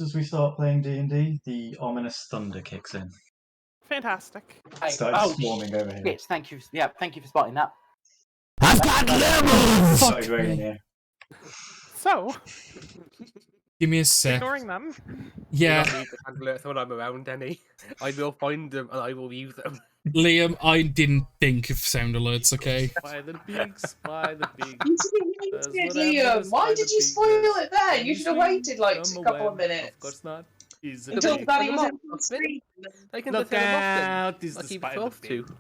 as we start playing D&D, the ominous thunder kicks in. Fantastic. Started swarming over here. Yes, thank you. Yeah, thank you for spotting that. I've got levels! Started raining here. So, Give me a sec. ignoring them. Yeah, You don't need to handle it when I'm around, Denny. I will find them and I will use them. Liam, I didn't think of sound alerts, okay? By the pigs, by the pigs. You didn't wait, Liam. Why did you spoil it then? You should have waited like a couple of minutes. Of course not. He's Until Danny was Look on screen. They can Look just tell them out! often. He's the Like he was spider supposed pig. to.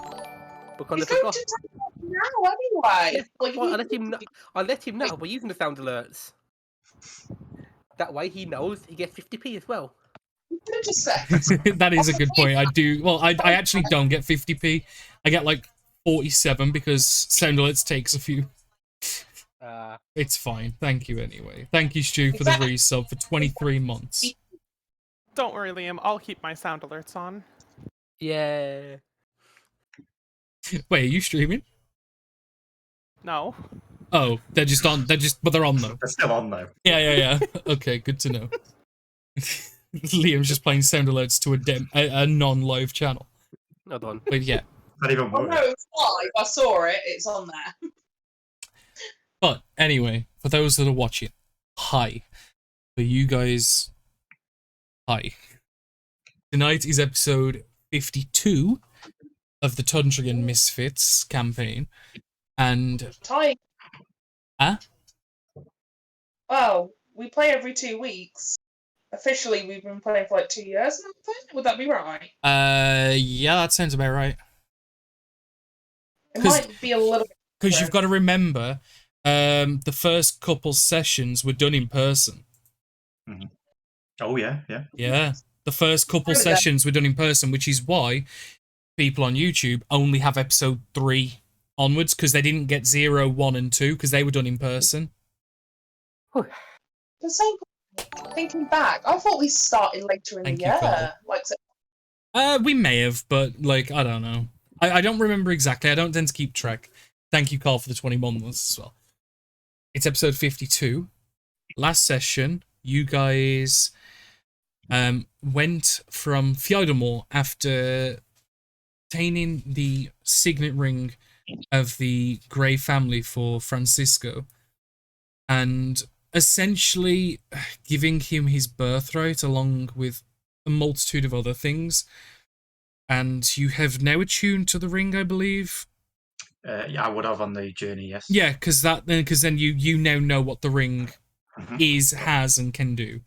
Because He's I going forgot. to tell you now anyway. Like, Well, I let him know we're using the sound alerts. That way he knows he gets 50p as well. you could have just said. That is a good point. I do. Well, I actually don't get 50p. I get like 47 because sound alerts takes a few. It's fine. Thank you anyway. Thank you, Stu, for the resub for 23 months. Don't worry, Liam. I'll keep my sound alerts on. Yeah. Wait, are you streaming? No. Oh, they're just on. But they're on though. They're still on though. Yeah. Okay, good to know. Liam's just playing sound alerts to a non-live channel. Not on. But yeah. Not even Oh worse. no, it's live. I saw it. It's on there. But anyway, for those that are watching, hi. For you guys, hi. Tonight is episode 52 of the Tundrian Misfits campaign. And... Time. Huh? Well, we play every 2 weeks. Officially, we've been playing for like 2 years now, I think. Would that be right? Yeah, that sounds about right. It might be a little bit. Because you've got to remember, the first couple sessions were done in person. Mm-hmm. Oh, yeah. Yeah. The first couple sessions were done in person, which is why people on YouTube only have episode 3 onwards, because they didn't get 0, 1, and 2, because they were done in person. The same. Thinking back, I thought we started later in Thank the you, year. Carl. Like, We may have, but, like, I don't know. I don't remember exactly. I don't tend to keep track. Thank you, Carl, for the 21 months as well. It's episode 52. Last session, you guys went from Fjodormore after obtaining the signet ring of the Grey family for Francisco and essentially giving him his birthright along with a multitude of other things. And you have now attuned to the ring, I believe. Yeah, I would have on the journey, yes. Yeah, because then you now know what the ring is, has, and can do.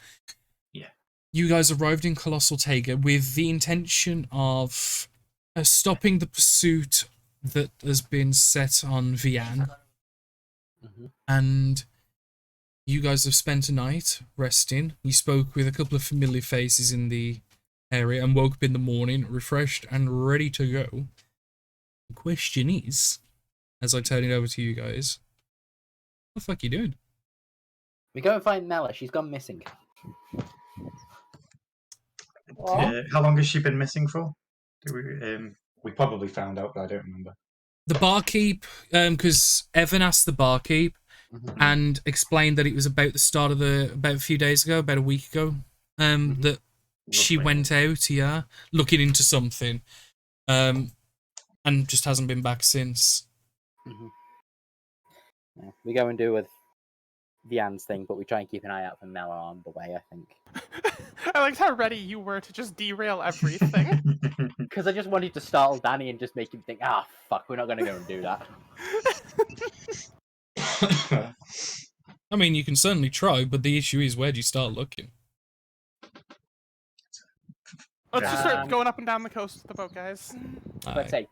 Yeah. You guys arrived in Colossal Tega with the intention of stopping the pursuit that has been set on Vian. And you guys have spent a night resting. You spoke with a couple of familiar faces in the area and woke up in the morning refreshed and ready to go. The question is, as I turn it over to you guys, what the fuck are you doing? We go and find Mela. She's gone missing. How long has she been missing for? We probably found out, but I don't remember. The barkeep, because Evan asked the barkeep and explained that it was about the start of about a few days ago, about a week ago, that she went out, looking into something, and just hasn't been back since. Yeah, we go and do with Vian's thing, but we try and keep an eye out for Mela on the way, I think. I liked how ready you were to just derail everything. Because I just wanted to startle Danny and just make him think, fuck, we're not going to go and do that. I mean, you can certainly try, but the issue is, where do you start looking? Let's just start going up and down the coast with the boat, guys. Let's say,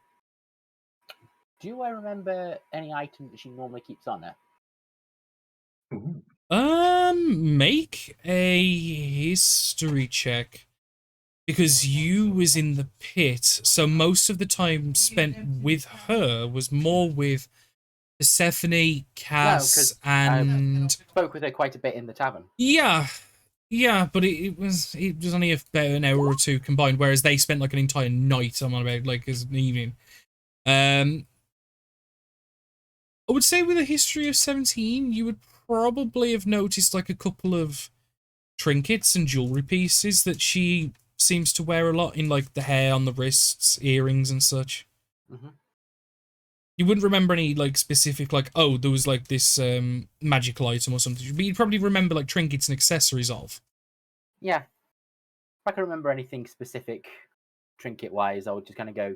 do I remember any item that she normally keeps on her? Make a history check. Because you was in the pit, so most of the time spent with her was more with Persephone, Cass, and... I spoke with her quite a bit in the tavern. Yeah, but it was only about an hour or two combined, whereas they spent like an entire night, I'm on about, like, as an evening. I would say with a history of 17, you would probably have noticed like a couple of trinkets and jewelry pieces that she seems to wear a lot in like the hair on the wrists, earrings and such. Mm-hmm. You wouldn't remember any like specific like, oh, there was like this magical item or something, but you'd probably remember like trinkets and accessories of. Yeah. If I can remember anything specific trinket wise, I would just kind of go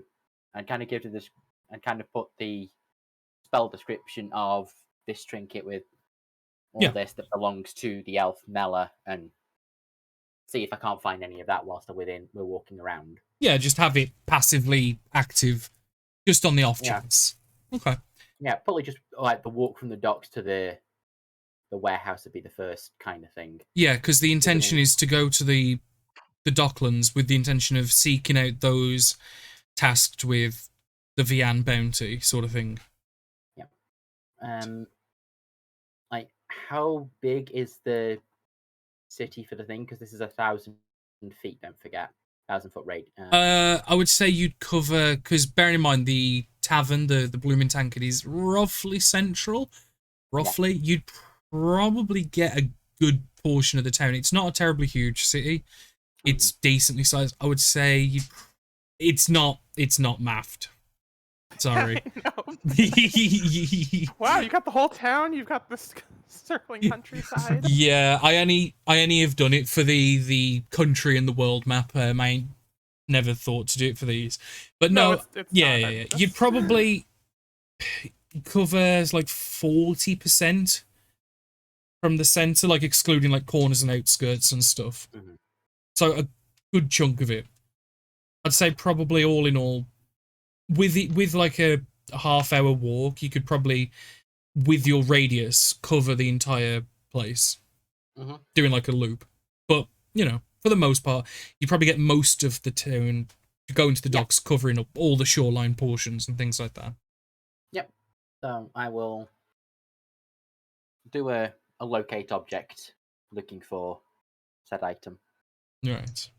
and kind of give to this and kind of put the spell description of this trinket with all this that belongs to the elf Mela, and see if I can't find any of that whilst we're walking around. Yeah, just have it passively active, just on the off chance. Okay. Yeah, probably just like the walk from the docks to the warehouse would be the first kind of thing. Yeah, because the intention is to go to the Docklands with the intention of seeking out those tasked with the Vian bounty sort of thing. Yeah. Like, how big is the city for the thing? Because this is 1,000 feet. Don't forget, 1,000-foot radius. I would say you'd cover, because bearing in mind the tavern, the Blooming Tankard is roughly central. Roughly, you'd probably get a good portion of the town. It's not a terribly huge city. It's decently sized. I would say it's not maffed. Sorry. Wow, you got the whole town. You've got this circling countryside. Yeah, I only have done it for the country and the world map. I ain't never thought to do it for these, but no, it's yeah. You'd probably cover like 40% from the center, like excluding like corners and outskirts and stuff. Mm-hmm. So a good chunk of it. I'd say probably all in all, with like a half-hour walk, you could probably, with your radius, cover the entire place, doing like a loop. But you know, for the most part, you probably get most of the town to go into the docks, covering up all the shoreline portions and things like that. Yep. So I will do a locate object, looking for said item. Right.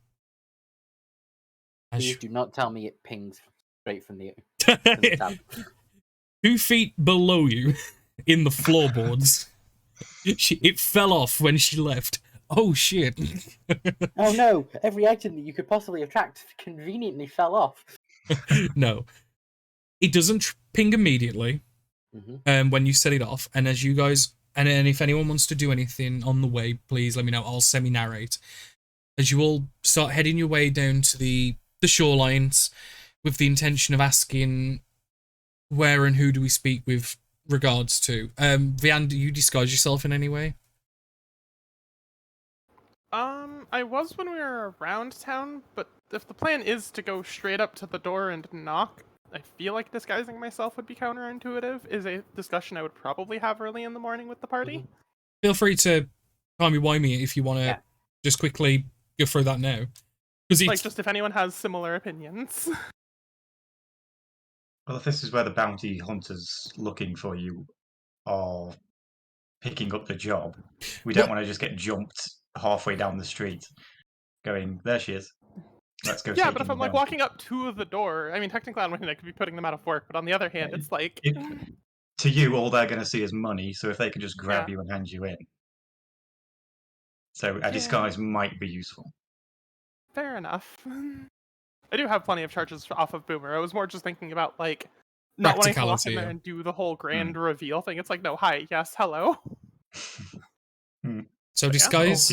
Please do not tell me it pings straight from the tab. 2 feet below you, in the floorboards, it fell off when she left. Oh shit! Oh no! Every item that you could possibly attract conveniently fell off. No, it doesn't ping immediately. When you set it off, and as you guys, and if anyone wants to do anything on the way, please let me know. I'll semi-narrate as you all start heading your way down to the shorelines, with the intention of asking where and who do we speak with regards to. Vian, do you disguise yourself in any way? I was when we were around town, but if the plan is to go straight up to the door and knock, I feel like disguising myself would be counterintuitive. Is a discussion I would probably have early in the morning with the party. Feel free to timey-wimey if you want to just quickly go through that now. Like, just if anyone has similar opinions. Well, if this is where the bounty hunters looking for you are picking up the job, we don't want to just get jumped halfway down the street going, there she is. Let's go. Yeah, but if I'm like walking up to the door, I mean, technically on one hand I could be putting them out of work, but on the other hand, it's like... to you, all they're going to see is money, so if they can just grab you and hand you in. So a disguise might be useful. Fair enough. I do have plenty of charges off of Boomer. I was more just thinking about, like, not wanting to walk in there and do the whole grand reveal thing. It's like, no, hi, yes, hello. So disguise...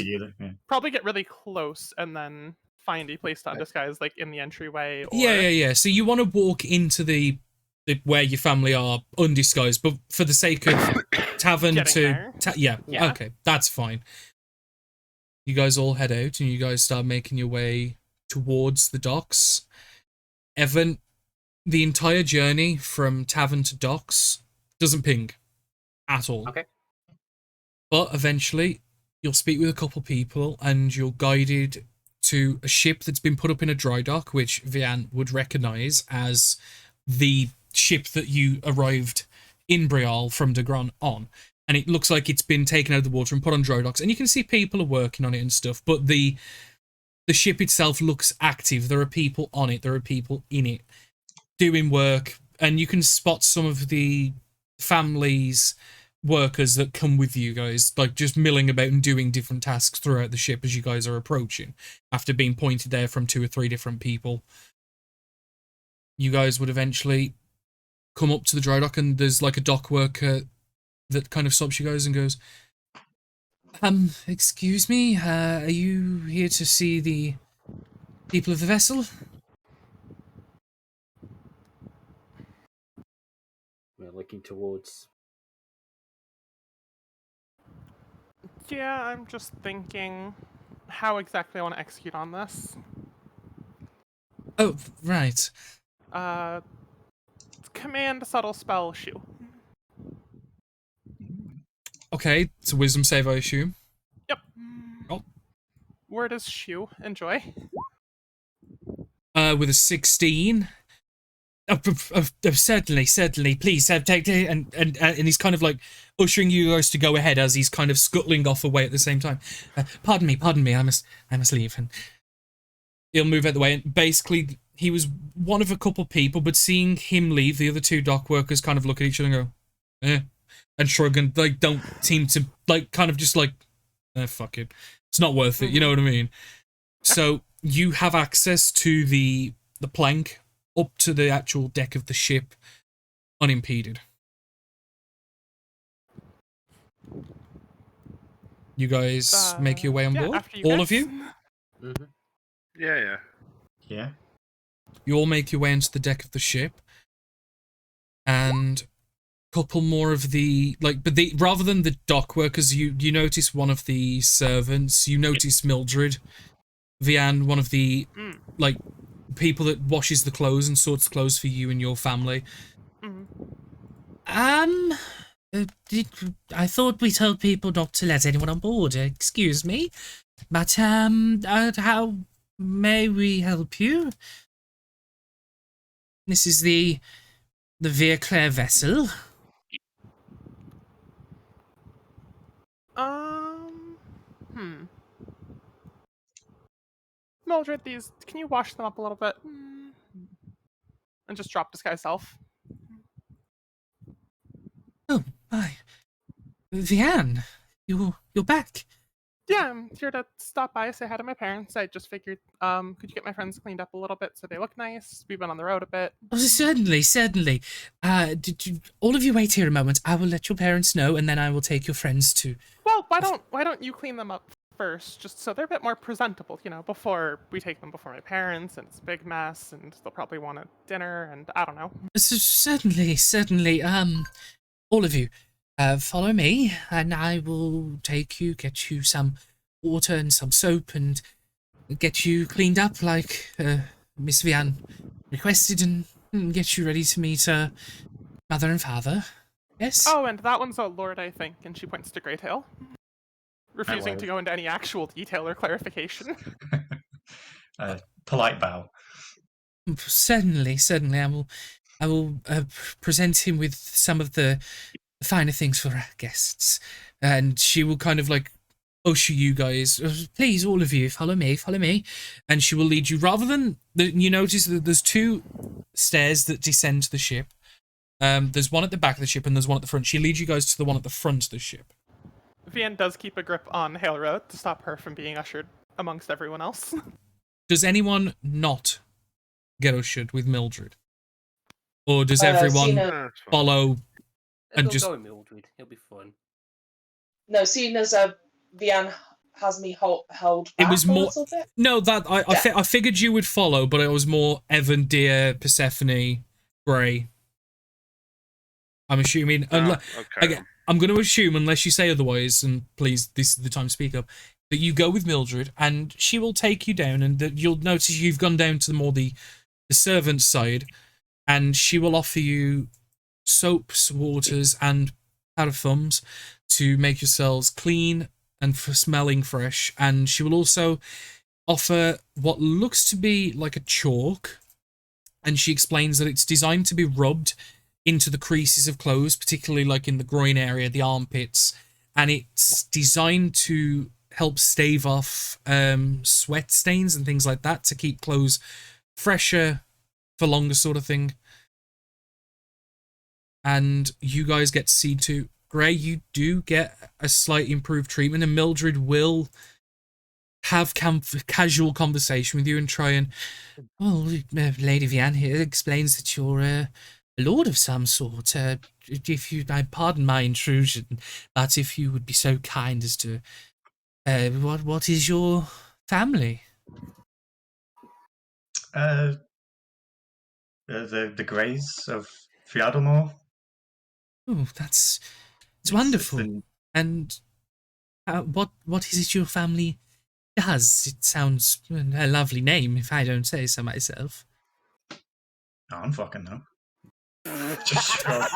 Probably get really close and then find a place to undisguise, like, in the entryway. Or... Yeah. So you want to walk into the where your family are undisguised, but for the sake of tavern okay, that's fine. You guys all head out and you guys start making your way towards the docks. Evan, the entire journey from tavern to docks doesn't ping at all. Okay. But eventually you'll speak with a couple people and you're guided to a ship that's been put up in a dry dock, which Vian would recognise as the ship that you arrived in Brial from Degron on. And it looks like it's been taken out of the water and put on dry docks. And you can see people are working on it and stuff. But the ship itself looks active. There are people on it. There are people in it doing work. And you can spot some of the families workers that come with you guys, like just milling about and doing different tasks throughout the ship as you guys are approaching, after being pointed there from 2 or 3 different people. You guys would eventually come up to the dry dock, and there's like a dock worker that kind of stops you guys and goes, excuse me, are you here to see the people of the vessel? We're looking towards. Yeah, I'm just thinking how exactly I want to execute on this. Oh, right. Command subtle spell shoe. Okay, it's a wisdom save, I assume. Yep. Oh. Word is shoe. Enjoy. With a 16. Certainly, please, take it. And he's kind of like ushering you guys to go ahead as he's kind of scuttling off away at the same time. Pardon me, I must leave. And he'll move out the way. And basically, he was one of a couple people, but seeing him leave, the other 2 dock workers kind of look at each other and go, and shrug, and like don't seem to like kind of just like, fuck it, it's not worth it. You know what I mean? So you have access to the plank up to the actual deck of the ship unimpeded. You guys make your way on board? All of you? Mm-hmm. Yeah. You all make your way into the deck of the ship. And a couple more of the, like, but the, rather than the dock workers, you notice one of the servants, you notice Mildred, Vianne, one of the, like, people that washes the clothes and sorts the clothes for you and your family. I thought we told people not to let anyone on board. Excuse me, but how may we help you? This is the Claire vessel. Mildred, these, can you wash them up a little bit? And just drop disguise self. Oh, my. Vianne, you're back. Yeah, I'm here to stop by, say hi to my parents. I just figured, could you get my friends cleaned up a little bit so they look nice? We've been on the road a bit. Oh, certainly. Did you all of you wait here a moment? I will let your parents know, and then I will take your friends too. Well, why don't you clean them up first, just so they're a bit more presentable, you know, before we take them before my parents, and it's a big mess, and they'll probably want a dinner, and I don't know. Certainly. All of you, follow me, and I will get you some water and some soap, and get you cleaned up like Miss Vianne requested, and get you ready to meet mother and father. Yes? Oh, and that one's a lord, I think, and she points to Greytail, refusing to go into any actual detail or clarification. Polite bow. Certainly. I will present him with some of the finer things for our guests. And she will kind of like usher you guys. Please, all of you, follow me. And she will lead you. Rather than, you notice that there's 2 stairs that descend to the ship. There's one at the back of the ship and there's one at the front. She leads you guys to the one at the front of the ship. Vianne does keep a grip on Hale Road to stop her from being ushered amongst everyone else. Does anyone not get ushered with Mildred? Or does everyone follow and just... go with Mildred, it'll be fun. No, seeing as Vianne has me held back it was more... a little bit. No, that I figured you would follow, but it was more Evan, Deer, Persephone, Grey. I'm assuming... okay. Again, I'm going to assume, unless you say otherwise, and please, this is the time to speak up, that you go with Mildred, and she will take you down, and that you'll notice you've gone down to the servant side, and she will offer you soaps, waters, and parfums to make yourselves clean and for smelling fresh. And she will also offer what looks to be like a chalk, and she explains that it's designed to be rubbed into the creases of clothes, particularly like in the groin area, the armpits, and it's designed to help stave off sweat stains and things like that, to keep clothes fresher for longer, sort of thing. And you guys get to see to Gray, you do get a slight improved treatment, and Mildred will have casual conversation with you and try and, well, Lady Vianne here explains that you're a lord of some sort. If you, I pardon my intrusion, but if you would be so kind as to, what is your family? The Greys of Fiadalmore. Oh, it's It's wonderful. the- And what is it your family does? It sounds a lovely name, if I don't say so myself. I don't fucking know. Just shrug.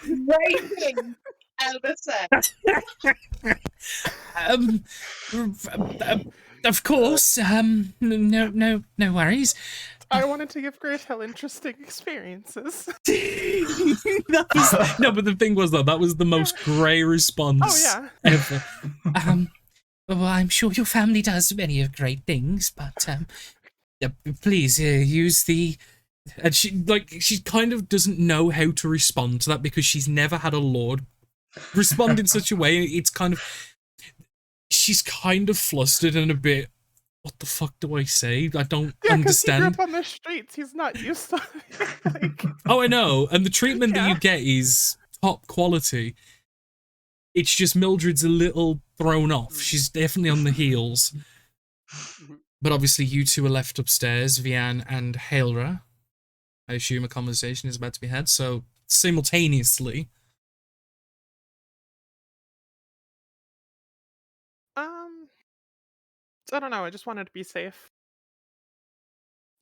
Great thing ever said. um, of course. No worries. I wanted to give Gretel interesting experiences. No, but the thing was though, that was the most grey response Oh, yeah. ever. Well, I'm sure your family does many of great things, but please use the. And she kind of doesn't know how to respond to that because she's never had a lord respond in such a way. It's kind of, she's kind of flustered and a bit, what the fuck do I say? I don't Yeah, because he grew understand. up on the streets. He's not used to like. Oh, I know. And the treatment that Yeah. you get is top quality. It's just Mildred's a little thrown off. She's definitely on the heels. But obviously you two are left upstairs, Vianne and Hailra. I assume a conversation is about to be had, so simultaneously. I don't know. I just wanted to be safe.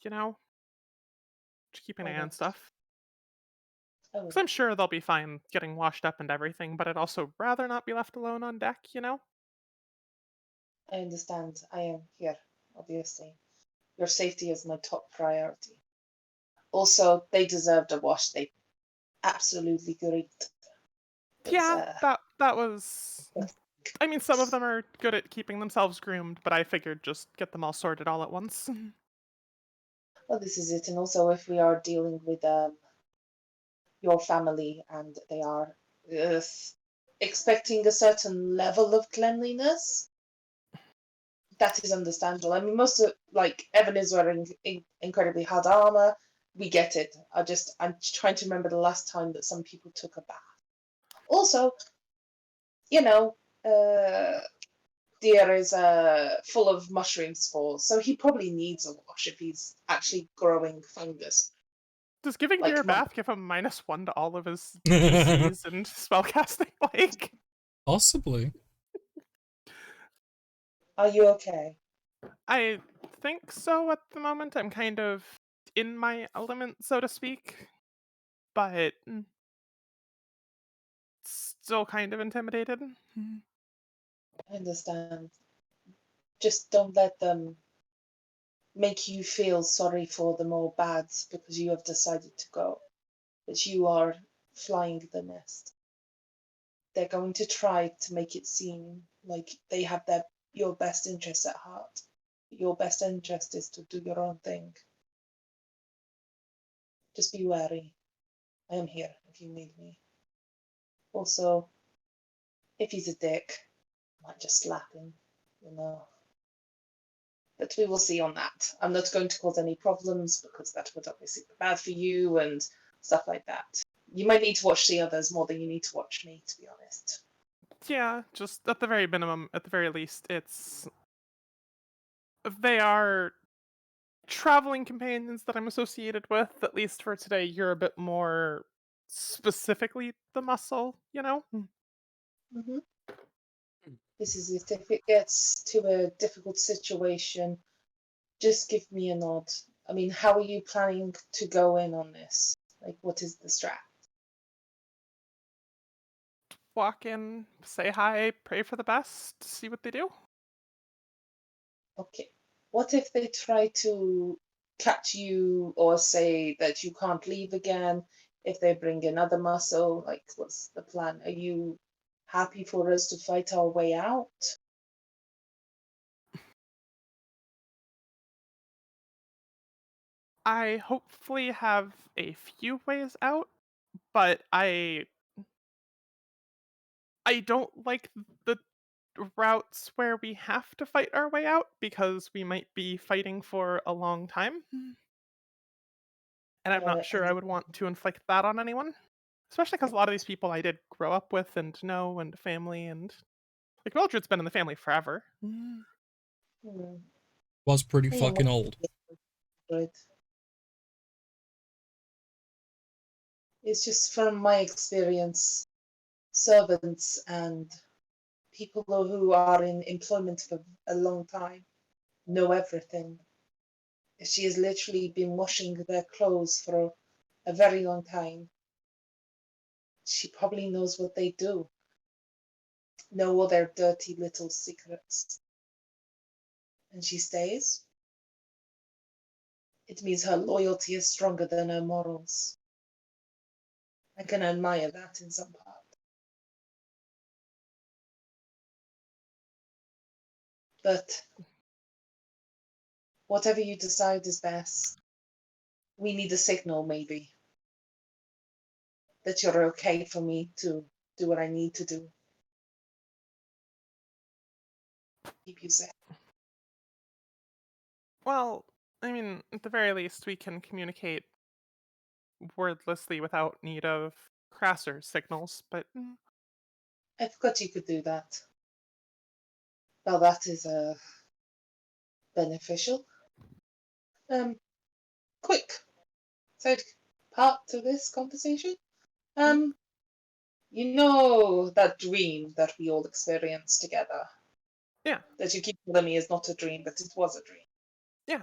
You know, just keep an eye on stuff. Oh, Because I'm sure they'll be fine getting washed up and everything, but I'd also rather not be left alone on deck, you know? I understand. I am here, obviously. Your safety is my top priority. Also, they deserved a wash. They absolutely great. Yeah, that was. I mean, some of them are good at keeping themselves groomed, but I figured just get them all sorted all at once. Well, this is it. And also, if we are dealing with your family and they are uh, expecting a certain level of cleanliness, that is understandable. I mean, most of, like, Evan is wearing incredibly hard armor. We get it. I'm trying to remember the last time that some people took a bath. Also, you know, deer is full of mushroom spores, so he probably needs a wash if he's actually growing fungus. Does giving Like Deer a my- bath give him -1 to all of his DCs and spellcasting? Like, Possibly. Are you okay? I think so at the moment. I'm kind of in my element, so to speak, but still kind of intimidated. I understand. Just don't let them make you feel sorry for them or bad because you have decided to go. That you are flying the nest. They're going to try to make it seem like they have your best interest at heart. Your best interest is to do your own thing. Just be wary. I am here if you need me. Also, if he's a dick, I might just slap him, you know. But we will see on that. I'm not going to cause any problems because that would obviously be bad for you and stuff like that. You might need to watch the others more than you need to watch me, to be honest. Yeah, just at the very minimum, at the very least, they are traveling companions that I'm associated with. At least for today, you're a bit more specifically the muscle, you know? Mm-hmm. This is it. If it gets to a difficult situation, just give me a nod. I mean, how are you planning to go in on this? Like, what is the strat? Walk in, say hi, pray for the best, see what they do. Okay. What if they try to catch you or say that you can't leave again? If they bring another muscle, like, what's the plan? Are you happy for us to fight our way out? I hopefully have a few ways out, but I don't like the routes where we have to fight our way out because we might be fighting for a long time. And I'm not sure I And would want to inflict that on anyone. Especially because a lot of these people I did grow up with and know and family and like Mildred's been in the family forever. hmm, Was pretty I am fucking old. good. It's just from my experience, servants and people who are in employment for a long time know everything. She has literally been washing their clothes for a very long time. She probably knows what they do, know all their dirty little secrets. And she stays. It means her loyalty is stronger than her morals. I can admire that in some part. But whatever you decide is best. We need a signal, maybe, that you're okay for me to do what I need to do. Keep you safe. Well, I mean, at the very least, we can communicate wordlessly without need of crasser signals, but I forgot you could do that. Well, that is beneficial. Quick side part to this conversation. You know that dream that we all experienced together? yeah, That you keep telling me is not a dream, but it was a dream. yeah.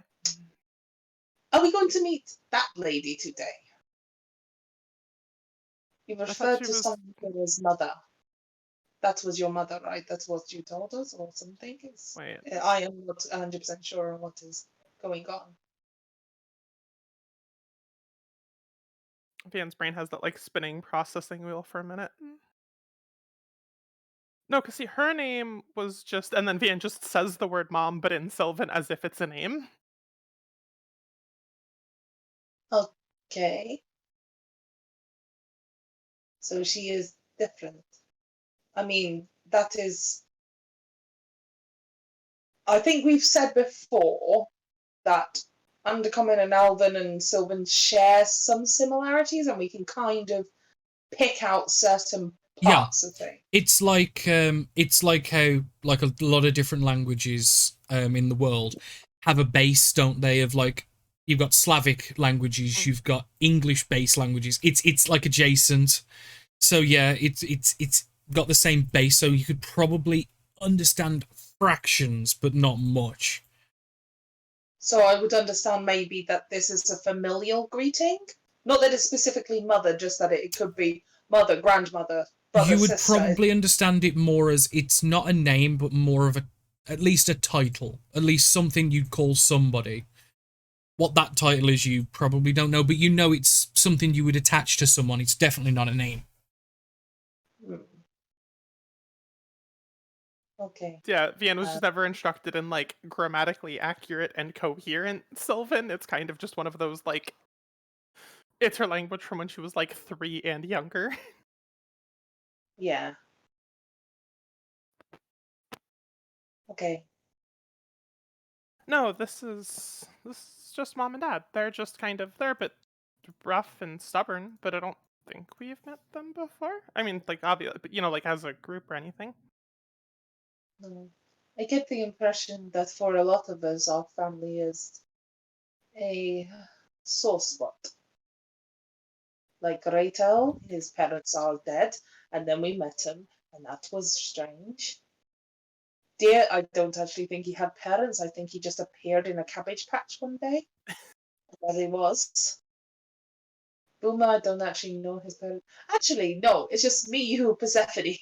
Are we going to meet that lady today? You I thought referred she to was. someone as mother. That was your mother, right? That's what you told us, or something? Wait. I am not 100% sure on what is going on. Van's brain has that like spinning processing wheel for a minute. No, because see, her name was just, and then Van just says the word mom, but in Sylvan as if it's a name. Okay. So she is different. I mean, that is. I think we've said before that Undercommon and Alvin and Sylvan share some similarities, and we can kind of pick out certain Yeah. parts of things. It's like how like a lot of different languages in the world have a base, don't they? Of like you've got Slavic languages, you've got English based languages. It's like adjacent. So yeah, it's got the same base, so you could probably understand fractions, but not much. So I would understand maybe that this is a familial greeting. Not that it's specifically mother, just that it could be mother, grandmother, brother, You would sister. probably understand it more as it's not a name, but more of at least a title, at least something you'd call somebody. What that title is, you probably don't know, but you know it's something you would attach to someone. It's definitely not a name. Okay. Yeah, Van was just never instructed in like grammatically accurate and coherent Sylvan. It's kind of just one of those like it's her language from when she was like 3 and younger. Yeah. Okay. No, this is just mom and dad. They're just kind of they're a bit rough and stubborn, but I don't think we've met them before. I mean, like obviously, but you know, like as a group or anything. I get the impression that for a lot of us, our family is a sore spot. Like Raytel, his parents are dead, and then we met him, and that was strange. Dear, I don't actually think he had parents. I think he just appeared in a cabbage patch one day. There he was. Boomer, I don't actually know his parents. Actually, no, it's just me who Persephone.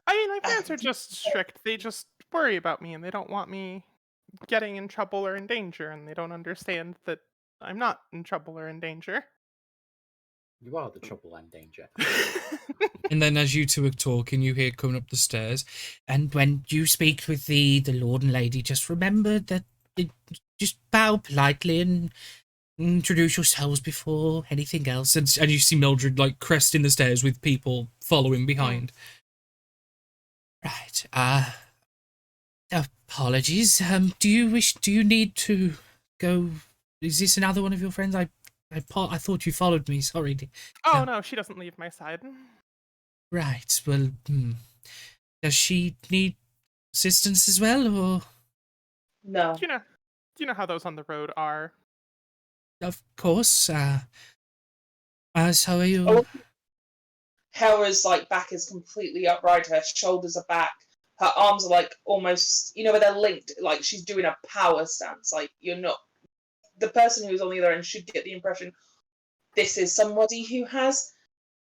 I mean, my parents are just strict. They just worry about me and they don't want me getting in trouble or in danger, and they don't understand that I'm not in trouble or in danger. You are the trouble and danger. And then as you two are talking, you hear coming up the stairs, and when you speak with the lord and lady, just remember that just bow politely and introduce yourselves before anything else. And you see Mildred, like, cresting the stairs with people following behind. Right, apologies. Do you need to go? Is this another one of your friends? I thought you followed me, sorry. Oh no, she doesn't leave my side. Right, well, does she need assistance as well, or? No. Do you know how those on the road are? Of course, so are you? Oh. Hera's like back is completely upright, her shoulders are back, her arms are like almost, where they're linked, like she's doing a power stance. Like, you're not, the person who's on the other end should get the impression this is somebody who has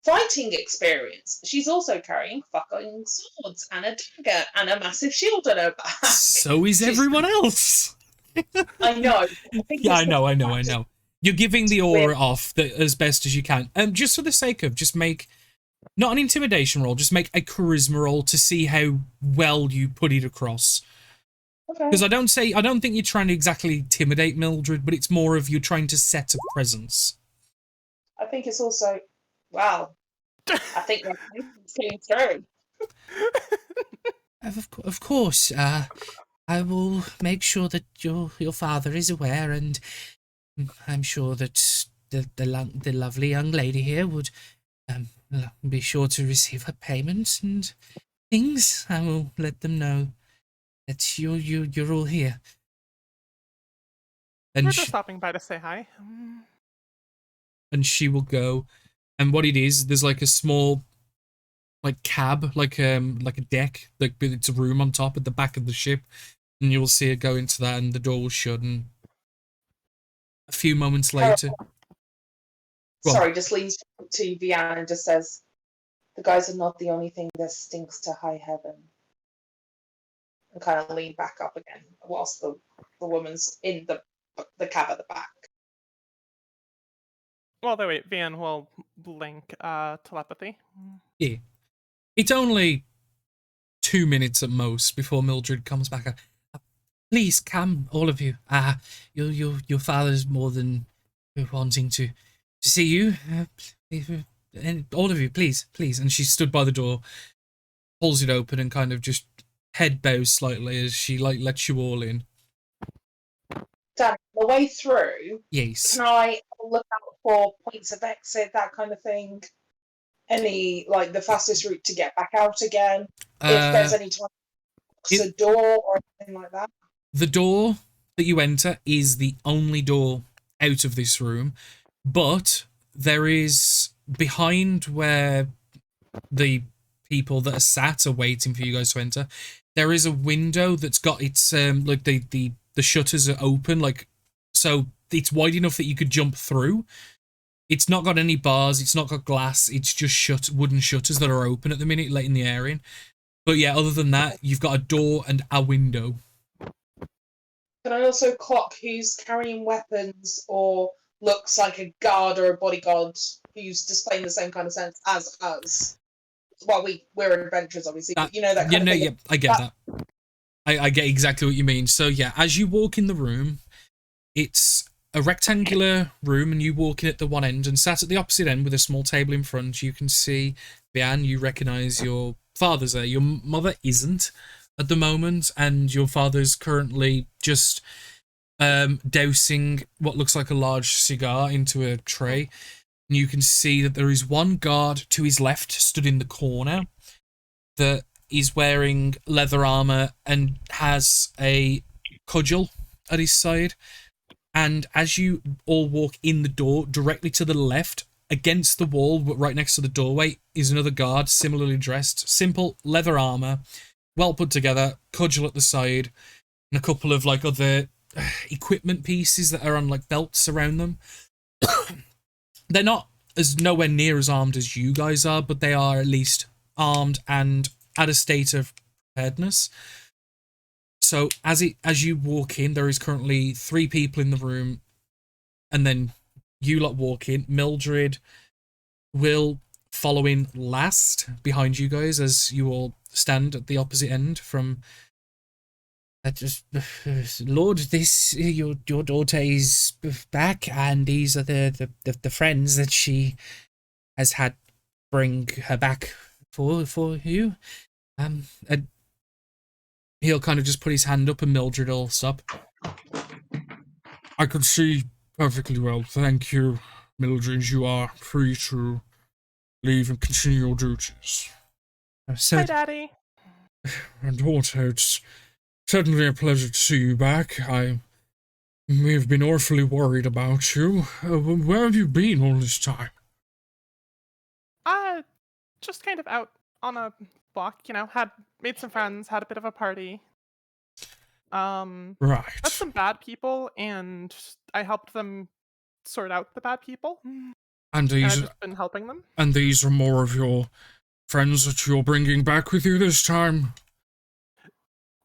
fighting experience. She's also carrying fucking swords and a dagger and a massive shield on her back. So is everyone else. I know. Yeah, I know. You're giving the aura off as best as you can. Just for the sake of, just make, not an intimidation roll, just make a charisma roll to see how well you put it across. Okay. Because I don't think you're trying to exactly intimidate Mildred, but it's more of you're trying to set a presence. I think it's also, wow, I think my it's came through. Of course, I will make sure that your father is aware, and I'm sure that the lovely young lady here would be sure to receive her payment and things. I will let them know that you're all here. And We're just stopping by to say hi. And she will go, and what it is, there's like a small, like cab, like a deck, like it's a room on top at the back of the ship, and you will see it go into that, and the door will shut, and a few moments later. Sorry, just leans to Vian and just says, "The guys are not the only thing that stinks to high heaven." And kind of lean back up again, whilst the woman's in the cab at the back. Well, wait, Vian will blink telepathy. Yeah. It's only 2 minutes at most before Mildred comes back. Please come, all of you. Your father's more than wanting to see you. And all of you, please. And she stood by the door, pulls it open, and kind of just head bows slightly as she lets you all in. Dan, the way through, Yes. can I look out for points of exit, that kind of thing? Any, like, the fastest route to get back out again? If there's any time to close the door or anything like that? The door that you enter is the only door out of this room, but there is, behind where the people that are sat are waiting for you guys to enter, there is a window that's got its, like, the shutters are open, like, so it's wide enough that you could jump through. It's not got any bars, it's not got glass, it's just wooden shutters that are open at the minute, letting the air in. But yeah, other than that, you've got a door and a window. Can I also clock who's carrying weapons or looks like a guard or a bodyguard who's displaying the same kind of sense as us? Well, we're adventurers, obviously, but that kind of thing. Yeah, I get that. I get exactly what you mean. So yeah, as you walk in the room, it's a rectangular room, and you walk in at the one end, and sat at the opposite end with a small table in front, you can see, Bian, you recognise your father's there. Your mother isn't at the moment, and your father's currently just dousing what looks like a large cigar into a tray. And you can see that there is one guard to his left, stood in the corner, that is wearing leather armor and has a cudgel at his side. And as you all walk in the door, directly to the left, against the wall, but right next to the doorway, is another guard, similarly dressed. Simple leather armor, well put together, cudgel at the side, and a couple of like other equipment pieces that are on like belts around them. They're not nowhere near as armed as you guys are, but they are at least armed and at a state of preparedness. So as you walk in, there is currently 3 people in the room, and then you lot walk in. Mildred will follow in last behind you guys as you all stand at the opposite end from Just, Lord, this your daughter is back, and these are the friends that she has had bring her back for you. And he'll kind of just put his hand up, and Mildred will stop. I can see perfectly well. Thank you, Mildred. You are free to leave and continue your duties. Hi, Daddy. And daughter, it's certainly a pleasure to see you back. We have been awfully worried about you. Where have you been all this time? Just kind of out on a walk, had made some friends, had a bit of a party. Right. Met some bad people, and I helped them sort out the bad people. And And these I've just been helping them. and these are more of your friends that you're bringing back with you this time?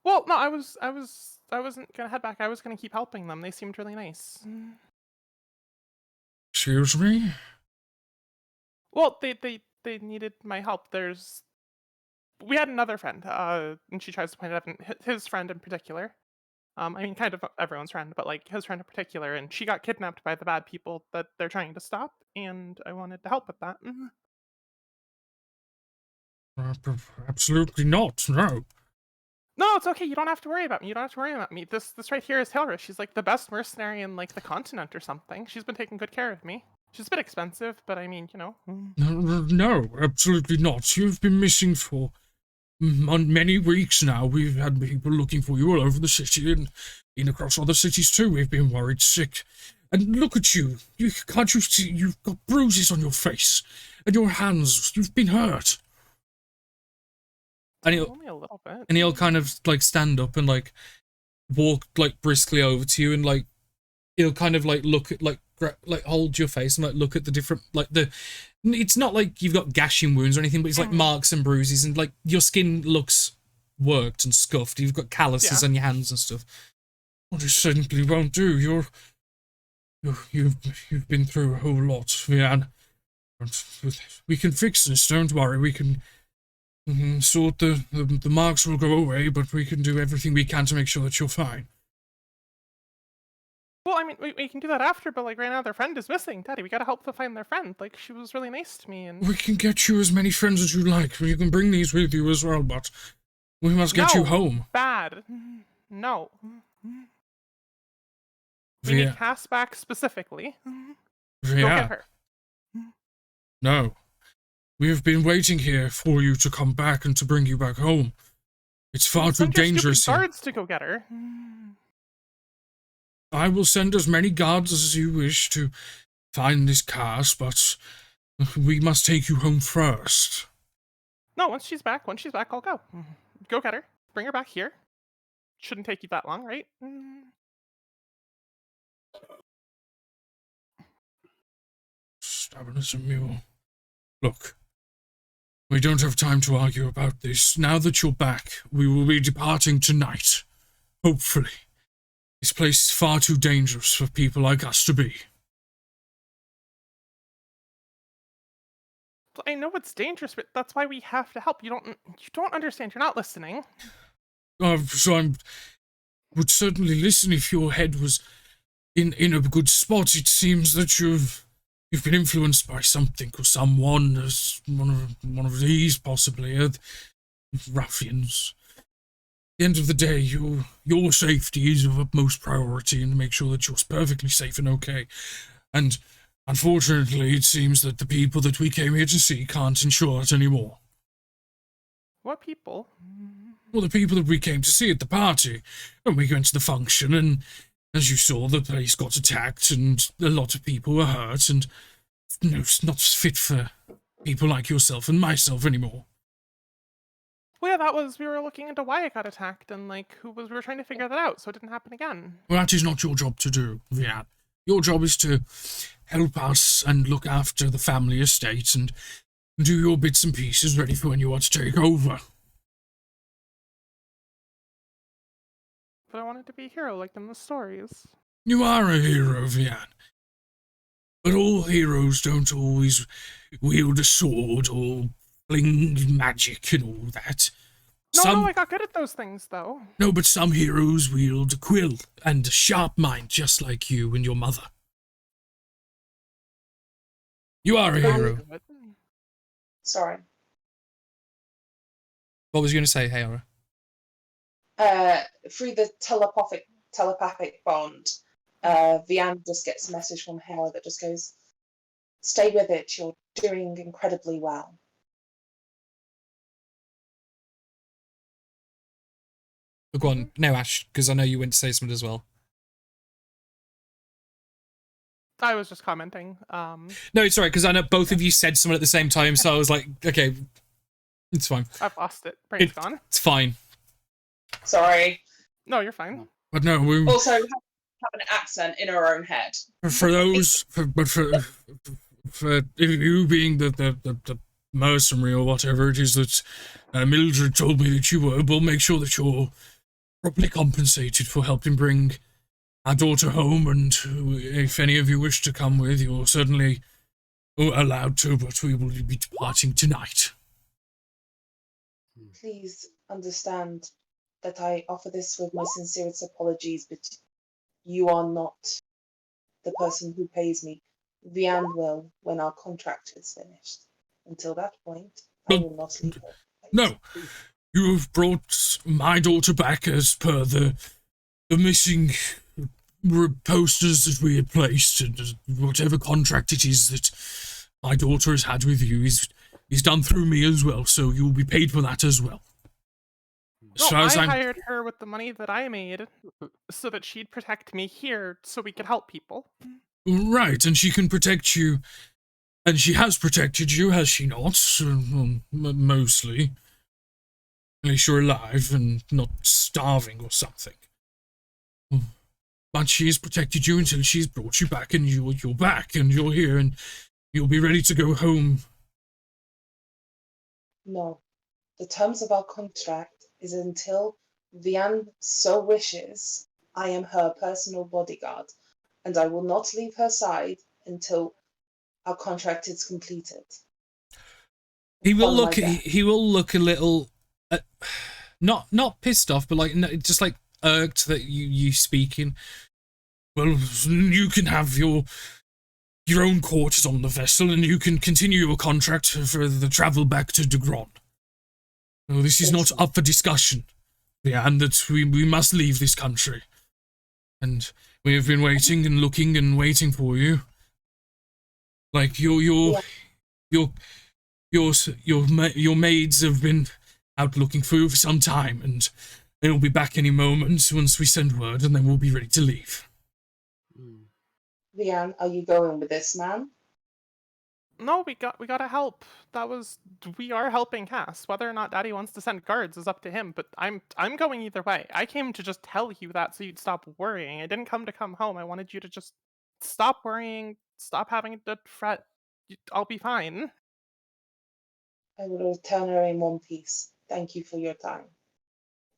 Well, no, I wasn't gonna head back. I was gonna keep helping them. They seemed really nice. Excuse me? Well, they needed my help. We had another friend, and she tries to point it out, and his friend in particular. I mean, kind of everyone's friend, but like his friend in particular, and she got kidnapped by the bad people that they're trying to stop, and I wanted to help with that. Absolutely not, no. No, it's okay. You don't have to worry about me. You don't have to worry about me. This right here is Hilra. She's like the best mercenary in like the continent or something. She's been taking good care of me. She's a bit expensive, but I mean, No, absolutely not. You've been missing for many weeks now. We've had people looking for you all over the city and in across other cities too. We've been worried sick. And look at you. Can't you see? You've got bruises on your face and your hands. You've been hurt. And only a little bit. And he'll kind of like stand up and like walk like briskly over to you, and like he'll kind of like look at like hold your face and like look at the different like the. It's not like you've got gashing wounds or anything, but it's like marks and bruises, and like your skin looks worked and scuffed. You've got calluses on your hands and stuff. What you simply won't do. You've been through a whole lot, Vian. We can fix this. Don't worry. We can sort the marks will go away, but we can do everything we can to make sure that you're fine. Well, I mean, we can do that after, but like right now their friend is missing. Daddy, we gotta help them find their friend. Like, she was really nice to me, and We can get you as many friends as you like. You can bring these with you as well, but we must get you home. Bad. No. We need Cass back specifically. Go get her. No. We have been waiting here for you to come back and to bring you back home. It's far too dangerous here. Guards to go get her. I will send as many guards as you wish to find this Cass, but we must take you home first. No, once she's back, I'll go. Go get her. Bring her back here. Shouldn't take you that long, right? Stubborn as a mule. Look, we don't have time to argue about this. Now that you're back, we will be departing tonight. Hopefully. This place is far too dangerous for people like us to be. I know it's dangerous, but that's why we have to help. You don't understand. You're not listening. So I would certainly listen if your head was in a good spot. It seems that you've been influenced by something or someone, as one of these possibly, ruffians. At the end of the day, your safety is of utmost priority, and to make sure that you're perfectly safe and okay. And unfortunately, it seems that the people that we came here to see can't ensure it anymore. What people? Well, the people that we came to see at the party. And we went to the function, and as you saw, the place got attacked, and a lot of people were hurt, and it's not fit for people like yourself and myself anymore. Well, yeah, we were looking into why it got attacked, and like we were trying to figure that out so it didn't happen again. Well, that is not your job to do, Vian. Your job is to help us and look after the family estate and do your bits and pieces ready for when you want to take over. But I wanted to be a hero like in the stories. You are a hero, Vian. But all heroes don't always wield a sword or fling magic and all that. No, I got good at those things, though. No, but some heroes wield a quill and a sharp mind, just like you and your mother. You are a hero. Sorry. What was you going to say, Hayara? Through the telepathic bond, Vian just gets a message from Hera that just goes, "Stay with it. You're doing incredibly well." Oh, go on, no, Ash, because I know you went to say something as well. I was just commenting. No, it's alright, because I know both of you said something at the same time, so I was like, okay, it's fine. I've lost it. Brain's gone. It's fine. Sorry. No, you're fine. But no, we Also, have an accent in our own head. for you being the mercenary or whatever it is that Mildred told me that you were, we'll make sure that you're properly compensated for helping bring our daughter home, and if any of you wish to come with, you're certainly allowed to, but we will be departing tonight. Please understand that I offer this with my sincerest apologies, but you are not the person who pays me. Vian will when our contract is finished. Until that point, I will not leave her. No, you have brought my daughter back as per the missing posters that we had placed, and whatever contract it is that my daughter has had with you is done through me as well, so you'll be paid for that as well. No, I hired her with the money that I made so that she'd protect me here so we could help people. Right, and she can protect you, and she has protected you, has she not? Mostly. At least you're alive and not starving or something. But she has protected you until she's brought you back, and you're back, and you're here, and you'll be ready to go home. No. The terms of our contract is until Vian so wishes, I am her personal bodyguard, and I will not leave her side until our contract is completed. He will look. He will look a little, not pissed off, but like just like irked that you speaking. Well, you can have your own quarters on the vessel, and you can continue your contract for the travel back to De Gron. No, this is not up for discussion. Yeah, and that we must leave this country. And we have been waiting and looking and waiting for you. Like your maids have been out looking for you for some time, and they'll be back any moment once we send word, and then we'll be ready to leave. Vian, are you going with this man? No, we gotta help. We are helping Cass. Whether or not Daddy wants to send guards is up to him, but I'm going either way. I came to just tell you that so you'd stop worrying. I didn't come home. I wanted you to just stop worrying, stop having to fret. I'll be fine. I will return her in one piece. Thank you for your time.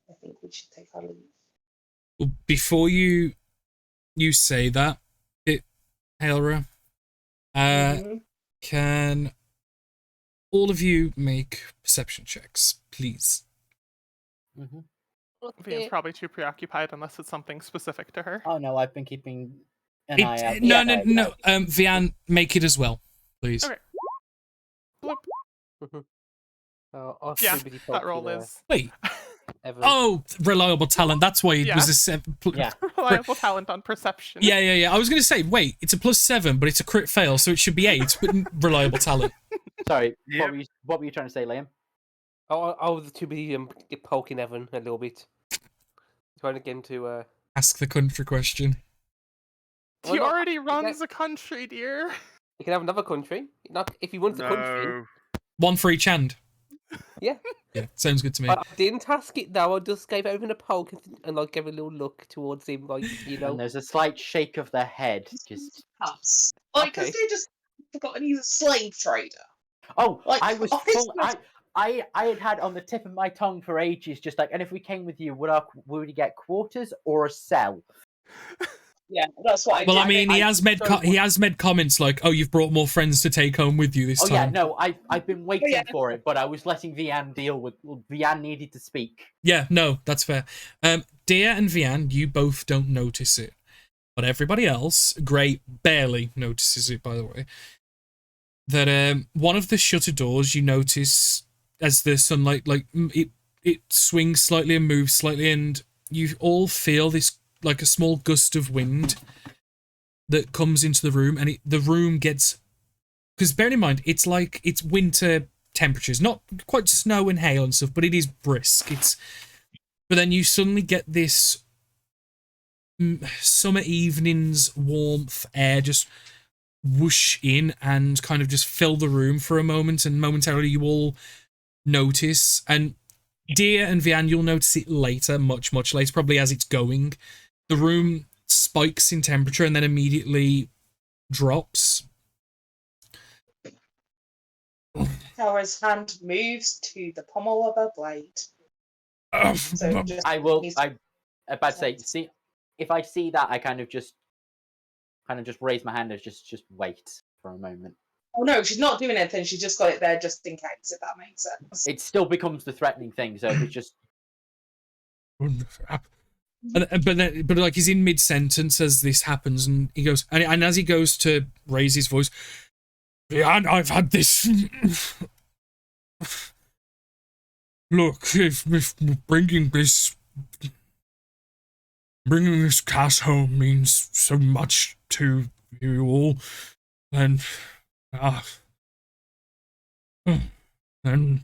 I think we should take our leave. Well, before you say that, Hailra, can all of you make perception checks, please? Vian's probably too preoccupied unless it's something specific to her. Oh no, I've been keeping an eye out. No. Vian, make it as well, please. Okay. Bloop. Yeah, that roll is. Wait. Evan. Oh, reliable talent. That's why it was a 7. Yeah. Reliable talent on perception. Yeah. I was going to say, wait, it's a +7, but it's a crit fail, so it should be 8, but reliable talent. Sorry, what were you trying to say, Liam? I was too busy poking Evan a little bit. Trying to get him to ask the country question. He already runs a country, dear. You can have another country. Not if he wants a country. One for each hand. Yeah. Yeah, sounds good to me. I didn't ask it though. I just gave Evan a poke and like gave a little look towards him, like And there's a slight shake of the head. Just like, because they just forgotten he's a slave trader. Oh, like, I was full. I had on the tip of my tongue for ages, just like, and if we came with you, would we get quarters or a cell? Yeah, that's what I Well, did. I mean, he has made comments like, "Oh, you've brought more friends to take home with you this time." Oh yeah, no, I've been waiting yeah. for it, but I was letting Vian deal with. Well, Vian needed to speak. Yeah, no, that's fair. Dia and Vian, you both don't notice it, but everybody else, Gray barely notices it. By the way, that one of the shutter doors you notice as the sunlight it swings slightly and moves slightly, and you all feel this like a small gust of wind that comes into the room, and the room gets, because bear in mind it's winter temperatures, not quite snow and hail and stuff, but it is brisk. But then you suddenly get this summer evening's warmth air just whoosh in and kind of just fill the room for a moment, and momentarily you all notice, and Dia and Vian, you'll notice it later, much later, probably as it's going. The room spikes in temperature and then immediately drops. Tara's hand moves to the pommel of her blade. So just I will. I'm about to say, see, if I see that, I kind of just raise my hand and just wait for a moment. Oh no, she's not doing anything. She's just got it there just in case, if that makes sense. It still becomes the threatening thing, so if it's just. But like he's in mid sentence as this happens, and he goes, and as he goes to raise his voice, yeah, I've had this. Look, if bringing this cast home means so much to you all, then then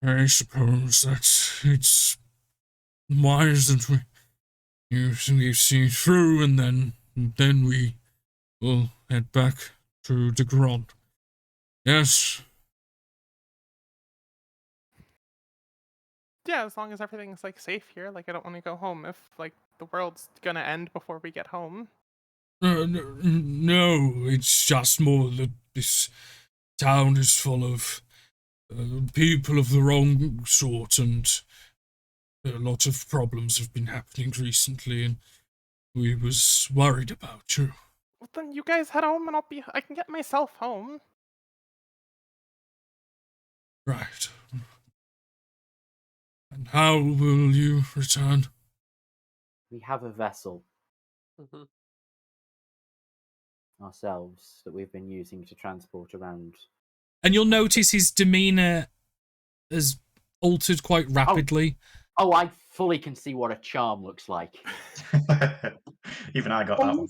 I suppose that it's wise that you see through, and then we will head back to the Grand. Yes. Yeah, as long as everything's like safe here. Like I don't want to go home if like the world's gonna end before we get home. No, it's just more that this town is full of people of the wrong sort, and a lot of problems have been happening recently, and we was worried about you. Well, then you guys head home and I can get myself home. Right. And how will you return? We have a vessel ourselves that we've been using to transport around. And you'll notice his demeanor has altered quite rapidly. Oh, I fully can see what a charm looks like. Even I got that one.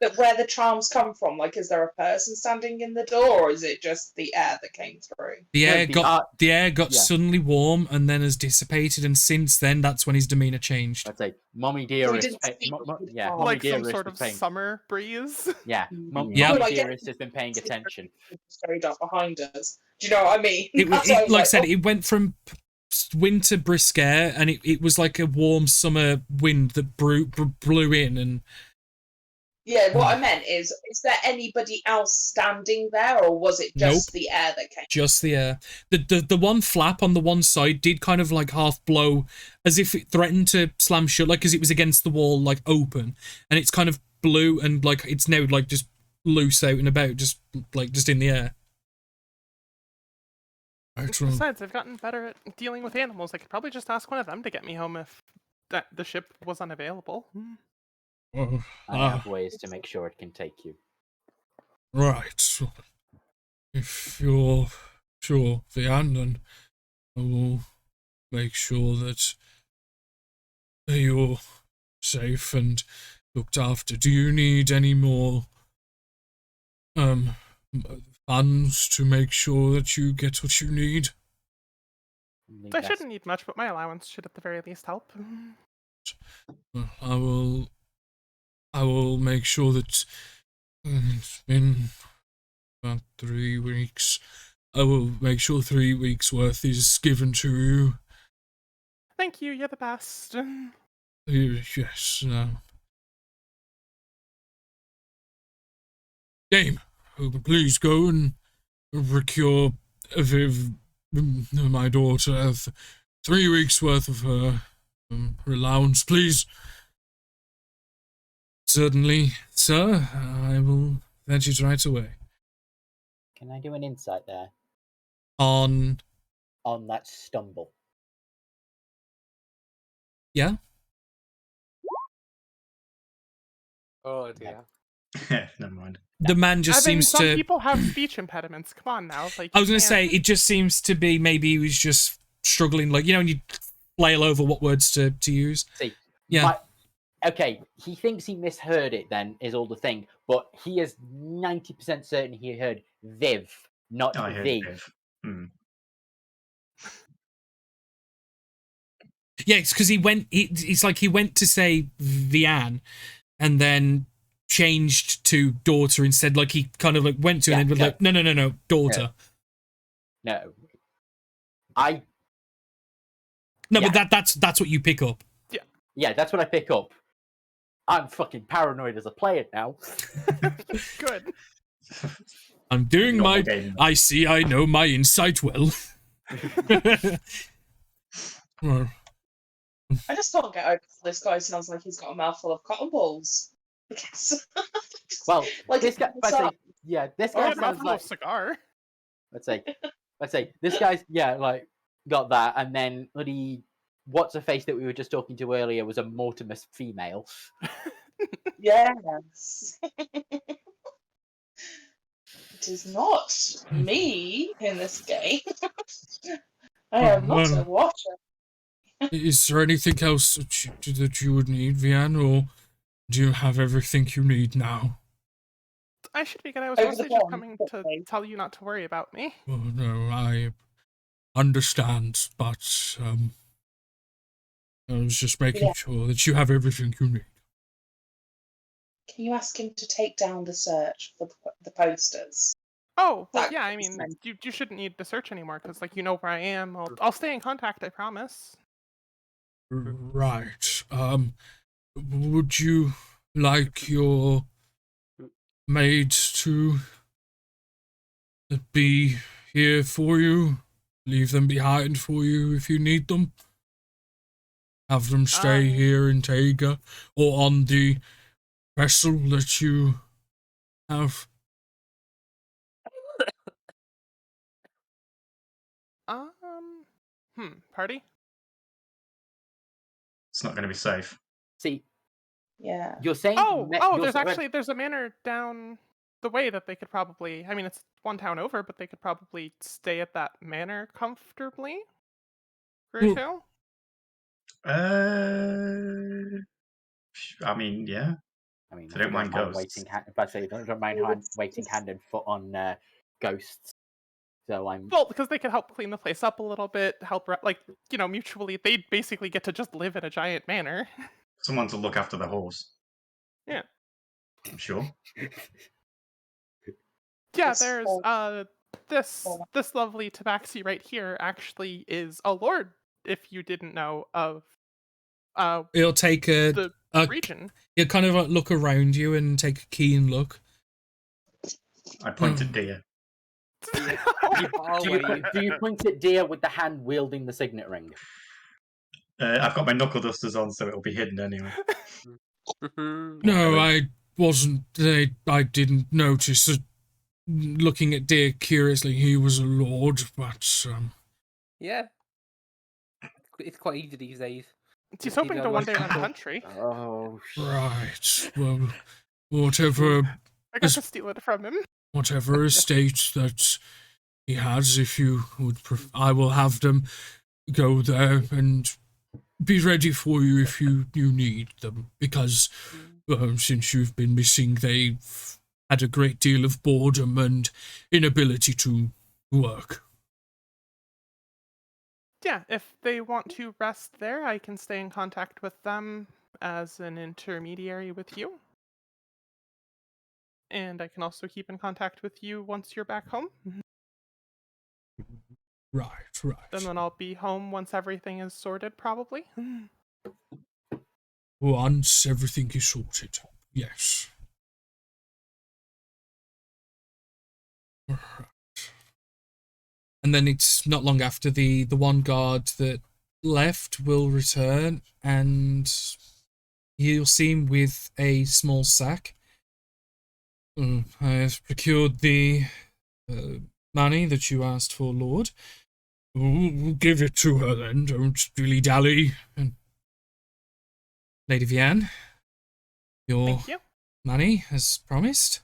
But where the charms come from, like, is there a person standing in the door, or is it just the air that came through? The air got yeah. suddenly warm and then has dissipated, and since then, that's when his demeanor changed. I'd say, Mommy Dearest. Mommy Like some Dearest sort of summer breeze. Yeah, Mommy Dearest has been paying attention. Straight up behind us. Do you know what I mean? Like I said, it went from winter brisk air, and it was like a warm summer wind that blew in, and yeah, what I meant is there anybody else standing there, or was it just the air that came? Just the air. The one flap on the one side did kind of like half blow, as if it threatened to slam shut, like as it was against the wall, like open, and it's kind of blew, and like it's now like just loose out and about, just in the air. Besides, I've gotten better at dealing with animals. I could probably just ask one of them to get me home if the ship was unavailable. I have ways to make sure it can take you. Right. If you're sure, Vian, then I will make sure that you're safe and looked after. Do you need any more funds to make sure that you get what you need? I shouldn't need much, but my allowance should at the very least help. Well, I will make sure that it's been about 3 weeks. I will make sure 3 weeks' worth is given to you. Thank you, you're the best. Yes. Game, please go and procure Viv, my daughter, 3 weeks' worth of her allowance, please. Certainly, sir. I will fetch it right away. Can I do an insight there On... on that stumble? Yeah? Oh dear. Never mind. The man just I mean, seems some to... people have speech impediments. Come on now. Like, I was you going to say, can't- it just seems to be maybe he was just struggling, like, you know, when you flail over what words to use. See, Yeah. Okay, he thinks he misheard it. Then is all the thing, but he is 90% certain he heard Viv, not I heard the. Viv. Hmm. Yeah, it's because he went... It's like he went to say Vian, and then changed to daughter instead. Like, he kind of like went to it and then was like, no, daughter. No, No, Yeah. but that's what you pick up. yeah, that's what I pick up. I'm fucking paranoid as a player now. Good. I'm doing Normal my... game. I see, I know my insight well. Well, I just can't get over this guy. Sounds like he's got a mouthful of cotton balls. Well, like this guy. it's up. This Oh, guy yeah, sounds mouthful like. of cigar. Let's say this guy's like got that, and then bloody what's her face that we were just talking to earlier was a Mortimus female. Yes. It is not me in this game. I am not a watcher. is there anything else that you would need, Vian, or do you have everything you need now? I should be good. I was Over mostly the just phone, coming to okay. tell you not to worry about me. Oh, no, I understand, but I was just making Yeah. sure that you have everything you need. Can you ask him to take down the search for the posters? Oh, well, That yeah, I makes mean, sense. you shouldn't need to search anymore, because, like, you know where I am. I'll stay in contact, I promise. Right. Would you like your maid to be here for you? Leave them behind for you if you need them? Have them stay here in Tega or on the vessel that you have? Party? It's not going to be safe. See, Yeah. you're saying. There's a manor down the way that they could probably, I mean, it's one town over, but they could probably stay at that manor comfortably. Crucial? I mean, yeah. I mean, If they don't mind ghosts. don't mind waiting hand and foot on ghosts. So I'm. Well, because they could help clean the place up a little bit, mutually, they'd basically get to just live in a giant manor. Someone to look after the horse. Yeah. I'm sure. Yeah, This there's whole- this lovely tabaxi right here actually is a lord, if you didn't know, of It'll take the a region. you'll kind of like look around you and take a keen look. I point at Deer. Do you point at Deer with the hand wielding the signet ring? I've got my knuckle dusters on, so it'll be hidden anyway. No, I wasn't. I didn't notice. Looking at Deer curiously, he was a lord, but Yeah. It's quite easy these days. He's hoping to one day run the people. country. Oh, right. Well, whatever I got to steal it from him. whatever estate that he has, if you would, I will have them go there and be ready for you if you need them. Because since you've been missing, they've had a great deal of boredom and inability to work. Yeah, if they want to rest there, I can stay in contact with them as an intermediary with you. And I can also keep in contact with you once you're back home. Right. And then I'll be home once everything is sorted, probably. Once everything is sorted, yes. And then it's not long after the one guard that left will return and You'll see him with a small sack. I have procured the money that you asked for, Lord. We'll give it to her then. Don't dilly-dally. And Lady Vianne, your Thank you. money as promised.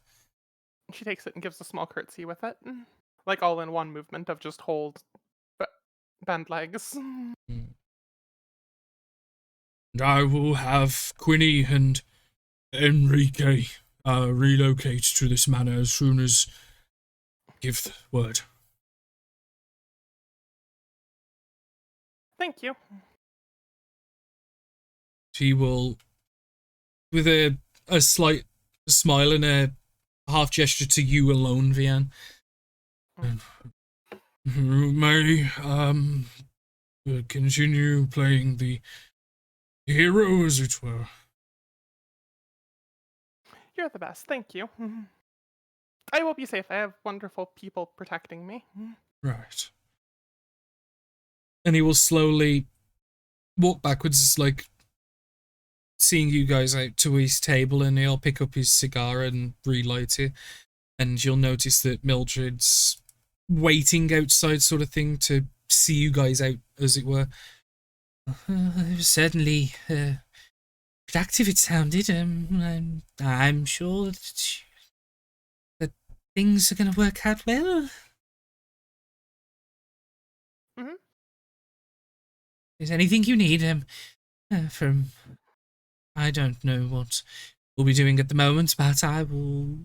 She takes it and gives a small curtsy with it. Like all in one movement of just hold, bend legs. And I will have Quinny and Enrique relocate to this manor as soon as give the word. Thank you. She will, with a slight smile and a half gesture to you alone, Vianne. May continue playing the hero, as it were. You're the best. Thank you. I will be safe. I have wonderful people protecting me. Right. And he will slowly walk backwards, like seeing you guys out to his table, and he'll pick up his cigar and relight it. And you'll notice that Mildred's waiting outside, sort of thing, to see you guys out, as it were. Certainly productive it sounded. I'm sure that things are going to work out well. Mm-hmm. Is anything you need from... I don't know what we'll be doing at the moment, but I will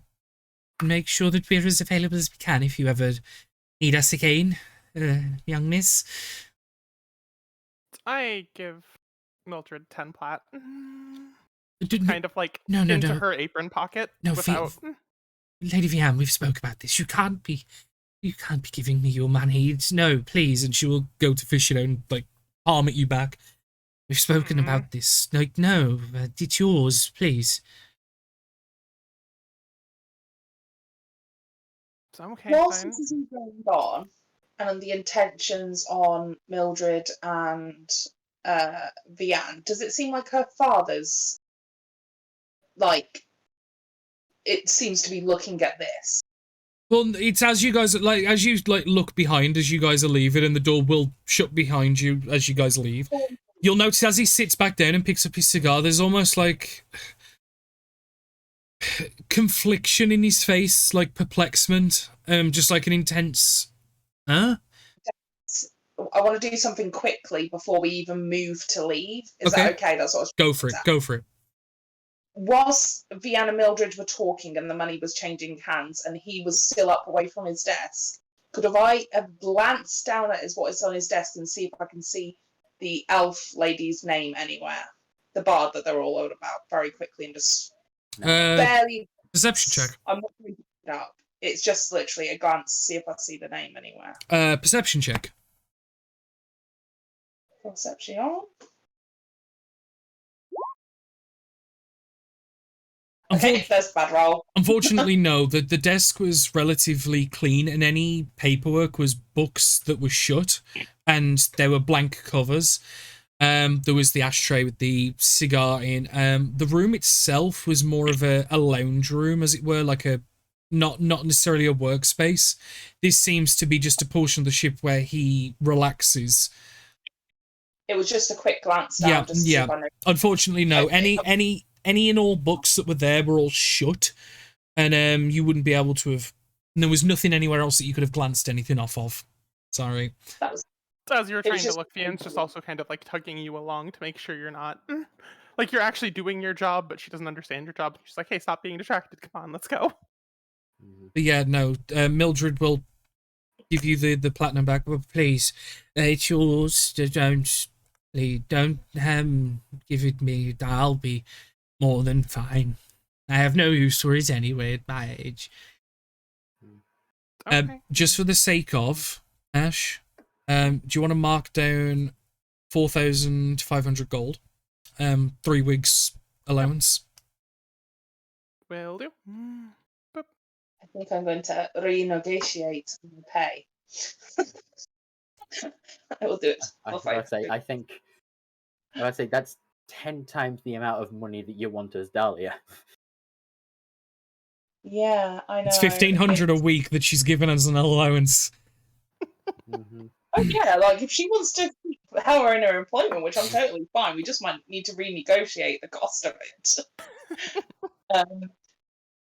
make sure that we're as available as we can if you ever need us again, young miss. I give Mildred 10 plat. D- Kind of like no, into her apron pocket No, without. Lady Vianne, we've spoke about this. You can't be giving me your money. No, please. And she will go to fish it out and like palm at you back. We've spoken about this. Like, no, it's yours, please. It's okay, Whilst fine. this is all going on, and the intentions on Mildred and Vianne, does it seem like her father's, like, it seems to be looking at this? Well, it's as you guys look behind as you guys are leaving, and the door will shut behind you as you guys leave. You'll notice as he sits back down and picks up his cigar, there's almost like confliction in his face, like perplexment, just like an intense. Huh? I want to do something quickly before we even move to leave. Is Okay. that okay? That's what I was Go for it. Go for it. Whilst Vianne and Mildred were talking and the money was changing hands and he was still up away from his desk, could I have glanced down at what is on his desk and see if I can see the elf lady's name anywhere? The bard that they're all on about, very quickly, and just barely... Perception check. I'm not going to pick it up. It's just literally a glance to see if I see the name anywhere. Perception check. Perception. Okay, that's a bad roll. Unfortunately, no. The desk was relatively clean, and any paperwork was books that were shut, and there were blank covers. There was the ashtray with the cigar in. The room itself was more of a lounge room, as it were, like a not necessarily a workspace. This seems to be just a portion of the ship where he relaxes. It was just a quick glance down. Yeah. Unfortunately, no. Okay. Any and all books that were there were all shut, and you wouldn't be able to have. And there was nothing anywhere else that you could have glanced anything off of. Sorry. That was. As you were trying to look, Vianne's just also kind of like tugging you along to make sure you're not like you're actually doing your job, but she doesn't understand your job. She's like, "Hey, stop being distracted. Come on, let's go." But yeah, no. Mildred will give you the platinum back, but please, it's yours. Don't give it me. I'll be more than fine. I have no use for it anyway at my age. Okay. Just for the sake of Ash, do you want to mark down 4,500 gold? 3 weeks allowance. Will do. I think I'm going to renegotiate my pay. I will do it. I think I'd say 10 times the amount of money that you want as Dahlia. Yeah, I know. It's 1,500 a week that she's given as an allowance. Mm-hmm. Oh yeah, like if she wants to have her in her employment, which I'm totally fine, we just might need to renegotiate the cost of it.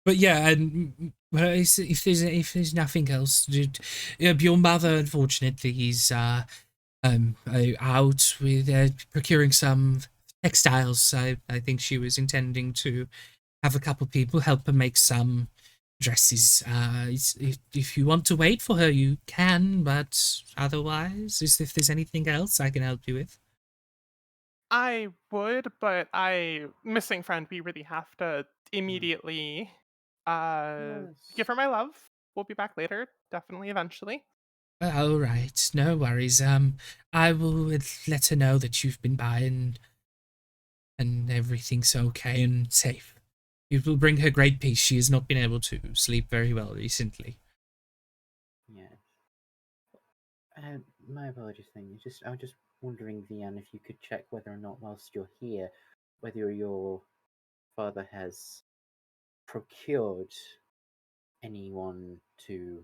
But yeah, and if there's nothing else, your mother unfortunately is out with procuring some textiles. I think she was intending to have a couple people help her make some dresses. If you want to wait for her, you can, but otherwise, if there's anything else I can help you with. I would, but missing friend, we really have to immediately give her my love. We'll be back later, definitely, eventually. All right, no worries. I will let her know that you've been by and everything's okay and safe. It will bring her great peace. She has not been able to sleep very well recently. Yeah. My apologies, thing. I was just wondering, Vian, if you could check whether or not, whilst you're here, whether your father has procured anyone to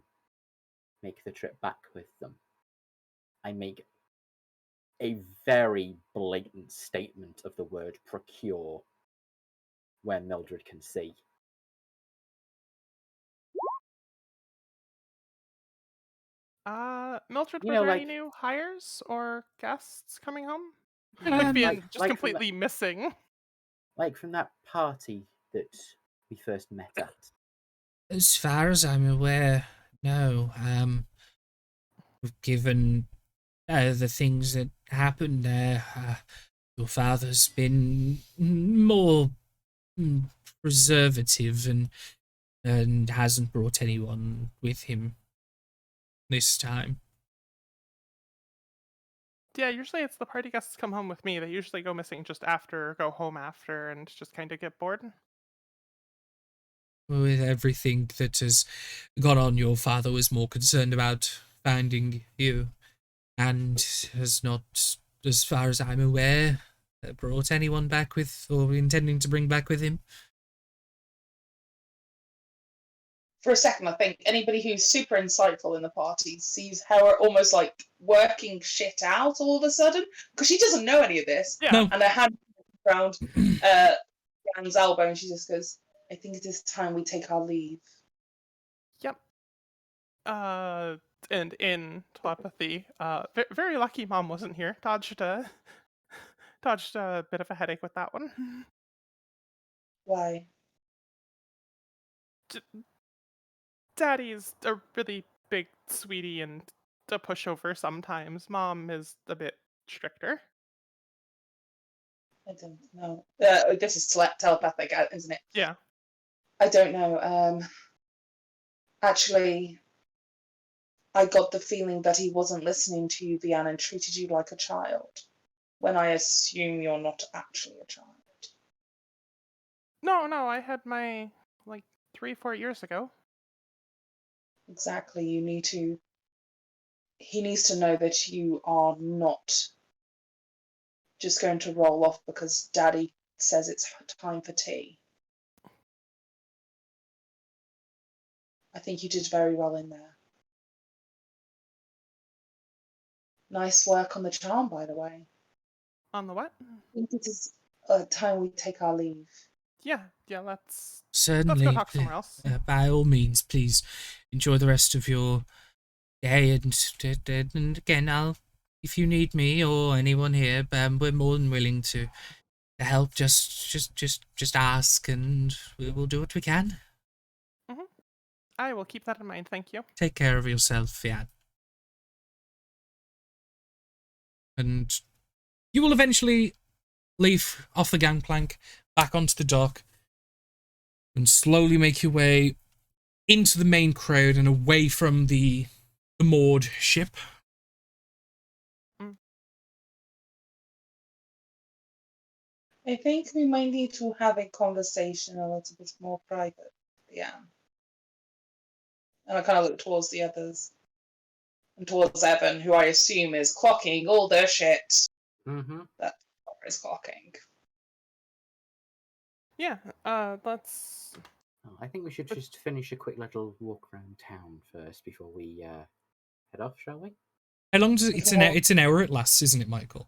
make the trip back with them. I make a very blatant statement of the word procure where Mildred can see. Mildred, You were know, there any like- new hires or guests coming home? Um, Like being like- just like from completely missing. Like from that party that we first met at. As far as I'm aware, no. Given the things that happened there, your father's been more preservative and hasn't brought anyone with him this time. Yeah, usually it's the party guests come home with me. They usually go missing just after, go home after, and just kind of get bored. With everything that has gone on, your father was more concerned about finding you and has not, as far as I'm aware, brought anyone back with or intending to bring back with him. For a second, I think anybody who's super insightful in the party sees her almost like working shit out all of a sudden because she doesn't know any of this. Yeah. No. And her hand around Jan's elbow, and she just goes, "I think it is time we take our leave." Yep. And in telepathy, very lucky Mom wasn't here. Dodged a bit of a headache with that one. Why? Daddy's a really big sweetie and a pushover sometimes. Mom is a bit stricter. I don't know. This is telepathic, isn't it? Yeah. I don't know. Actually, I got the feeling that he wasn't listening to you, Vian, and treated you like a child. When I assume you're not actually a child. No, I had my 3-4 years ago. Exactly. You need to. He needs to know that you are not just going to roll off because Daddy says it's time for tea. I think you did very well in there. Nice work on the charm, by the way. On the what? I think it is time we take our leave. Yeah, let's Certainly, go talk somewhere else. by all means, please enjoy the rest of your day. And again, if you need me or anyone here, we're more than willing to help. Just ask, and we will do what we can. I will keep that in mind, thank you. Take care of yourself, Fiat. And you will eventually leave off the gangplank, back onto the dock, and slowly make your way into the main crowd and away from the moored ship. I think we might need to have a conversation a little bit more private. Yeah. And I kind of look towards the others. And towards Evan, who I assume is clocking all their shit. Mm-hmm. That is clocking. Yeah, let's. Oh, I think we should just finish a quick little walk around town first before we head off, shall we? How long does it? It's an hour it lasts, isn't it, Michael?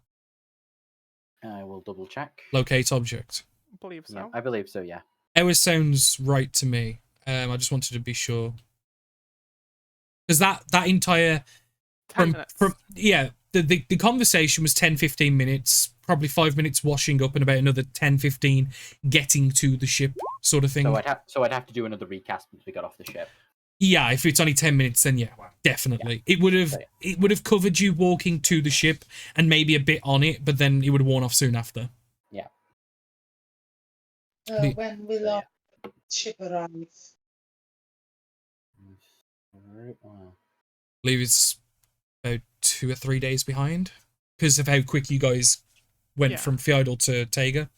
I will double check. Locate object. Believe so. Yeah, I believe so. Yeah. Hour sounds right to me. I just wanted to be sure because that entire 10 minutes. the conversation was 10-15 minutes, probably 5 minutes washing up and about another 10-15 getting to the ship sort of thing. So I'd have to do another recast once we got off the ship. Yeah, if it's only 10 minutes, then yeah, definitely. Yeah. It would have covered you walking to the ship and maybe a bit on it, but then it would have worn off soon after. Yeah. When will our ship arrive? Alright, I believe it's about 2 or 3 days behind because of how quick you guys went from Fjeidel to Tega.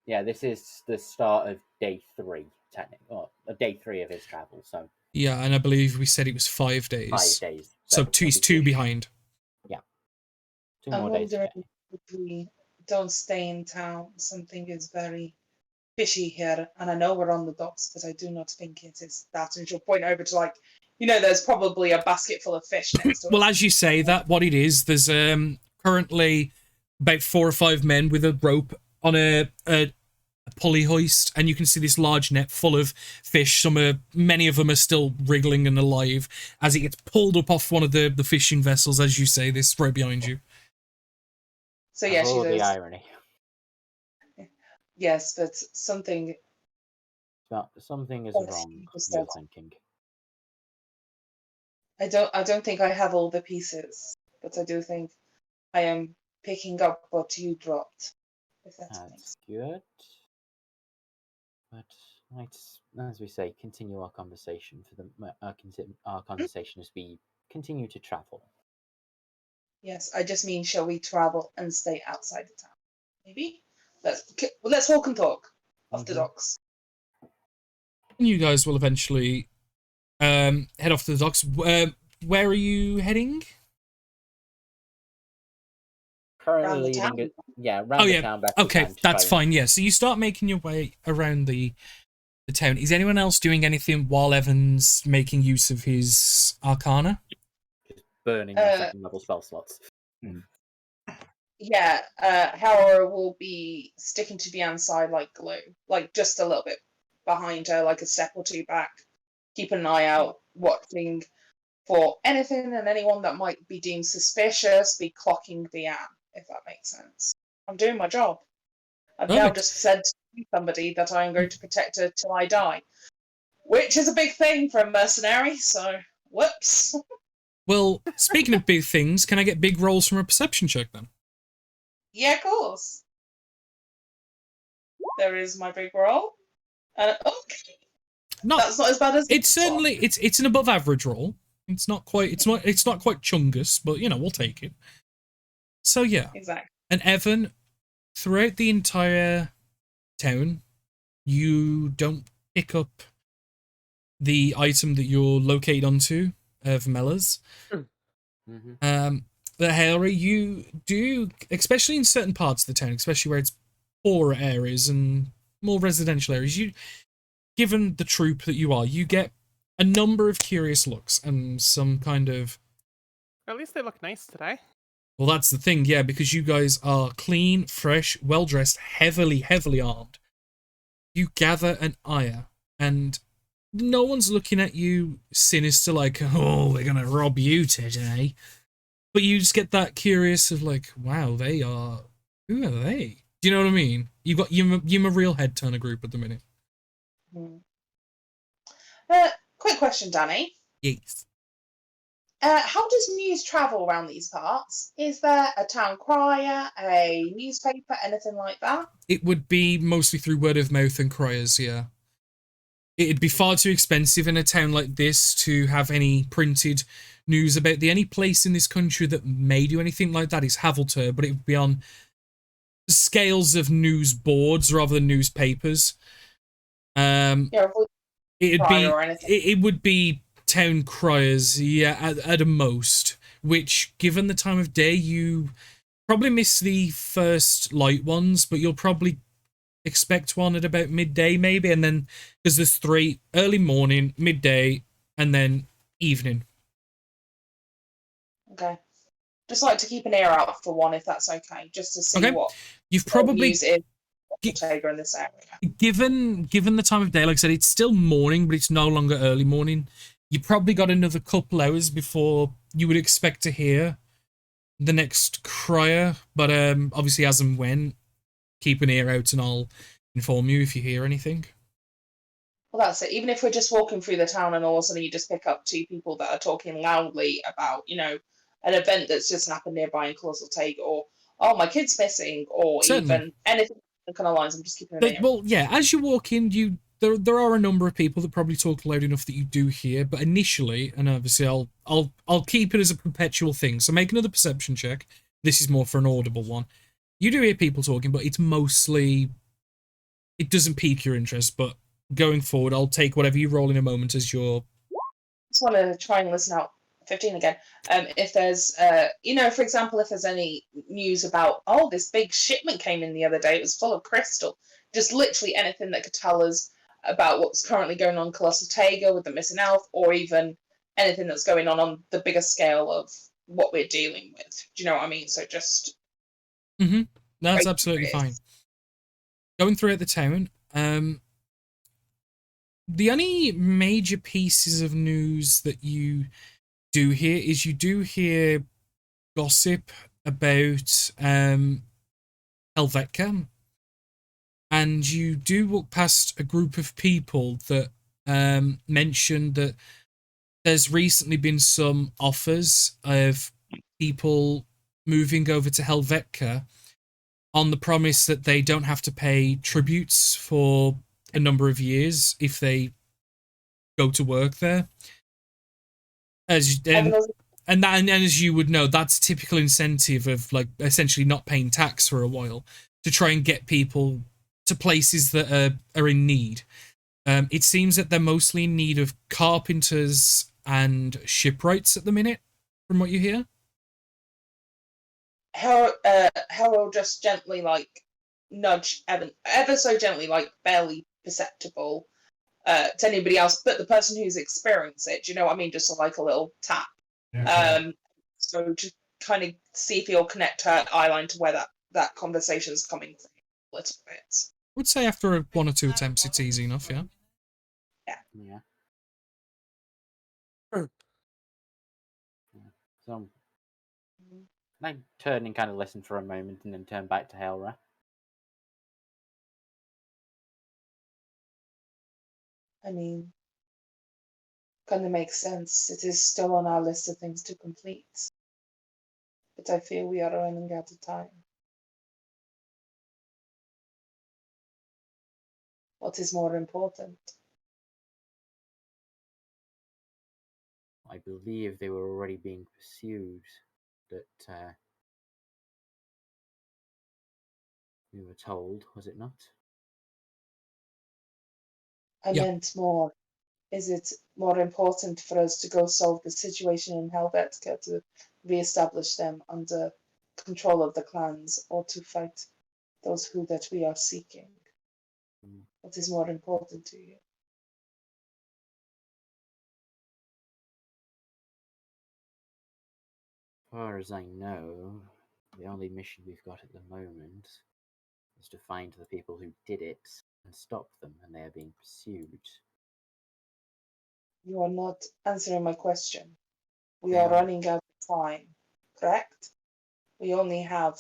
Yeah, this is the start of day 3, technically. Well, day 3 of his travel, so. Yeah, and I believe we said it was 5 days. 5 days. So he's 2 behind. Yeah. 2 I'm more days. wondering if we don't stay in town. Something is very fishy here, and I know we're on the docks, but I do not think it is that. And she'll point over to, like, there's probably a basket full of fish next to us. Well, as you say that, what it is, there's currently about 4 or 5 men with a rope on a pulley hoist, and you can see this large net full of fish. Many of them are still wriggling and alive as it gets pulled up off one of the fishing vessels, as you say, this right behind you. So yeah, she the goes, irony. Yes, but something is wrong, you're thinking. I don't think I have all the pieces, but I do think I am picking up what you dropped. If That's good. But let's, as we say, continue our conversation our conversation as we continue to travel. Yes, I just mean, shall we travel and stay outside the town? Maybe. Let's walk and talk off the docks. You guys will eventually head off to the docks. Where are you heading? Currently leading it. Yeah, around the town. Okay, that's fine. Yeah, so you start making your way around the town. Is anyone else doing anything while Evan's making use of his Arcana? Just burning the second level spell slots. Yeah, Hera will be sticking to Bian's side like glue, like just a little bit behind her, like a step or 2 back, keeping an eye out, watching for anything and anyone that might be deemed suspicious, be clocking Bian, if that makes sense. I'm doing my job. I've now just said to somebody that I am going to protect her till I die, which is a big thing for a mercenary, so whoops. Well, speaking of big things, can I get big rolls from a perception check then? Yeah, of course. There is my big roll. Okay. That's not as bad as it's certainly it's an above average roll. It's not quite chungus, but we'll take it. So yeah. Exactly. And Evan, throughout the entire town, you don't pick up the item that you're located onto of Mella's. The Harry, you do, especially in certain parts of the town, especially where it's poorer areas and more residential areas, given the troop that you are, you get a number of curious looks and some kind of... At least they look nice today. Well, that's the thing, yeah, because you guys are clean, fresh, well-dressed, heavily armed. You gather an ire, and no one's looking at you sinister like, oh, we're going to rob you today. But you just get that curious of like, wow, who are they? Do you know what I mean? You've got you're a real head turner group at the minute. Quick question, Danny. Yes. How does news travel around these parts? Is there a town crier, a newspaper, anything like that? It would be mostly through word of mouth and criers, yeah. It'd be far too expensive in a town like this to have any printed news about the only place in this country that may do anything like that is Havelter, but it would be on scales of news boards rather than newspapers. It would be town criers, yeah, at a most, which, given the time of day, you probably miss the first light ones, but you'll probably expect one at about midday maybe, and then because there's 3: early morning, midday, and then evening. Okay. Just like to keep an ear out for one, if that's okay, just to see Okay. what You've the probably news is Ortega in this area. given the time of day, like I said, it's still morning, but it's no longer early morning. You probably got another couple hours before you would expect to hear the next crier, but obviously as and when, keep an ear out and I'll inform you if you hear anything. Well, that's it. Even if we're just walking through the town and all of a sudden you just pick up 2 people that are talking loudly about, an event that's just happened nearby in Colossal Take, or, oh, my kid's missing, or Certainly. even anything that kind of lines, I'm just keeping an ear. Well, yeah, as you walk in, there are a number of people that probably talk loud enough that you do hear, but initially, and obviously I'll keep it as a perpetual thing, so make another perception check. This is more for an audible one. You do hear people talking, but it's mostly, it doesn't pique your interest, but going forward, I'll take whatever you roll in a moment as your... Just want to try and listen out 15 again. If there's, for example, if there's any news about, oh, this big shipment came in the other day, it was full of crystal, just literally anything that could tell us about what's currently going on in Colossal Tega with the missing elf, or even anything that's going on the bigger scale of what we're dealing with. Do you know what I mean? So just... Mm-hmm. That's absolutely fine. Going throughout the town, the only major pieces of news that you do hear is you do hear gossip about Helvetica, and you do walk past a group of people that mentioned that there's recently been some offers of people moving over to Helvetica on the promise that they don't have to pay tributes for a number of years if they go to work there. And as you would know, that's a typical incentive of like essentially not paying tax for a while to try and get people to places that are in need. It seems that they're mostly in need of carpenters and shipwrights at the minute, from what you hear. Harold just gently nudge Evan, ever so gently, barely perceptible to anybody else but the person who's experienced it. Do you know what I mean? Just like a little tap. Yeah. So to kind of see if he'll connect her eyeline to where that conversation's coming from a little bit. I would say after 1 or 2 attempts, it's easy enough, yeah? Yeah. So I turn and kind of listen for a moment and then turn back to Helra. I mean, kind of makes sense. It is still on our list of things to complete. But I feel we are running out of time. What is more important? I believe they were already being pursued. That we were told, was it not? I meant more. Is it more important for us to go solve the situation in Helvetica to re-establish them under control of the clans, or to fight those who that we are seeking? What is more important to you? As far as I know, the only mission we've got at the moment is to find the people who did it and stop them, and they are being pursued. You are not answering my question. We are running out of time, correct? We only have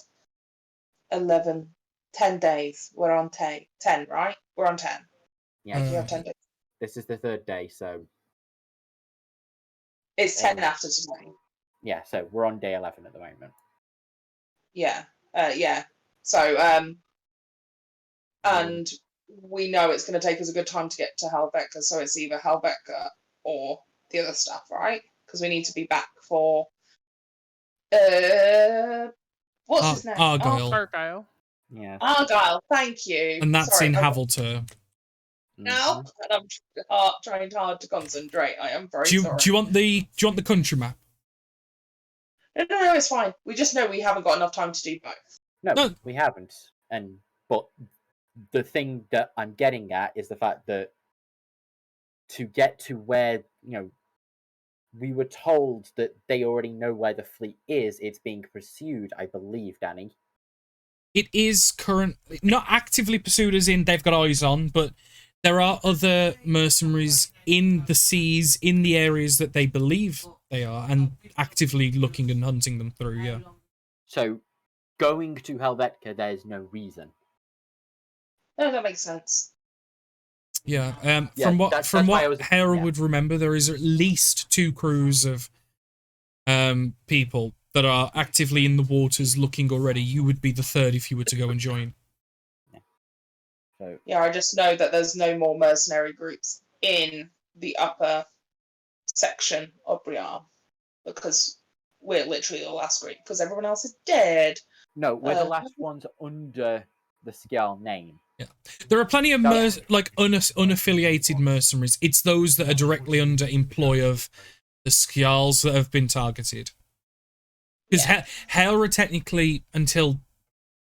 10 days. We're on 10, right? We're on 10. Yeah, we have 10 days. This is the 3rd day, so... It's 10 after today. Yeah, so we're on day 11 at the moment. Yeah, yeah. So, and we know it's going to take us a good time to get to Helvetica, so it's either Helvetica or the other stuff, right? Because we need to be back for what's his name? Argyle. Yeah. Argyle, thank you. And that's in Havelter. No, and I'm trying hard to concentrate. I am very sorry. Do you want the country map? No, it's fine. We just know we haven't got enough time to do both. No, we haven't. But the thing that I'm getting at is the fact that to get to where, we were told that they already know where the fleet is. It's being pursued, I believe, Danny. It is currently not actively pursued as in they've got eyes on, but there are other mercenaries in the seas, in the areas that they believe they are, and actively looking and hunting them through, yeah. So, going to Helvetica, there's no reason. No, that makes sense. Yeah, Yeah, from what that's why I was- Hera yeah. would remember, there is at least 2 crews of people that are actively in the waters looking already. You would be the 3rd if you were to go and join. So, Yeah, I just know that there's no more mercenary groups in the upper section of Briar because we're literally the last group because everyone else is dead. no, we're the last ones under the Skjal name. Yeah, there are plenty of No. unaffiliated mercenaries. It's those that are directly under employ of the Skjals that have been targeted. Because Hera technically, until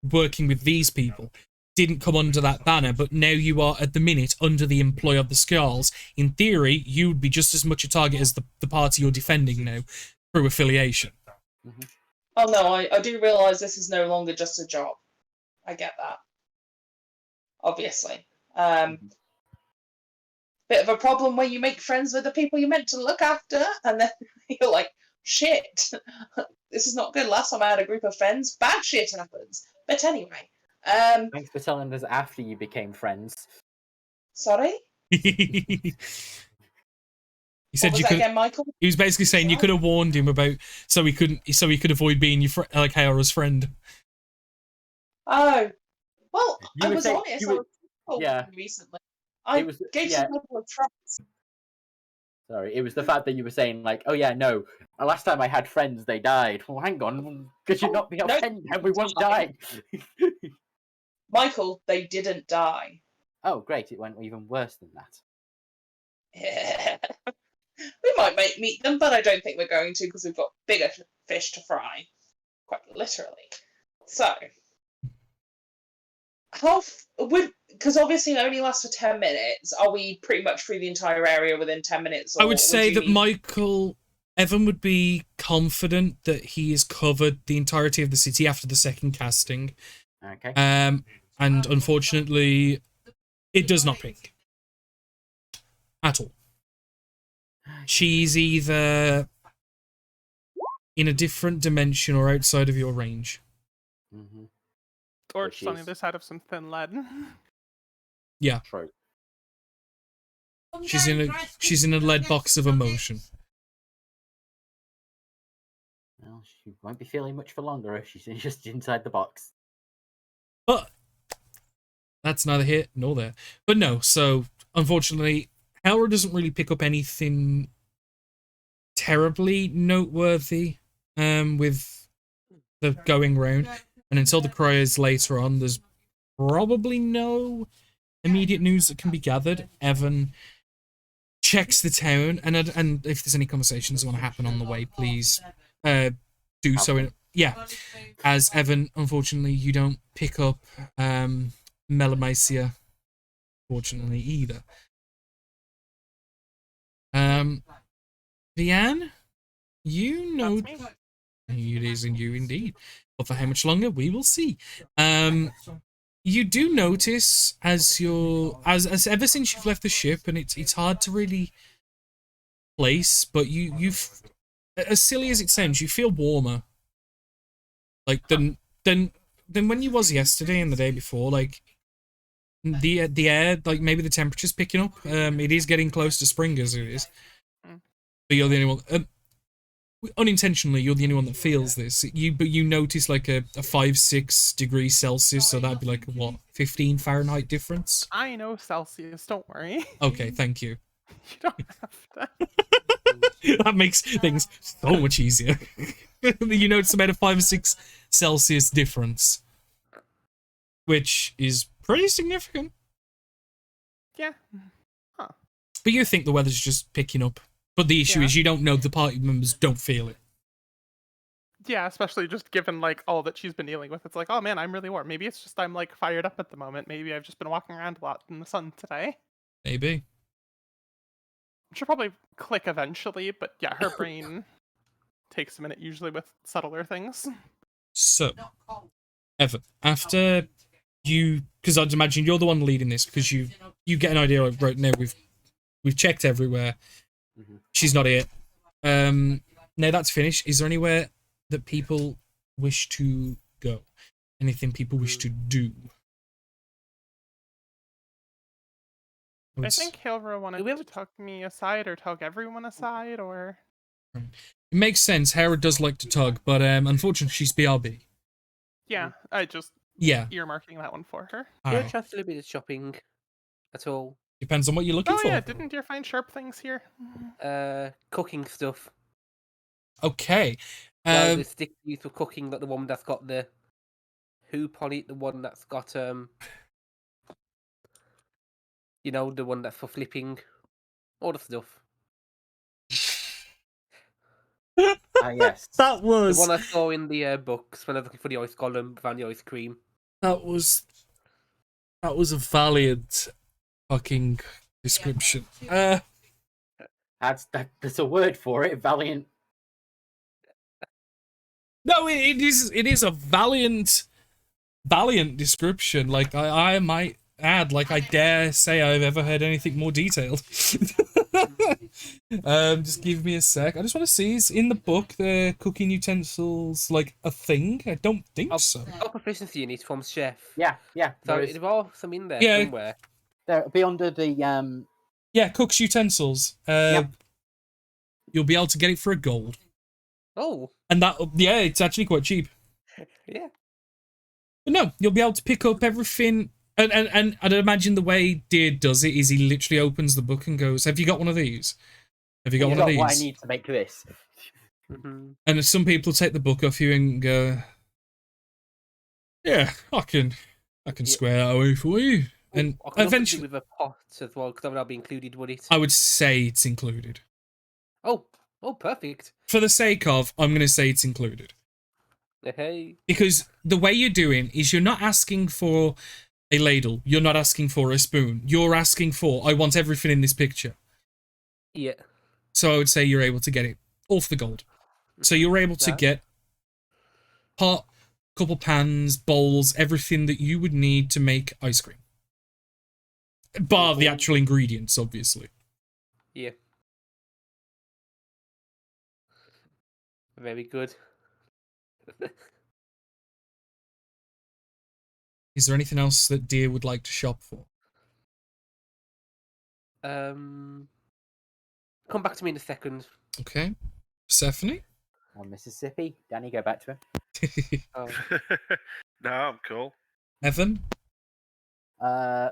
working with these people, didn't come under that banner, but now you are at the minute under the employ of the Skjals. In theory, you would be just as much a target as the party you're defending now through affiliation. Mm-hmm. Oh no, I do realise this is no longer just a job. I get that. Obviously. Bit of a problem where you make friends with the people you're meant to look after, and then you're like, shit, this is not good. Last time I had a group of friends, bad shit happens. But anyway. Thanks for telling us after you became friends. Sorry? He said What was you that could. again, Michael? He was basically saying you could have warned him about so he could avoid being your like Hera's friend. Oh. Well, You I were was saying- honest. you I were- was yeah. recently. I It was- gave yeah. some level of trust. Sorry, it was the fact that you were saying, like, oh yeah, no, last time I had friends, they died. Well, hang on, could you not be our no, friend and we won't die? Michael, they didn't die. Oh, great, it went even worse than that. We might meet them, but I don't think we're going to because we've got bigger fish to fry. Quite literally. So, because obviously it only lasts for 10 minutes, are we pretty much through the entire area within 10 minutes? I would say you that Evan would be confident that he has covered the entirety of the city after the second casting. Okay. And unfortunately, it does not ping at all. She's either in a different dimension or outside of your range. Mm-hmm. Or Which just on the is- other side of some thin lead. Yeah, True. she's in a lead box of emotion. Well, she won't be feeling much for longer if she's just inside the box. But that's neither here nor there. But no, so unfortunately, Hera doesn't really pick up anything terribly noteworthy with the going round. And until the criers later on, there's probably no immediate news that can be gathered. Evan checks the town, and if there's any conversations that want to happen on the way, please do so. As Evan, unfortunately, you don't pick up Melamycia, fortunately, either. Vianne, you know... That's me. It is in you indeed. But for how much longer, we will see. You do notice as ever since you've left the ship, and it's hard to really place, but you've, as silly as it sounds, you feel warmer. Like than when you was yesterday and the day before. Like the air, like maybe the temperature's picking up. It is getting close to spring as it is. But you're the only one. Unintentionally, you're the only one that feels this. But you notice like a 5-6 degrees Celsius, so that'd be like a, what, 15 Fahrenheit difference? I know Celsius, don't worry. Okay, thank you. You don't have to. That makes things so much easier. You notice about a 5 or 6 Celsius difference, which is pretty significant. Yeah. But you think the weather's just picking up. But the issue Yeah. is you don't know the party members don't feel it. Yeah, especially just given like all that she's been dealing with. It's like, oh man, I'm really warm. Maybe it's just I'm like fired up at the moment. Maybe I've just been walking around a lot in the sun today. Maybe. She'll probably click eventually, but yeah, her brain takes a minute usually with subtler things. So, Evan, after you, because I'd imagine you're the one leading this, because you get an idea of right now we've checked everywhere. Mhm. She's not here. Now that's finished. Is there anywhere that people wish to go? Anything people wish to do? I think Hilra wanted to tug me aside or tug everyone aside, or it makes sense. Hera does like to tug, but unfortunately she's BRB. yeah, I just Yeah. earmarking that one for her. Do you Alright. trust a little bit of shopping at all? Depends on what you're looking Oh for. yeah, didn't Deer find sharp things here? Cooking stuff. Okay. Like the stick used for cooking, like the one that's got the hoop on it, the one that's got you know, the one that's for flipping, all the stuff. Yes. That The was one I saw in the books when I was looking for the ice golem, found the ice cream. that was a valiant fucking description. That's a word for it. Valiant. No, it is a valiant description. Like I might add, like I dare say I've ever heard anything more detailed. Just give me a sec. I just want to see, is in the book the cooking utensils like a thing? I don't think so. Oh, proficiency in it from chef. Yeah. So there is. it involves some in there Yeah. somewhere. There'll be under the Yeah, cook's utensils. Yep. You'll be able to get it for a gold. Oh, And that, yeah, it's actually quite cheap. yeah. But no, you'll be able to pick up everything. And I'd imagine the way Deer does it is he literally opens the book and goes, "Have you got one of these? Have you got You've one of got these?" what I need to make this. Mm-hmm. And some people take the book off you and go, "Yeah, I can square that away for you." And I can eventually, with a pot as well, because that would be included, would it? I would say it's included. Oh, perfect. For the sake of, I'm going to say it's included. Hey. Because the way you're doing is you're not asking for a ladle. You're not asking for a spoon. You're asking for, I want everything in this picture. Yeah. So I would say you're able to get it all for the gold. So you're able to get pot, couple pans, bowls, everything that you would need to make ice cream. Bar the actual ingredients, obviously. Yeah. Very good. Is there anything else that Deer would like to shop for? Come back to me in a second. Okay. Persephone? On Mississippi. Danny, go back to her. Oh. No, I'm cool. Evan? I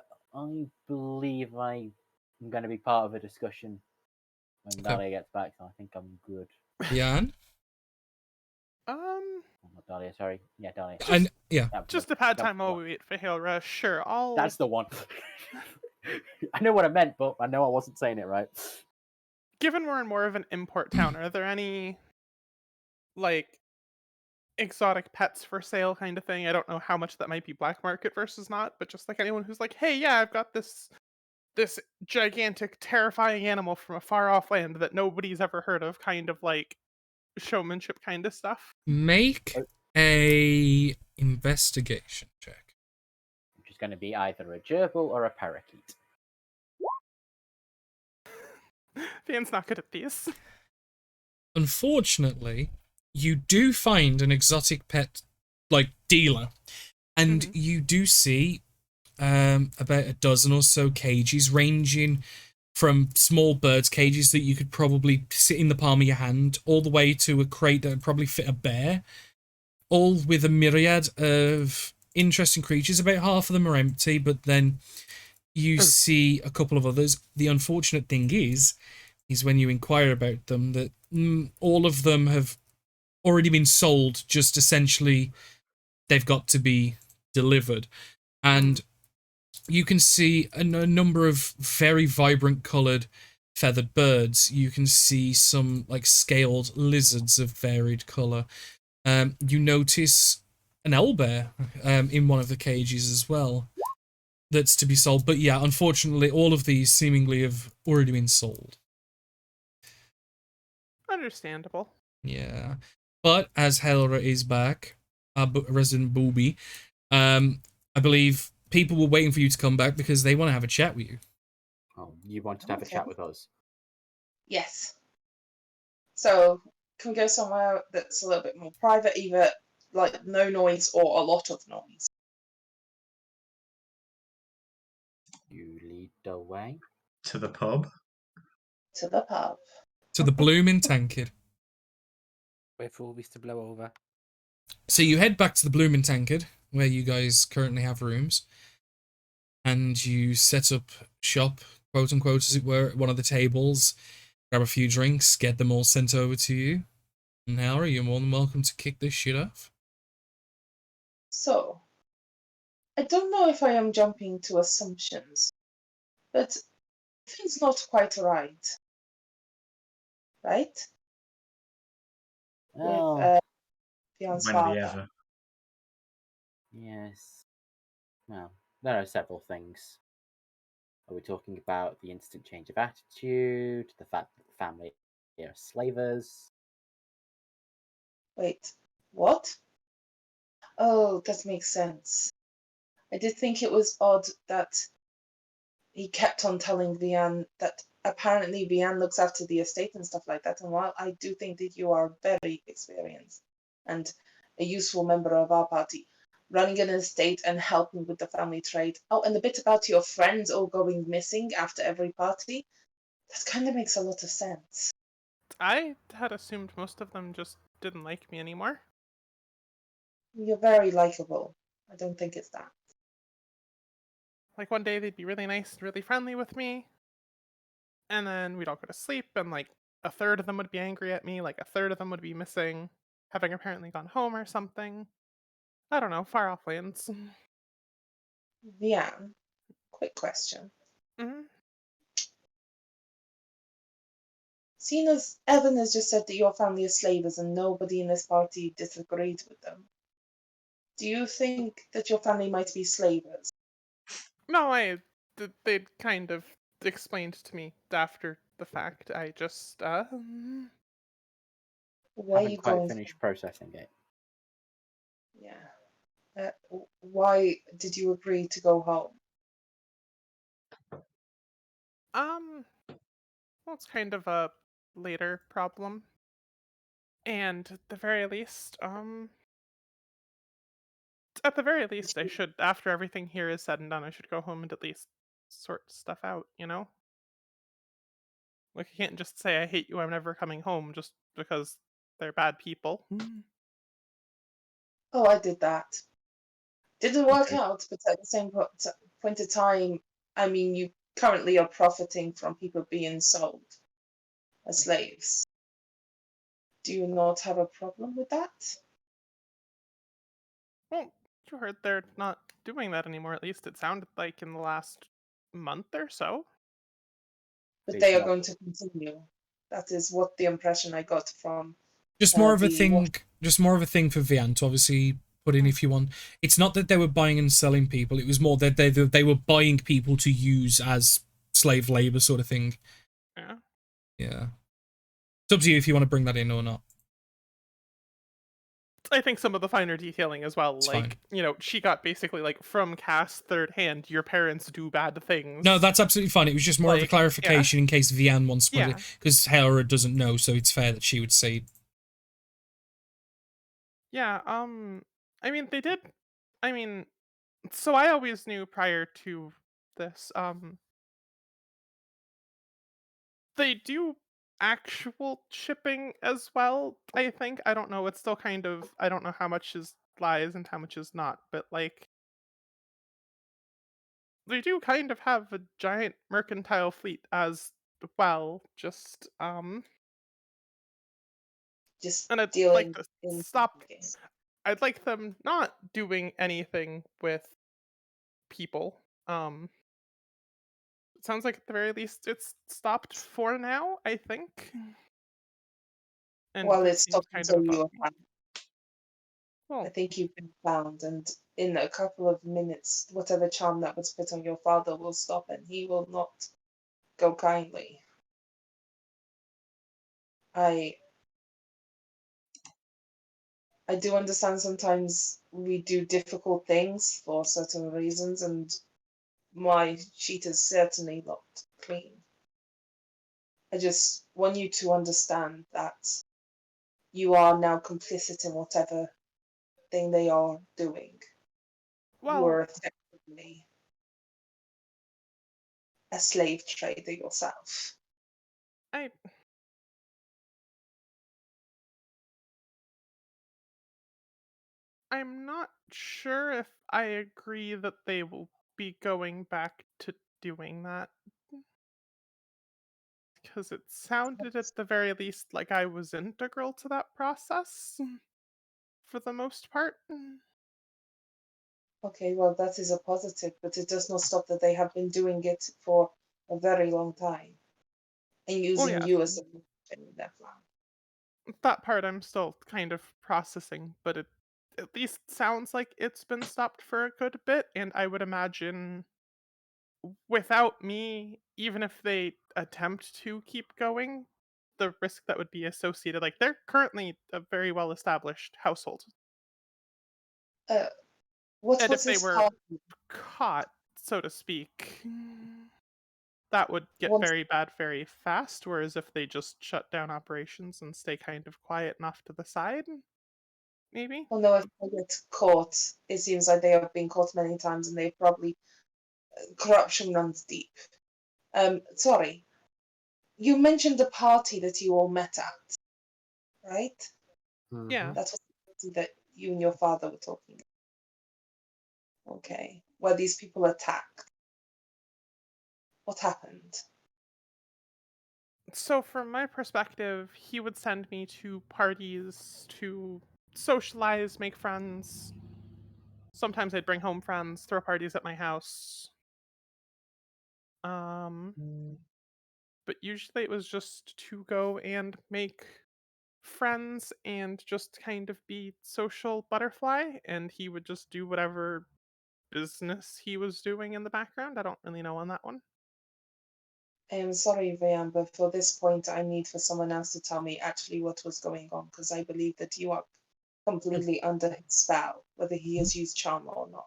believe I'm going to be part of a discussion when Okay. Dahlia gets back, so I think I'm good. Jan? Oh, not Dahlia, sorry. Yeah, Dahlia. And yeah. Just a pad time while we wait for Hilra. Sure, I'll. That's the one. I know what I meant, but I know I wasn't saying it right. Given we're in more of an import town, are there any like exotic pets for sale kind of thing? I don't know how much that might be black market versus not, but just like anyone who's like, hey, yeah, I've got this gigantic, terrifying animal from a far off land that nobody's ever heard of, kind of like showmanship kind of stuff. Make a investigation check. Which is going to be either a gerbil or a parakeet. Dan's not good at these. Unfortunately, you do find an exotic pet like dealer, and you do see about a dozen or so cages, ranging from small birds cages that you could probably sit in the palm of your hand, all the way to a crate that would probably fit a bear, all with a myriad of interesting creatures. About half of them are empty, but then you see a couple of others. The unfortunate thing is when you inquire about them that all of them have already been sold, just essentially they've got to be delivered. And you can see a number of very vibrant coloured feathered birds. You can see some like scaled lizards of varied colour. You notice an owlbear in one of the cages as well that's to be sold. But yeah, unfortunately, all of these seemingly have already been sold. Understandable. Yeah. But as Helra is back, our resident booby, I believe people were waiting for you to come back because they want to have a chat with you. Oh, you wanted to have a chat with us? Yes. So, can we go somewhere that's a little bit more private, either like no noise or a lot of noise? You lead the way. To the pub. To the pub. To the Blooming Tankard. Wait for all this to blow over. So you head back to the Blooming Tankard, where you guys currently have rooms, and you set up shop, quote unquote, as it were, at one of the tables, grab a few drinks, get them all sent over to you. And Harry, you're more than welcome to kick this shit off. So, I don't know if I am jumping to assumptions, but things not quite right. Right? Oh, With Fion's When father. the ever. yes. Well, there are several things. Are we talking about the instant change of attitude, the fact that the family are slavers? Wait, what? Oh, that makes sense. I did think it was odd that he kept on telling Vian that apparently Vian looks after the estate and stuff like that. And while I do think that you are very experienced and a useful member of our party, running an estate and helping with the family trade. Oh, and the bit about your friends all going missing after every party, that kind of makes a lot of sense. I had assumed most of them just didn't like me anymore. You're very likable. I don't think it's that. Like one day they'd be really nice and really friendly with me, and then we'd all go to sleep, and like a third of them would be angry at me, like a third of them would be missing, having apparently gone home or something. I don't know, far off lands. Vian, quick question. Hmm. Seeing as Evan has just said that your family is slavers and nobody in this party disagreed with them, do you think that your family might be slavers? No, they'd kind of explained to me after the fact. I just, Why are Haven't you quite going? finished processing it. Yeah. Why did you agree to go home? Well, it's kind of a later problem. And at the very least, I should, after everything here is said and done, I should go home and at least sort stuff out, you know? Like, I can't just say I hate you, I'm never coming home just because they're bad people. Oh, I did that. Didn't work Okay. out, but at the same point of time, I mean, you currently are profiting from people being sold as slaves. Do you not have a problem with that? Well, you heard they're not doing that anymore, at least it sounded like in the last month or so. But It's they are not- going to continue. That is what the impression I got from Just more of a the thing. Just more of a thing for Vian to obviously put in if you want. It's not that they were buying and selling people. It was more that they were buying people to use as slave labor sort of thing. Yeah. Yeah. It's up to you if you want to bring that in or not. I think some of the finer detailing as well, It's like, fine. you know, she got basically like from Cass third hand, your parents do bad things. No, that's absolutely fine. It was just more of a Like, clarification in case Vian wants to, Yeah. because Hera doesn't know, so it's fair that she would say. Yeah, I mean they did I mean so I always knew prior to this, they do actual shipping as well, I think. I don't know, it's still kind of I don't know how much is lies and how much is not, but like they do kind of have a giant mercantile fleet as well, just just and I'd like dealing to in stop games. I'd like them not doing anything with people. It sounds like at the very least it's stopped for now, I think. And Well, it it's seems stopped kind of until above you me. have I Well, think you've been found, and in a couple of minutes, whatever charm that was put on your father will stop, and he will not go kindly. I do understand sometimes we do difficult things for certain reasons, and my sheet is certainly not clean. I just want you to understand that you are now complicit in whatever thing they are doing. You are well, effectively a slave trader yourself. I I'm not sure if I agree that they will be going back to doing that. Because it sounded at the very least like I was integral to that process for the most part. Okay, well, that is a positive, but it does not stop that they have been doing it for a very long time and Well, using yeah, you as a weapon in their plan. that part I'm still kind of processing, but it at least sounds like it's been stopped for a good bit, and I would imagine without me, even if they attempt to keep going, the risk that would be associated, like they're currently a very well established household. Uh, what And was if they this were party? caught, so to speak, that would get Once, very bad very fast. Whereas if they just shut down operations and stay kind of quiet and off to the side, maybe. well, no, if they get caught, it seems like they have been caught many times and they probably corruption runs deep. Sorry, you mentioned the party that you all met at, right? Yeah. That was the party that you and your father were talking about. Okay, where these people attacked. What happened? So from my perspective, he would send me to parties to socialize, make friends. Sometimes I'd bring home friends, throw parties at my house. Um, but usually it was just to go and make friends and just kind of be social butterfly, and he would just do whatever business he was doing in the background. I don't really know on that one. I am sorry, Vayan, but for this point, I need for someone else to tell me actually what was going on, because I believe that you are completely under his spell, whether he has used charm or not.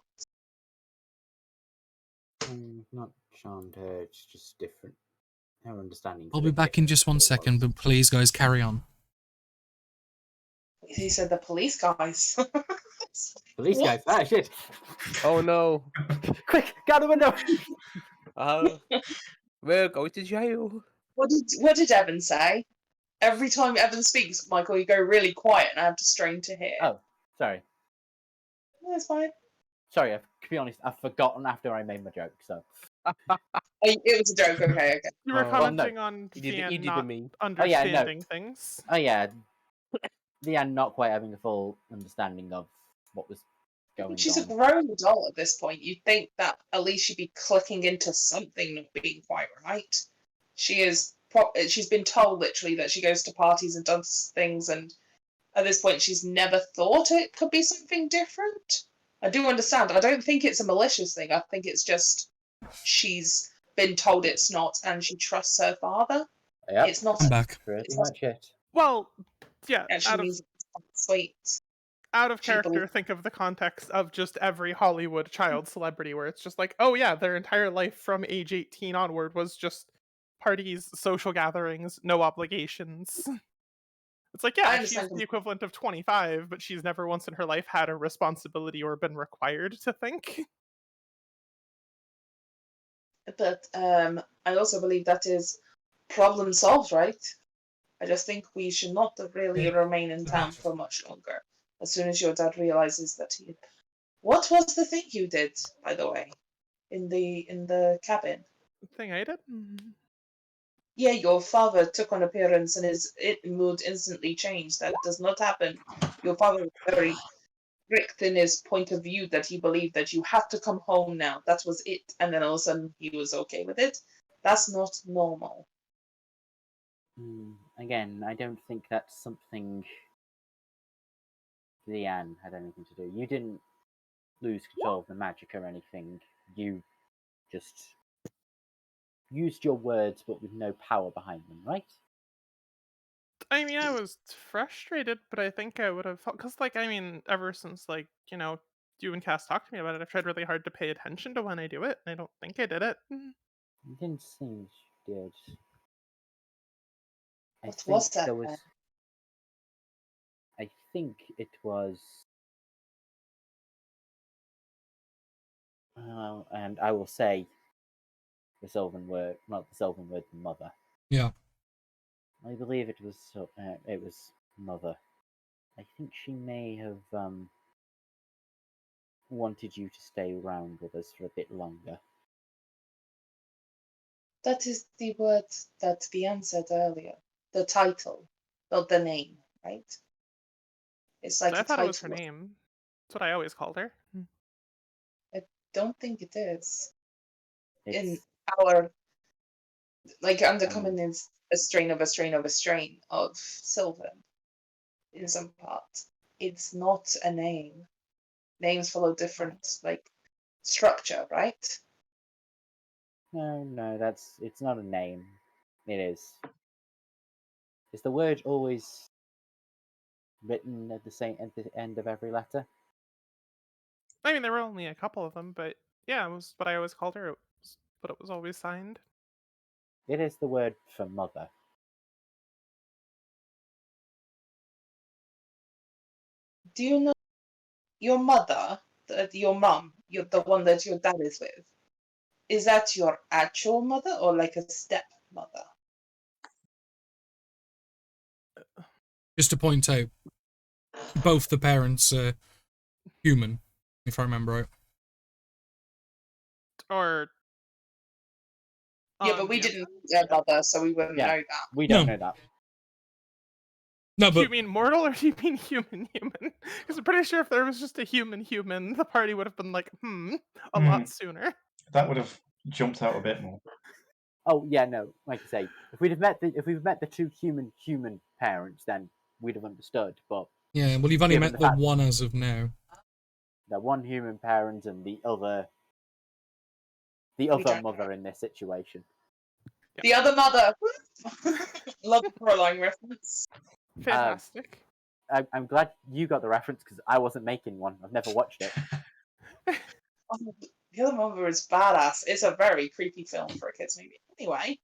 Not charmed her, it's just different. Her understanding's a I'll be bit back in different just to one what it second, was. but please, guys, carry on. He said the police guys. Police What? guys, ah, shit! Oh no. Quick, get out the window! We're going to jail. What did Evan say? Every time Evan speaks, Michael, you go really quiet, and I have to strain to hear. Oh, sorry. That's fine. Sorry, to be honest, I've forgotten after I made my joke, so. Oh, it was a joke. Okay, okay. You were Oh. Well, no. commenting on You did Vian the not me. Oh, yeah, no. understanding things. Oh, yeah. Leanne not quite having a full understanding of what was going She's a on. grown adult at this point. You'd think that at least she'd be clicking into something not being quite right. She is. She's been told literally that she goes to parties and does things, and at this point, she's never thought it could be something different. I do understand. I don't think it's a malicious thing. I think it's just she's been told it's not, and she trusts her father. Yep. It's not. I'm back. Pretty It's not much it. Well, yeah, actually means it's sweet. out of She character, believes. think of the context of just every Hollywood child celebrity where it's just like, oh yeah, their entire life from age 18 onward was just parties, social gatherings, no obligations. It's like, I yeah, she's understand. the equivalent of 25, but she's never once in her life had a responsibility or been required to think. But I also believe that is problem solved, right? I just think we should not really remain in town for much longer. As soon as your dad realizes that he. What was the thing you did, by the way, in the cabin? Thing I did? Yeah, your father took on appearance and his mood instantly changed. That does not happen. Your father was very strict in his point of view that he believed that you had to come home now. That was it. And then all of a sudden he was okay with it. That's not normal. Again, I don't think that's something Leanne had anything to do. You didn't lose control of the magic or anything. You just used your words, but with no power behind them, right? I mean, I was frustrated, but I think I would have felt because, like, I mean, ever since you and Cass talked to me about it, I've tried really hard to pay attention to when I do it, and I don't think I did it. You didn't seem you did. What was that there then? was. I think it was. And I will say the Sylvan word, not the Sylvan word, mother. Yeah. I believe it was mother. I think she may have wanted you to stay around with us for a bit longer. That is the word that Bian said earlier. The title, not the name, right? It's like I a thought it was her title. name. That's what I always called her. I don't think it is. In It's our Undercommon is a strain of a strain of a strain of Sylvan in some part. It's not a name. Names follow different structure, right? no, it's not a name. It is. Is the word always written at the end of every letter? I mean, there were only a couple of them, but yeah, it was what I always called her. It was what it was always signed. It is the word for mother. Do you know your mother, your mom, the one that your dad is with? Is that your actual mother or like a stepmother? Just to point out, both the parents are human, if I remember right. Or Yeah, but we yes. didn't meet their mother, so we wouldn't know that. We don't No. know that. No, Do you but mean mortal or do you mean human? Because I'm pretty sure if there was just a human, the party would have been like, a lot sooner. That would have jumped out a bit more. Oh yeah, no. Like I say, if we'd met the two human parents, then we'd have understood. But yeah, well, you've only given met the the fact one as of now. that one human parent and the other don't know. mother in this situation. The other mother. Love the Coraline reference. Fantastic. I'm glad you got the reference because I wasn't making one. I've never watched it. Oh, the other mother is badass. It's a very creepy film for a kids movie. Anyway,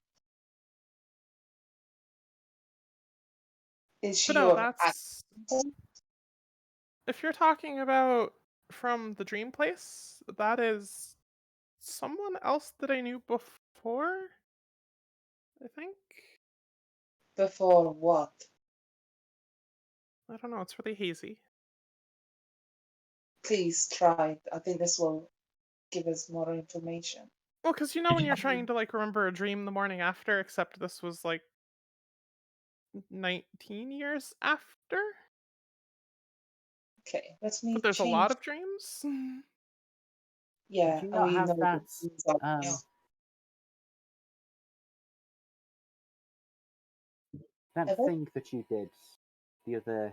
is she But no, your that's if you're talking about from the dream place, that is someone else that I knew before. I think. before what? I don't know. It's really hazy. Please try. I think this will give us more information. Well, because when you're trying to remember a dream the morning after, except this was 19 years after. Okay, let me But there's change. a lot of dreams. Yeah, Do you and not we have know that? things are now. That Ever? thing that you did the other,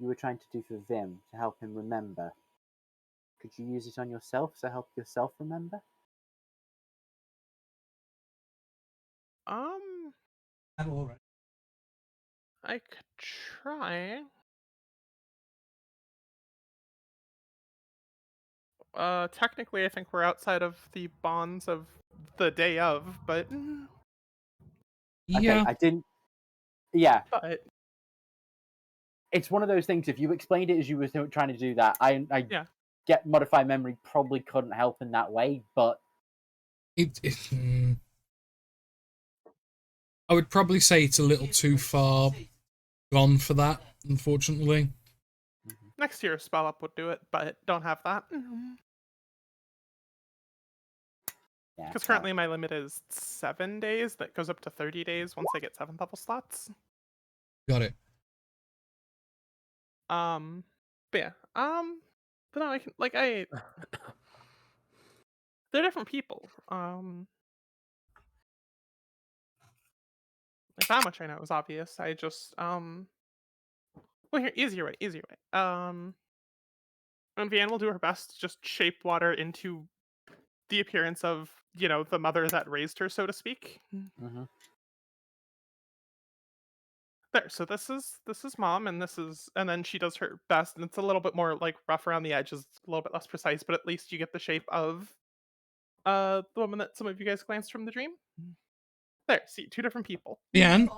you were trying to do for Vim to help him remember. Could you use it on yourself to help yourself remember? All right. I could try. Technically, I think we're outside of the bonds of the day of, but Okay, Yeah. I didn't. Yeah, but it's one of those things. If you explained it as you were trying to do that, I yeah. get modify memory probably couldn't help in that way. But I would probably say it's a little too far gone for that, unfortunately. Next year's spell up would do it, but don't have that. yeah, Because currently my limit is 7 days. That goes up to 30 days once I get 7th level slots. Got it. But yeah. But no, I can they're different people. Like that much I know is obvious. I just Well, here, easier way. And Vianne will do her best to just shape water into the appearance of, the mother that raised her, so to speak. Mhm. There. So this is mom, and then she does her best, and it's a little bit more like rough around the edges, a little bit less precise, but at least you get the shape of the woman that some of you guys glanced from the dream. There. See, two different people. Leanne,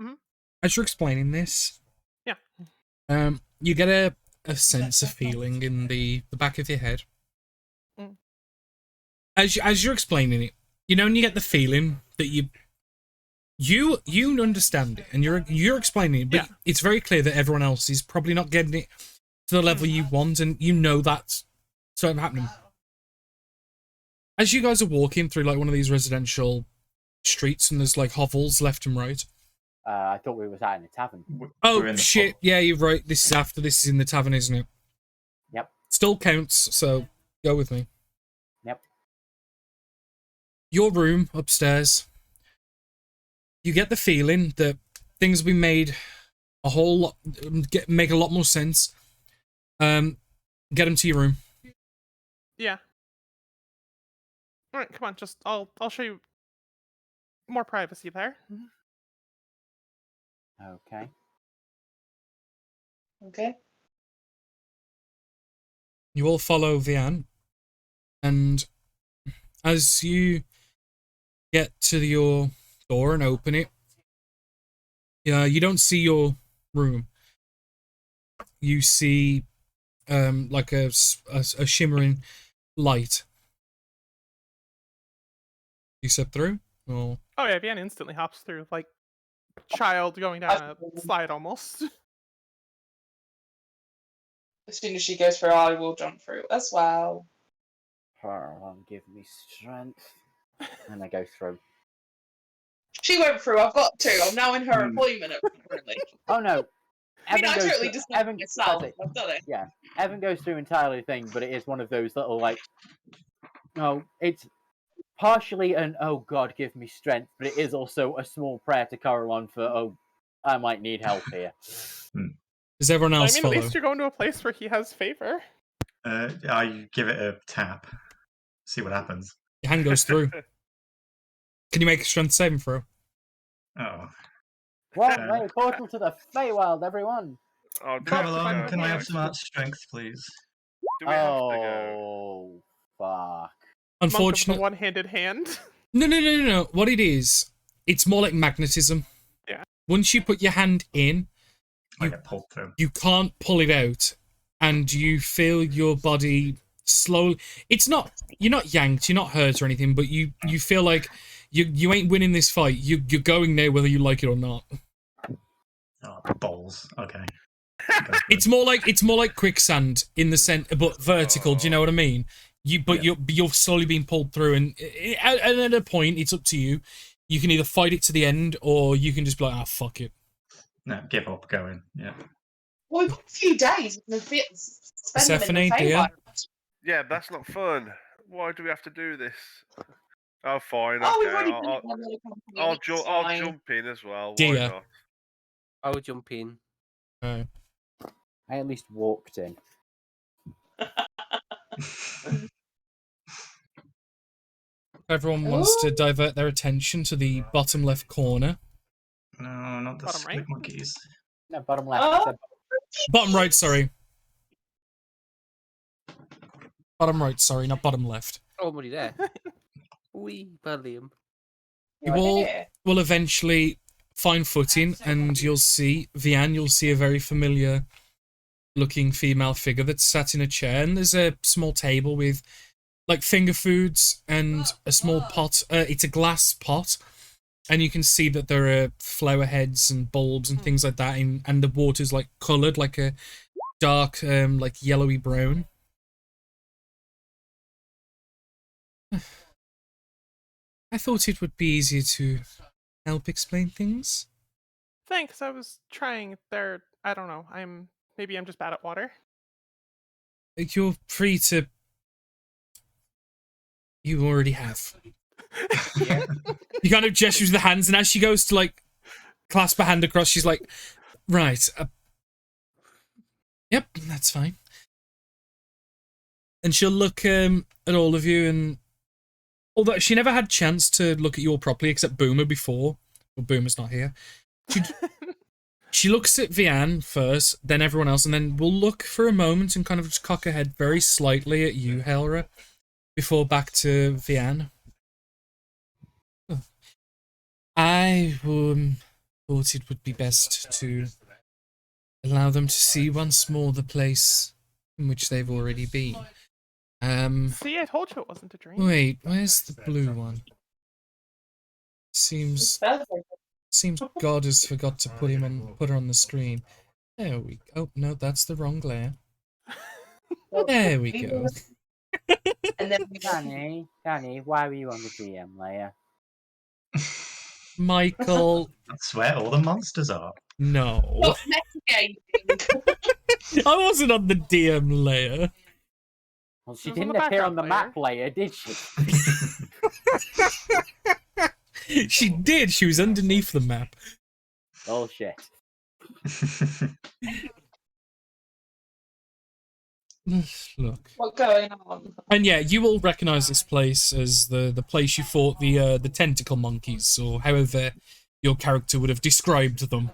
Mhm. as you're explaining this, Yeah. You get a sense of feeling in the back of your head. Mm. As you're explaining it, and you get the feeling that you understand it, and you're explaining it, but Yeah. it's very clear that everyone else is probably not getting it to the level you want, and that's sort of happening. As you guys are walking through like one of these residential streets, and there's like hovels left and right. I thought we were sat in a tavern. Oh We're in the shit! pub. Yeah, you're right. This is in the tavern, isn't it? Yep. Still counts. So go with me. Yep. Your room upstairs. You get the feeling that things have been made a whole lot, make a lot more sense. Get them to your room. Yeah. All right, come on. Just I'll show you more privacy there. Okay. Okay. You all follow Vianne, and as you get to your door and open it, you don't see your room. You see like a shimmering light. You step through? Or... Oh yeah, Vianne instantly hops through, like child going down a slide almost. As soon as she goes through, I will jump through as well. Give me strength. And I go through. She went through. I've got to. I'm now in her employment apparently. Oh no. I mean, I goes totally through- just Evan, myself. that's it. I've done it. Yeah. Evan goes through entirely thing, but it is one of those little like it's partially an oh god give me strength, but it is also a small prayer to Coralon for I might need help here. Does everyone else I mean, follow? at least you're going to a place where he has favor. I give it a tap. See what happens. Your hand goes through. Can you make a strength saving throw? Oh. One way portal to the Feywild, everyone. Oh, do we Come have to along. go? Can I have some art strength, please? Do we have to go? Oh fuck. Monk of the Unfortunately, one-handed hand. no. What it is, it's more like magnetism. Yeah. Once you put your hand in, I get pulled through. you can't pull it out, and you feel your body slowly. You're not yanked, you're not hurt or anything, but you feel like you ain't winning this fight. You're going there whether you like it or not. Oh, balls. Okay. It's more like quicksand in the center, but vertical. Do you know what I mean? You're slowly being pulled through, and at a point, it's up to you. You can either fight it to the end, or you can just be like, "Ah, fuck it." No, give up. Go in. Yeah. Well, we've got a few days. Spend them in Persephone, the dear. Feywild. Yeah, that's not fun. Why do we have to do this? Oh, fine. Oh, we've Okay, already done it one other company. I'll It's I'll fine. jump in as well. Why Dear. not? I'll jump in. I at least walked in. Everyone wants to divert their attention to the bottom left corner. No, not the Bottom split right? monkeys. No, bottom left. Oh. I said Bottom right, sorry. Bottom right, sorry, not bottom left. Oh, buddy, there. Wee, William. You You're all here. will eventually find footing, and you'll see Vianne. You'll see a very familiar looking female figure that's sat in a chair, and there's a small table with like finger foods and a small pot. It's a glass pot, and you can see that there are flower heads and bulbs and things like that, and the water's like coloured like a dark like yellowy brown. I thought it would be easier to help explain things. Thanks. I was trying there. I don't know. Maybe I'm just bad at water. You're free to. You already have. Yeah. He kind of gestures with the hands, and as she goes to like clasp her hand across, she's like, "Right, Yep, that's fine. And she'll look at all of you, and although she never had a chance to look at you all properly, except Boomer before. Well, Boomer's not here. She looks at Vianne first, then everyone else, and then will look for a moment and kind of just cock her head very slightly at you, Helra, before back to Vianne. Oh. I thought it would be best to allow them to see once more the place in which they've already been. See, I told you it wasn't a dream. Wait, where's the blue one? Seems God has forgot to put her on the screen. There we go. Oh, no, that's the wrong layer. There we go. And then Danny, why were you on the DM layer? Michael. That's where all the monsters are. No. Stop metagaming. I wasn't on the DM layer. Well, she It was on didn't the appear on the background map layer, did she? She did. She was underneath the map. Bullshit. Look. What's going on? And yeah, you all recognise this place as the place you fought the tentacle monkeys, or however your character would have described them.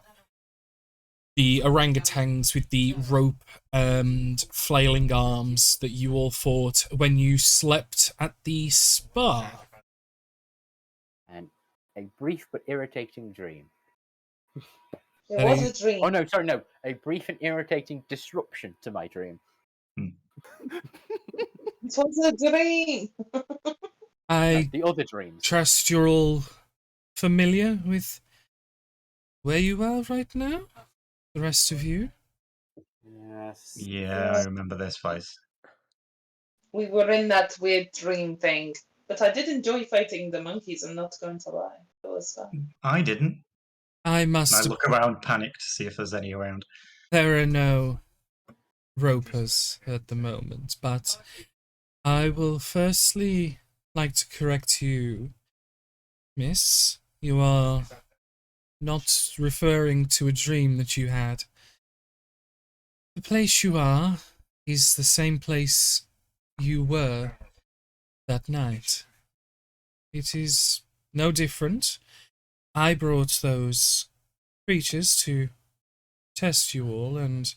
The orangutans with the rope and flailing arms that you all fought when you slept at the spa. And a brief but irritating dream. It was a dream. Oh no, sorry, no. A brief and irritating disruption to my dream. It was a dream. I The other dreams. trust you're all familiar with where you are right now? The rest of you? Yes. Yeah, I remember this place. We were in that weird dream thing. But I did enjoy fighting the monkeys, I'm not going to lie. It was fun. I didn't. I must. I look around panicked to see if there's any around. There are no ropers at the moment, but I will firstly like to correct you, miss. You are not referring to a dream that you had. The place you are is the same place you were that night. It is no different. I brought those creatures to test you all, and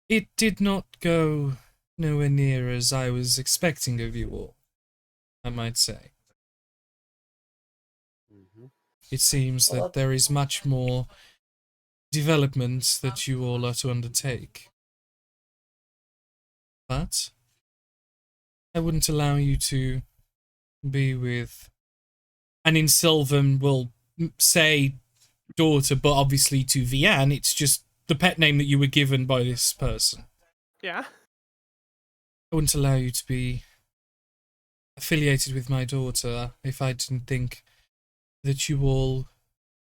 it did not go nowhere near as I was expecting of you all, I might say. It seems that there is much more development that you all are to undertake. But I wouldn't allow you to be with, and in Sylvan will say daughter, but obviously to Vianne, it's just the pet name that you were given by this person. Yeah. I wouldn't allow you to be affiliated with my daughter if I didn't think that you all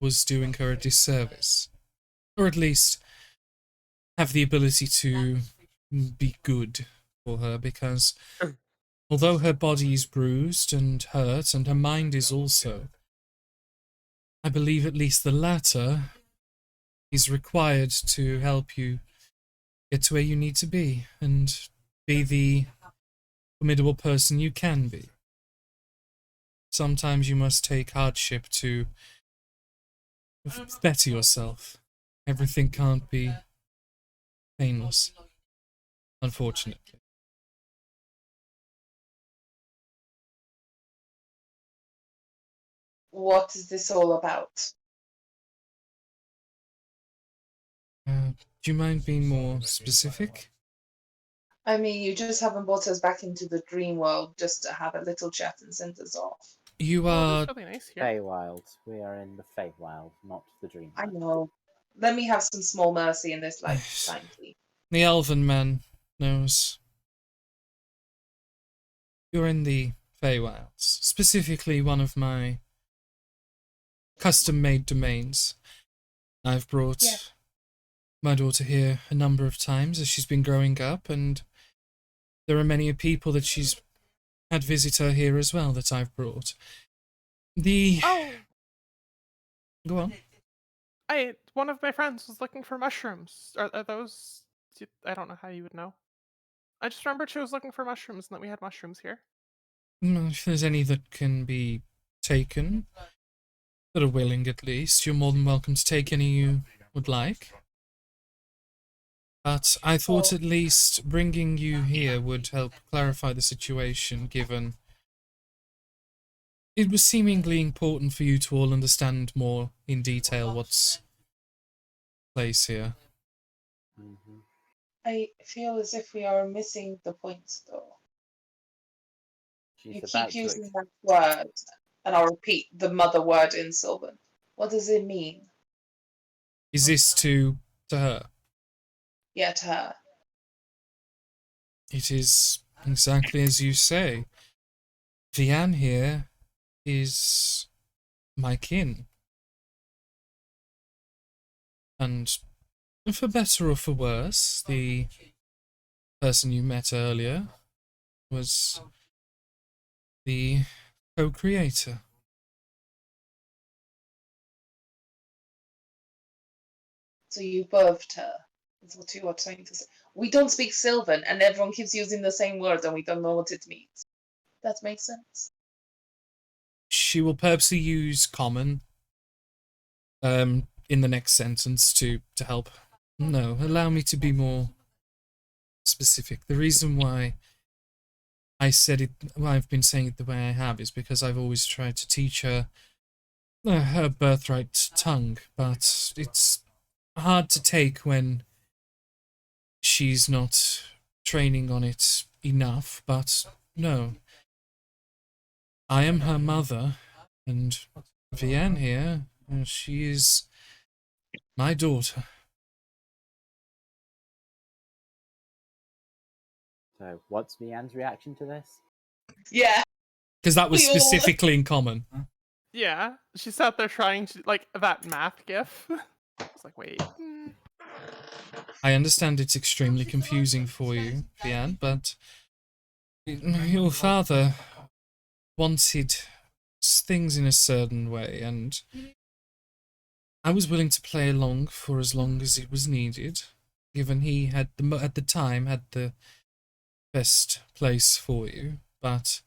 was doing her a disservice. Or at least have the ability to be good for her, because although her body is bruised and hurt, and her mind is also, I believe at least the latter is required to help you get to where you need to be and be the formidable person you can be. Sometimes you must take hardship to better yourself. Everything can't be painless, unfortunately. What is this all about? Do you mind being more specific? I mean, you just haven't brought us back into the dream world just to have a little chat and send us off. You Oh, are... it's really nice here. Feywild. We are in the Feywild, not the dream. I know. Let me have some small mercy in this lifetime, please. The elven man knows. You're in the Feywilds, specifically one of my custom-made domains. I've brought my daughter here a number of times as she's been growing up, and there are many people that she's had visit her here as well that I've brought. Oh, Go on. one of my friends was looking for mushrooms. Are those I don't know how you would know. I just remembered she was looking for mushrooms and that we had mushrooms here. If there's any that can be taken, that are willing at least, you're more than welcome to take any you would like. But I thought at least bringing you here would help clarify the situation, given it was seemingly important for you to all understand more in detail what's place here. Mm-hmm. I feel as if we are missing the points, though. She's You about keep to using that word, and I'll repeat the mother word in Sylvan. What does it mean? Is this to her? Yeah, to her. It is exactly as you say. Vianne here is my kin. And for better or for worse, the person you met earlier was the co-creator. So you birthed her. That's what you are trying to say. We don't speak Sylvan, and everyone keeps using the same word, and we don't know what it means. That makes sense. She will purposely use common in the next sentence to help. No, allow me to be more specific. The reason why I said it, why I've been saying it the way I have, is because I've always tried to teach her her birthright tongue, but it's hard to take when she's not training on it enough. But no, I am her mother, and Vianne here, she is my daughter. So, what's Vianne's reaction to this? Yeah. Because that was We all- specifically in common. Yeah, she sat there trying to, like, that math gif. It's like, wait. I understand it's extremely confusing for you, Vianne, but your father wanted things in a certain way, and I was willing to play along for as long as it was needed, given he had at the time had the best place for you. But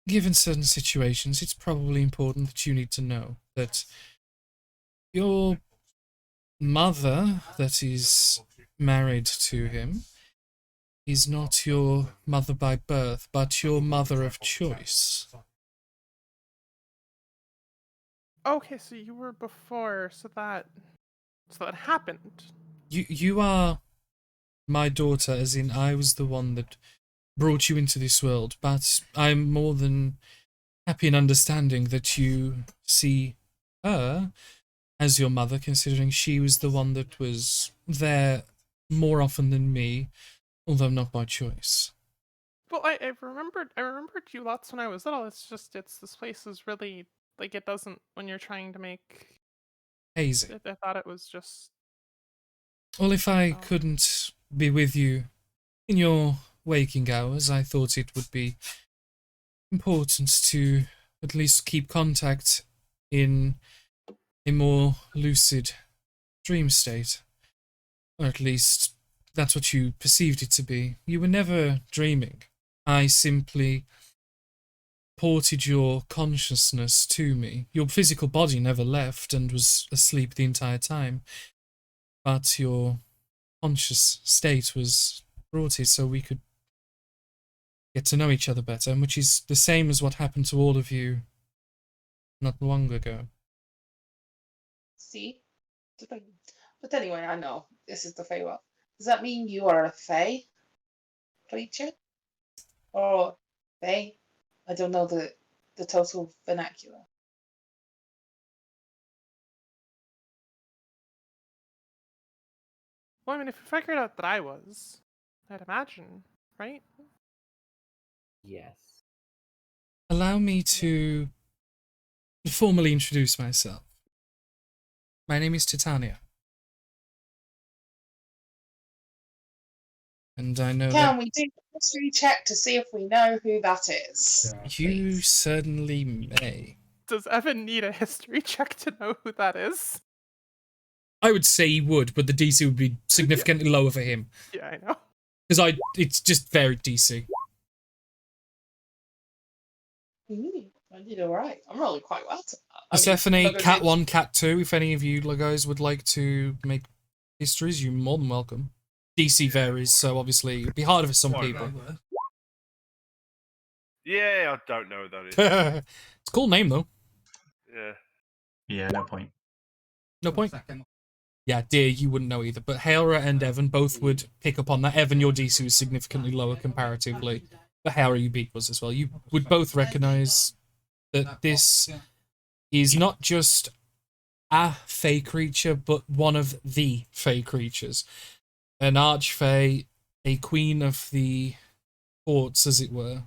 given certain situations, it's probably important that you need to know that your mother, that is married to him, is not your mother by birth, but your mother of choice. Okay, so you were before, so that happened. You are my daughter, as in I was the one that brought you into this world, but I'm more than happy in understanding that you see her as your mother, considering she was the one that was there more often than me, although not by choice. Well, I remembered you lots when I was little. It's just this place is really, like, it doesn't, when you're trying to make Hazy. I thought it was just. Well, if I Oh. couldn't be with you in your waking hours, I thought it would be important to at least keep contact in a more lucid dream state. Or at least that's what you perceived it to be. You were never dreaming. I simply ported your consciousness to me. Your physical body never left and was asleep the entire time, but your conscious state was brought here so we could get to know each other better, which is the same as what happened to all of you not long ago. See? But anyway, I know. This is the Feywild. Does that mean you are a Fey creature? Or Fey? I don't know the total vernacular. Well, I mean, if you figured out that I was, I'd imagine, right? Yes. Allow me to formally introduce myself. My name is Titania. And I know Can we do a history check to see if we know who that is? that you certainly may. Does Evan need a history check to know who that is? I would say he would, but the DC would be significantly lower for him. Yeah, I know. Because it's just very DC. I did alright. I'm rolling quite well. Persephone, Cat 1, Cat 2, if any of you guys would like to make histories, you're more than welcome. DC varies, so obviously it'd be harder for some Why people. Yeah, I don't know what that is. It's a cool name, though. Yeah. Yeah, no point. No point. Yeah, dear, you wouldn't know either. But Hailra and Evan both would pick up on that. Evan, your DC was significantly lower comparatively. But Hailra, you beat was as well. You would both recognize that this is not just a fey creature, but one of the fey creatures. An archfey, a queen of the courts, as it were.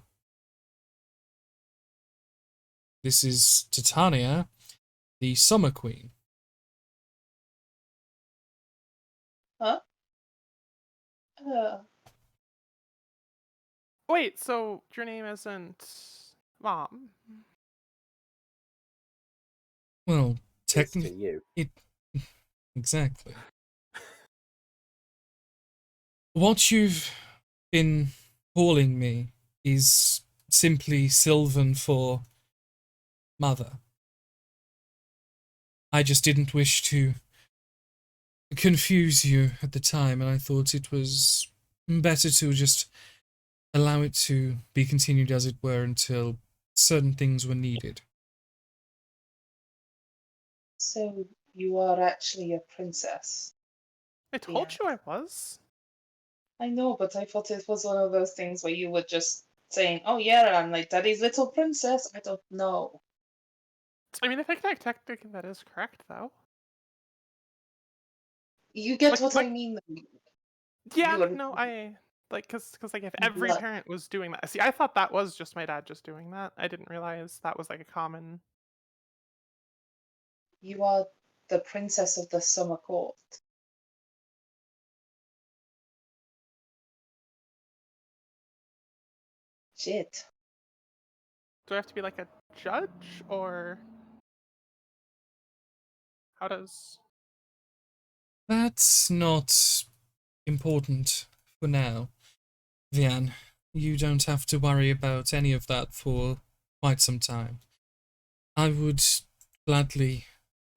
This is Titania, the Summer Queen. Huh? Wait, so your name isn't Mom? Well, It's to technically, you. exactly. What you've been calling me is simply Sylvan for mother. I just didn't wish to confuse you at the time, and I thought it was better to just allow it to be continued, as it were, until certain things were needed. So you are actually a princess. I told you I was. I know, but I thought it was one of those things where you were just saying, "Oh yeah, I'm like Daddy's little princess." I don't know. I mean, I think that technically that is correct, though. You get Like, what like- I mean? Yeah, You are- no, I because like if You every love- parent was doing that. See, I thought that was just my dad just doing that. I didn't realize that was like a common. You are the princess of the summer court. Shit. Do I have to be like a judge or how does? That's not important for now, Vian. You don't have to worry about any of that for quite some time. I would gladly,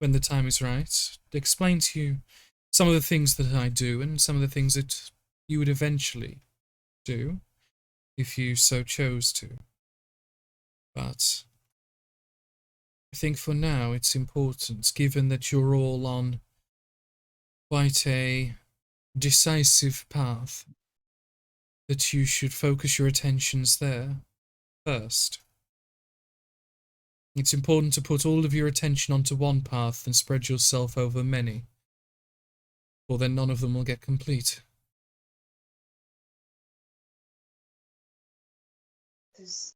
when the time is right, explain to you some of the things that I do and some of the things that you would eventually do if you so chose to. But I think for now it's important, given that you're all on quite a decisive path, that you should focus your attentions there first. It's important to put all of your attention onto one path and spread yourself over many, or then none of them will get complete. This,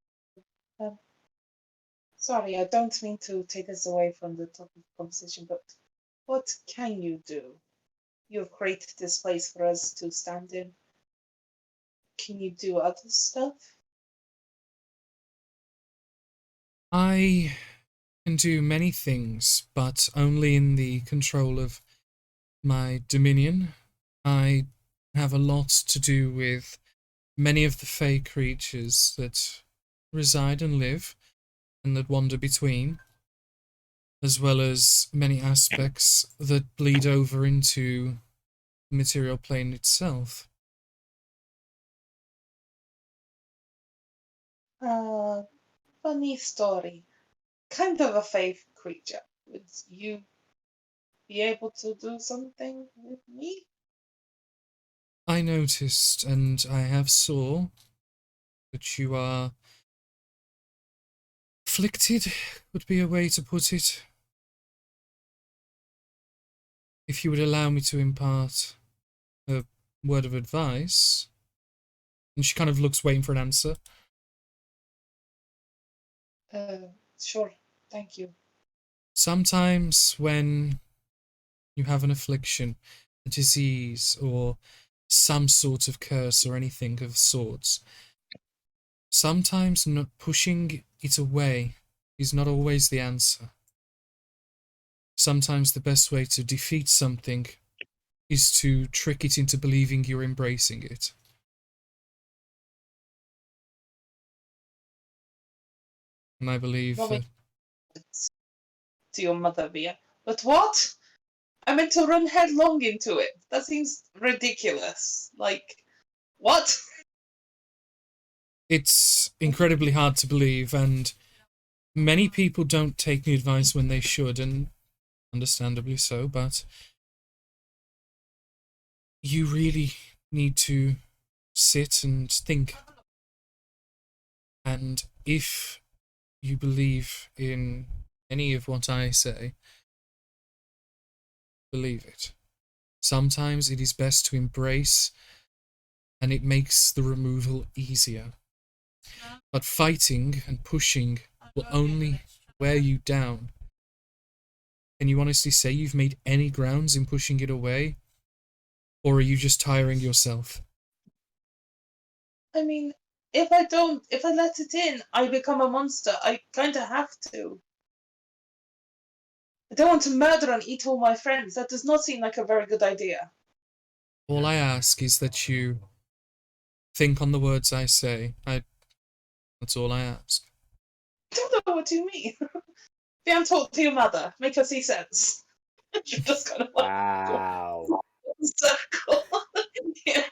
sorry, I don't mean to take us away from the topic of conversation, but what can you do? You've created this place for us to stand in. Can you do other stuff? I can do many things, but only in the control of my dominion. I have a lot to do with many of the fey creatures that reside and live and that wander between, as well as many aspects that bleed over into the material plane itself. Funny story. Kind of a faith creature. Would you be able to do something with me? I noticed, and I have saw, that you are afflicted, would be a way to put it. If you would allow me to impart a word of advice. And she kind of looks, waiting for an answer. Sure. Thank you. Sometimes when you have an affliction, a disease, or some sort of curse or anything of sorts, sometimes not pushing it away is not always the answer. sometimes the best way to defeat something is to trick it into believing you're embracing it. And I believe Well, that to your mother, Via. But what? I meant to run headlong into it. That seems ridiculous. Like, what? it's incredibly hard to believe, and many people don't take the advice when they should, and understandably so, but you really need to sit and think. And if you believe in any of what I say, believe it. Sometimes it is best to embrace, and it makes the removal easier. But fighting and pushing will only wear you down. Can you honestly say you've made any grounds in pushing it away? Or are you just tiring yourself? I mean, if I let it in, I become a monster. I kinda have to. I don't want to murder and eat all my friends. That does not seem like a very good idea. All I ask is that you think on the words I say. That's all I ask. I don't know what you mean. Vian, talk to your mother. Make her see sense. She just kind of like Wow. circle. Yeah.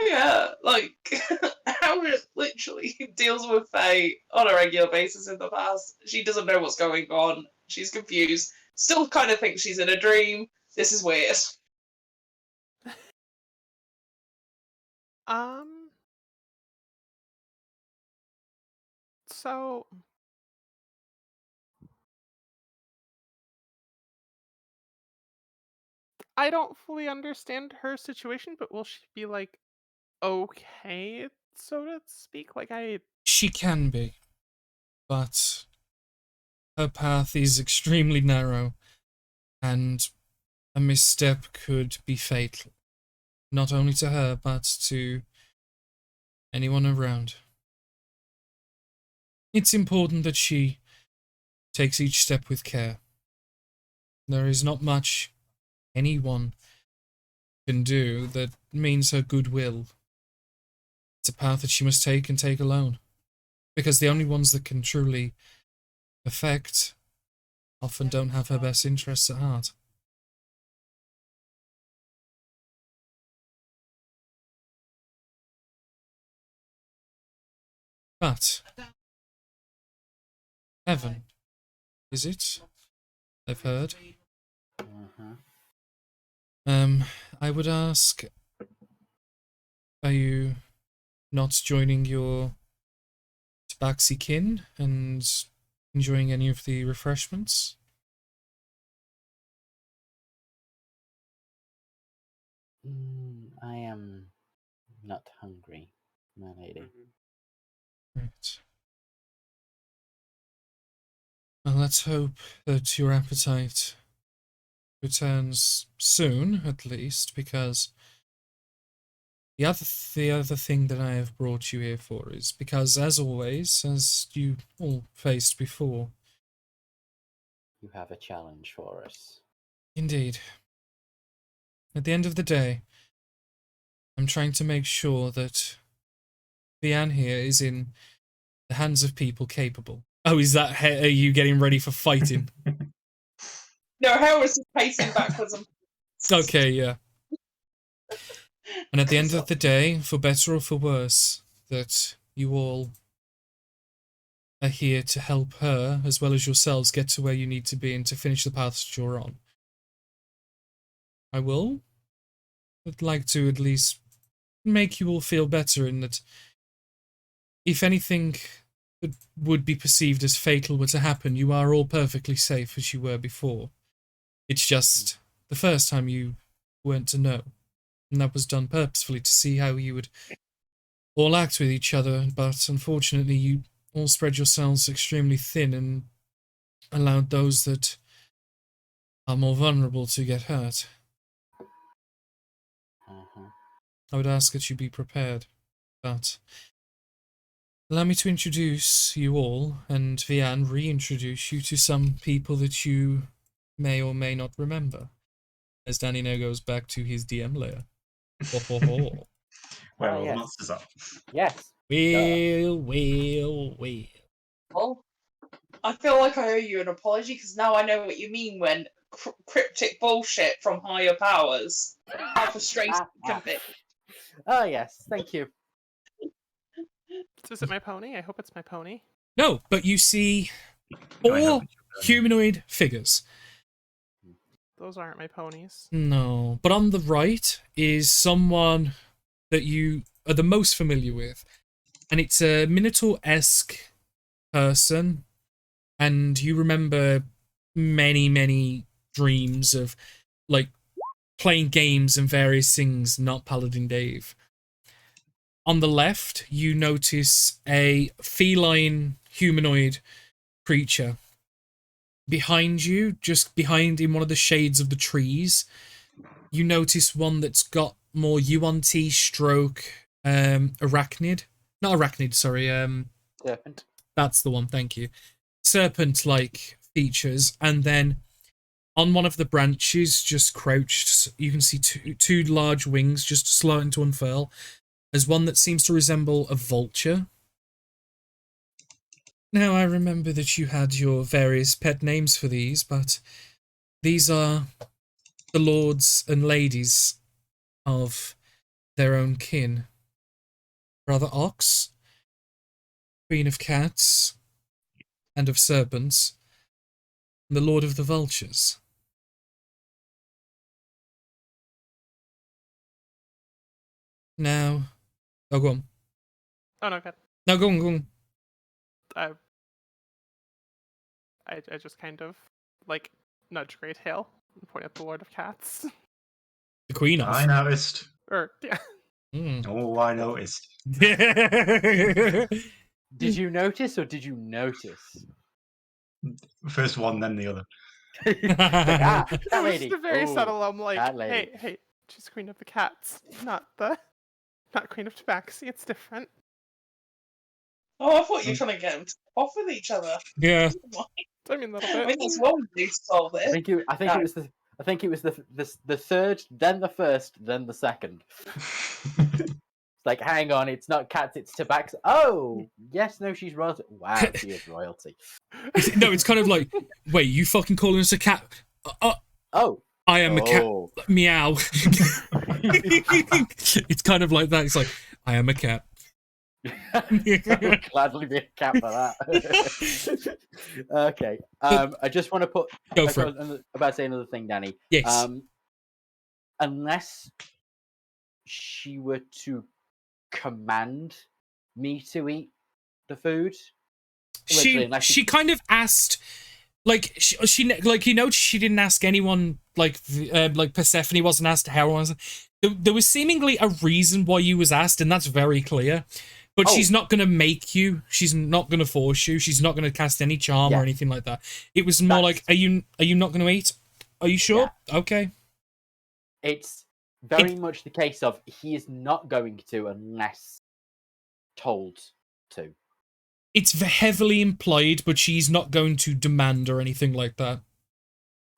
Yeah, like Howard literally deals with Faye on a regular basis in the past. She doesn't know what's going on. She's confused. Still kind of thinks she's in a dream. This is weird. Um. So I don't fully understand her situation, but will she be like okay, so to speak? Like I She can be, but her path is extremely narrow, and a misstep could be fatal. Not only to her, but to anyone around. It's important that she takes each step with care. There is not much anyone can do that means her goodwill. It's a path that she must take and take alone. Because the only ones that can truly affect often don't have her best interests at heart. But Evan, is it? I've heard. Uh-huh. I would ask, are you not joining your tabaxi kin and enjoying any of the refreshments? I am not hungry, my lady. Right. Well, let's hope that your appetite returns soon, at least, because the other thing that I have brought you here for is because, as always, as you all faced before, You have a challenge for us. indeed, at the end of the day, I'm trying to make sure that Leanne here is in the hands of people capable. Oh, is that are you getting ready for fighting? No, Howard's just pacing backwards and Okay, yeah. And at the end of the day, for better or for worse, that you all are here to help her, as well as yourselves, get to where you need to be and to finish the path that you're on. I would like to at least make you all feel better in that if anything that would be perceived as fatal were to happen, you are all perfectly safe as you were before. It's just the first time you weren't to know. And that was done purposefully to see how you would all act with each other, but unfortunately you all spread yourselves extremely thin and allowed those that are more vulnerable to get hurt. Uh-huh. I would ask that you be prepared, but Allow me to introduce you all, and Vian reintroduce you to some people that you may or may not remember. As Danny now goes back to his DM layer. Ho ho ho. Where Ah, all the yes. monsters are. Yes. Well. Well, I feel like I owe you an apology because now I know what you mean when cryptic bullshit from higher powers. How frustrating it can be. Oh, yes. Thank you. Is it my pony? I hope it's my pony. No, but you see I hope 4 it's your turn. humanoid figures. Those aren't my ponies. No, but on the right is someone that you are the most familiar with, and it's a Minotaur-esque person, and you remember many dreams of like playing games and various things, not Paladin Dave. On the left, you notice a feline humanoid creature. Behind you, just behind in one of the shades of the trees, you notice one that's got more UNT stroke arachnid. Not arachnid, sorry. Serpent. That's the one, thank you. Serpent-like features, and then on one of the branches, just crouched, you can see two large wings just starting to unfurl. There's one that seems to resemble a vulture. Now, I remember that you had your various pet names for these, but these are the lords and ladies of their own kin. Brother Ox, Queen of Cats, and of Serpents, and the Lord of the Vultures. Now... Oh, go on. Oh no, good. No, go on. I just kind of like nudge Great Hale and point at the Lord of Cats. The Queen of. I noticed. Or yeah. Mm. Oh, I noticed. Did you notice or did you notice? First one, then the other. That It was lady. just a very Ooh, subtle. I'm like, that lady. hey, she's Queen of the Cats, not Queen of Tabaxi. It's different. Oh, I thought you were trying to get them to off with each other. Yeah. I mean, a little I bit. mean, there's one way to solve I it. think it was the third, then the first, then the second. It's like, hang on, it's not cats, it's tobacco. Oh, yes, no, she's royalty. Wow, she is royalty. No, it's kind of like, wait, you fucking calling us a cat? Oh, I am a cat. oh. Meow. It's kind of like that. It's like, I am a cat. I would gladly be a cat for that. Okay. I just want to put. Go for it. I was about to say another thing, Danny. Yes. Unless she were to command me to eat the food, literally, unless She kind of asked, like she like, you noticed she didn't ask anyone, like Persephone wasn't asked, how was. There was seemingly a reason why you was asked, and that's very clear. But she's not going to make you. She's not going to force you. She's not going to cast any charm or anything like that. It was more like, are you not going to eat? Are you sure? Yeah. Okay. It's very much the case of he is not going to unless told to. It's heavily implied, but she's not going to demand or anything like that.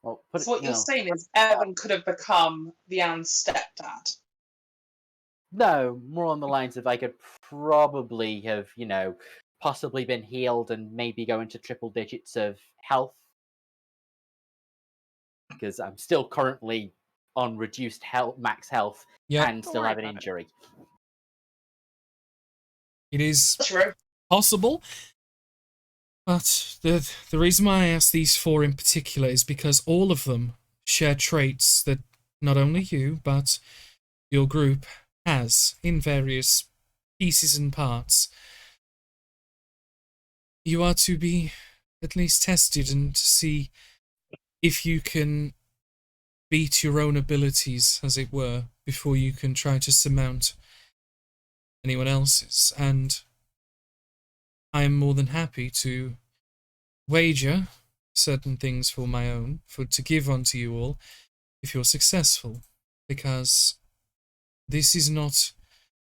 Well, so what you're saying is Evan could have become Vian's stepdad. No, more on the lines of I could probably have, possibly been healed and maybe go into triple digits of health. Because I'm still currently on reduced max health and still have an injury. It is possible. But the reason why I asked these 4 in particular is because all of them share traits that not only you, but your group has in various pieces and parts. You are to be at least tested and to see if you can beat your own abilities, as it were, before you can try to surmount anyone else's. And I am more than happy to wager certain things for my own, to give unto you all, if you're successful, because this is not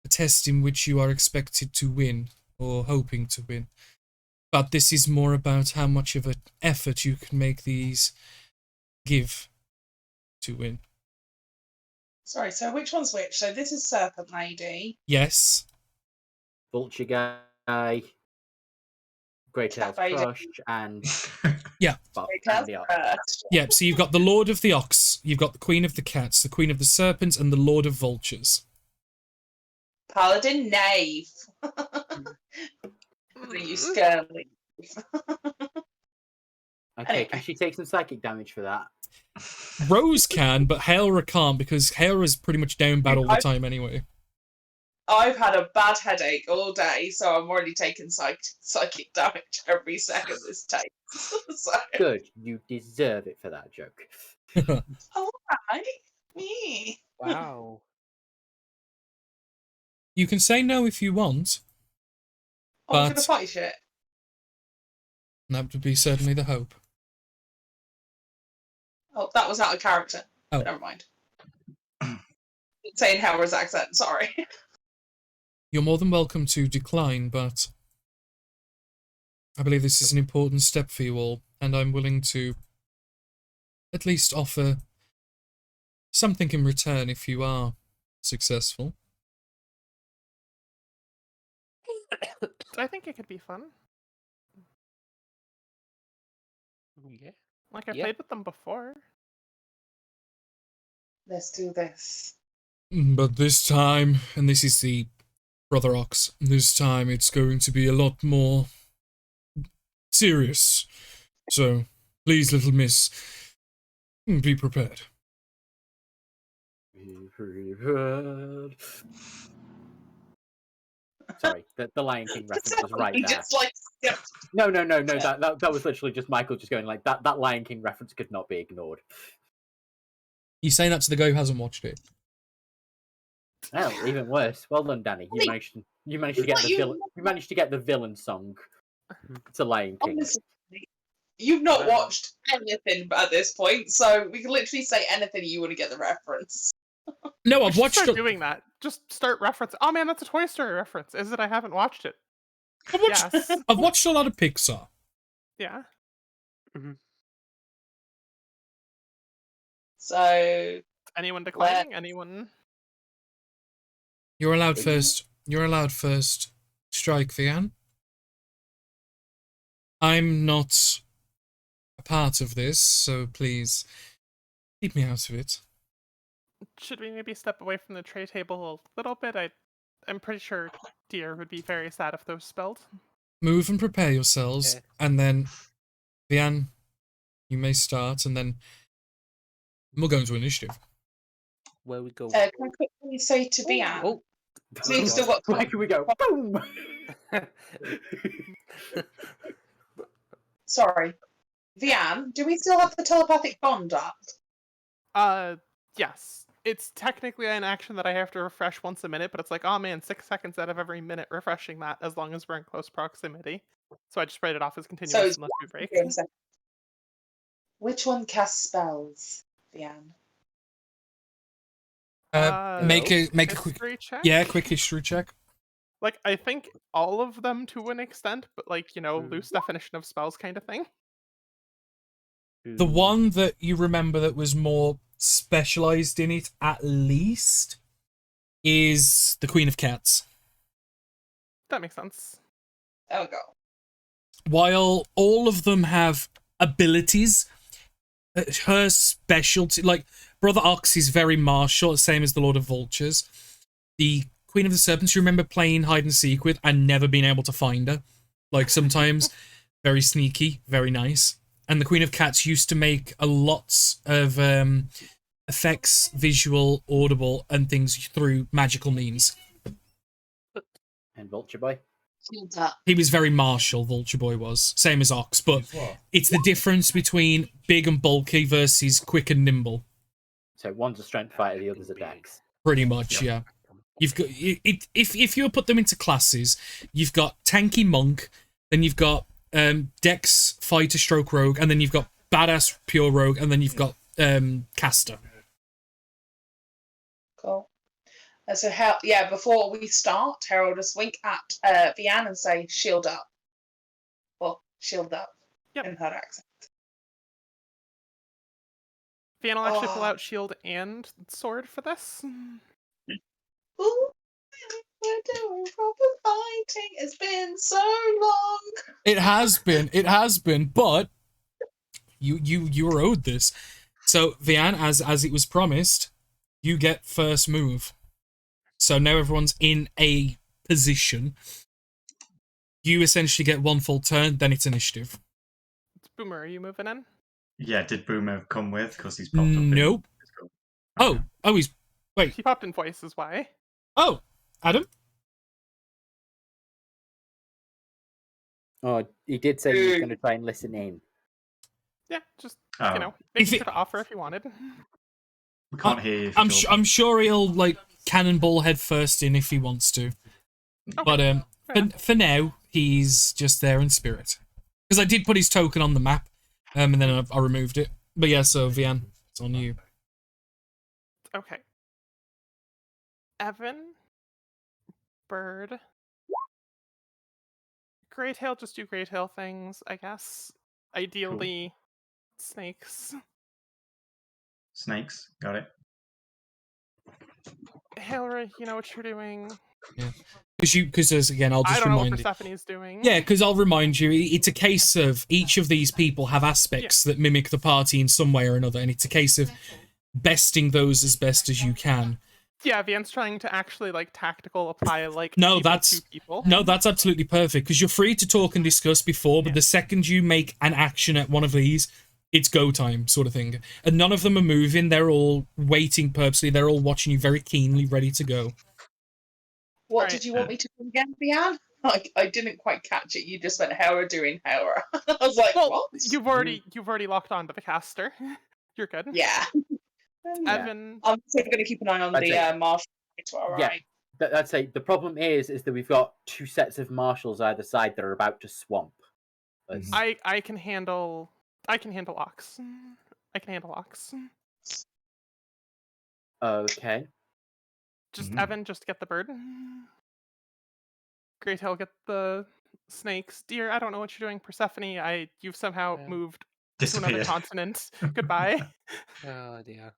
a test in which you are expected to win. or hoping to win. But this is more about how much of an effort you can make these give to win. Sorry, so which one's which? So this is Serpent Lady. Yes. Vulture Guy, Grey Tail's Cat Lady. Crush, and Yeah. and the Ox. Yep, so you've got the Lord of the Ox, you've got the Queen of the Cats, the Queen of the Serpents, and the Lord of Vultures. Paladin Knave. You scurly. Okay, Anyway. can she take some psychic damage for that? Rose can, but Hailra can't because Hailra's pretty much down bad all the time anyway. I've had a bad headache all day, so I'm already taking psychic damage every second this takes. So. Good, you deserve it for that joke. All right. Me. Wow. You can say no if you want. Oh, I'm But- gonna fight shit. That would be certainly the hope. Oh, that was out of character. Oh. Never mind. Saying Howard's accent, sorry. You're more than welcome to decline, but I believe this is an important step for you all, and I'm willing to at least offer something in return if you are successful. I think it could be fun. Yeah. Like, I've Yeah. played with them before. Let's do this. But this time, and this is the Brother Ox, this time it's going to be a lot more serious. So, please, little miss, be prepared. Sorry, the Lion King reference was right He there. just like skipped. No. That was literally just Michael just going like that Lion King reference could not be ignored. You say that to the guy who hasn't watched it. Oh, even worse. Well done, Danny. You managed to get the villain. You managed to get the villain song to Lion King. Honestly, you've not watched anything at this point, so we can literally say anything you want to get the reference. No, We I've should watched start it. doing that. Just start referencing. Oh man, that's a Toy Story reference. Is it? I haven't watched it. Yes. I've watched a lot of Pixar. Yeah. So Anyone declining? Anyone? You're allowed first. You're allowed first. Strike, Vian. I'm not a part of this, so please keep me out of it. Should we maybe step away from the tray table a little bit? I'm pretty sure Deer would be very sad if those spelled. Move and prepare yourselves, Yeah. and then, Vian, you may start, and then we'll go into initiative. Where we go? can I quickly say to Vian, Oh. so you've still got Where can we go? Boom! sorry. Vian, do we still have the telepathic bond up? Yes. It's technically an action that I have to refresh once a minute, but it's like, oh man, 6 seconds out of every minute refreshing that as long as we're in close proximity. So I just write it off as continuous it's unless we break. Give me a second. Which one casts spells, Vian? Make a quick, History check? yeah, quick history check. Like, I think all of them to an extent, but like, loose definition of spells kind of thing. The one that you remember that was more specialized in it, at least, is the Queen of Cats. That makes sense. There we go. While all of them have abilities, her specialty, like Brother Ox is very martial, same as the Lord of Vultures. The Queen of the Serpents, you remember playing hide and seek with and never being able to find her. Like sometimes very sneaky, very nice. And the Queen of Cats used to make a lots of effects, visual, audible, and things through magical means. And Vulture Boy. He was very martial, Vulture Boy was. Same as Ox, but it's the difference between big and bulky versus quick and nimble. So one's a strength fighter, the other's a dex. Pretty much, yeah. You've got if you put them into classes, you've got tanky monk, then you've got dex fighter stroke rogue, and then you've got badass pure rogue, and then you've got caster. Cool. So before we start, Hera will just wink at Vianne and say, "Shield up," or "Shield up," Yep. in her accent. Vianne will actually pull Oh. out shield and sword for this. Ooh, we're doing proper fighting. It's been so long. It has been, but you were owed this. So Vianne, as it was promised, you get first move. So now everyone's in a position. You essentially get one full turn, then it's initiative. Boomer, are you moving in? Yeah, did Boomer come with? Because he's popped up. Nope. Okay. Oh, he's wait. He popped in voice, is why. Oh, Adam. Oh, he did say he was going to try and listen in. Yeah, just Oh. making sure to offer if you wanted. We can't hear you. I'm sure he'll like cannonball head first in if he wants to. Okay. But for now, he's just there in spirit. Because I did put his token on the map, and then I removed it. But yeah, so Vianne, it's on you. Okay. Evan, Bird, Greytail, just do Greytail things, I guess. Ideally, snakes. Snakes, got it. Hillary, you know what you're doing. Yeah. Because again, I'll just I don't know what remind you. Persephone's doing. Yeah, because I'll remind you, it's a case of each of these people have aspects that mimic the party in some way or another, and it's a case of besting those as best as you can. Yeah, Vianne's trying to actually tactical apply No, people that's to people. No, that's absolutely perfect, because you're free to talk and discuss before, but the second you make an action at one of these, it's go time, sort of thing. And none of them are moving, they're all waiting purposely, they're all watching you very keenly, ready to go. What did you want me to do again, Vianne? I didn't quite catch it. You just went Hera doing Hera. I was like, well, what? You've already locked onto the caster. You're good. Yeah. Evan. I'm still going to keep an eye on the marshal. Yeah, I'd say the problem is that we've got two sets of marshals either side that are about to swamp. I can handle Ox. I can handle Ox. Okay. Just Evan, just get the bird. Greytail, get the snakes. Dear, I don't know what you're doing. Persephone, you've somehow moved to another continent. Goodbye. Oh dear.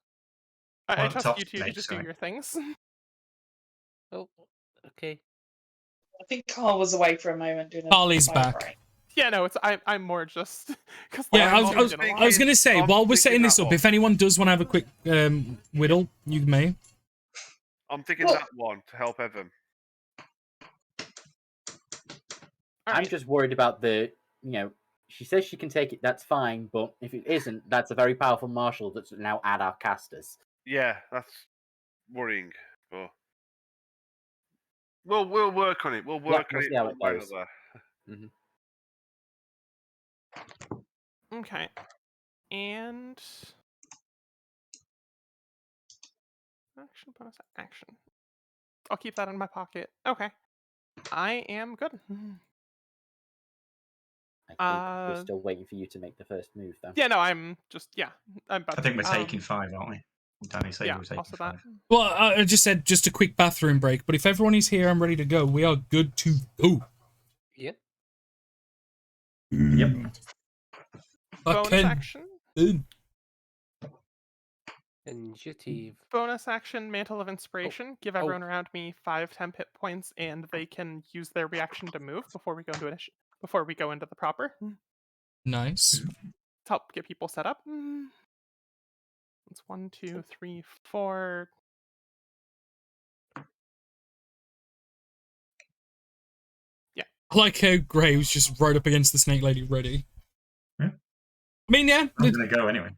I trust you two to just do your things. Oh, okay. I think Carl was away for a moment doing Carly's back. Yeah, no, I'm more just because Yeah, I was gonna say, while we're setting this up, if anyone does want to have a quick whittle, you may. I'm thinking that one to help Evan. I'm just worried about she says she can take it, that's fine, but if it isn't, that's a very powerful marshal that's now at our casters. Yeah, that's worrying. But we'll work on it. We'll work on it. See how it goes. Okay. And action bonus action. I'll keep that in my pocket. Okay. I am good. I think we're still waiting for you to make the first move, though. Yeah, no, I'm about I think we're taking 5, aren't we? Danny said we're taking also 5. Well, I just said just a quick bathroom break, but if everyone is here, I'm ready to go. We are good to go. Yep. Yep. Bonus action. Initiative. Bonus action, Mantle of Inspiration. Give everyone around me 5 temp hit points, and they can use their reaction to move before we go into the proper. Nice. To help get people set up. It's 1, 2, 3, 4. Yeah. I like how Grey was just right up against the snake lady ready. Yeah. I mean, yeah. I'm going to go anyway.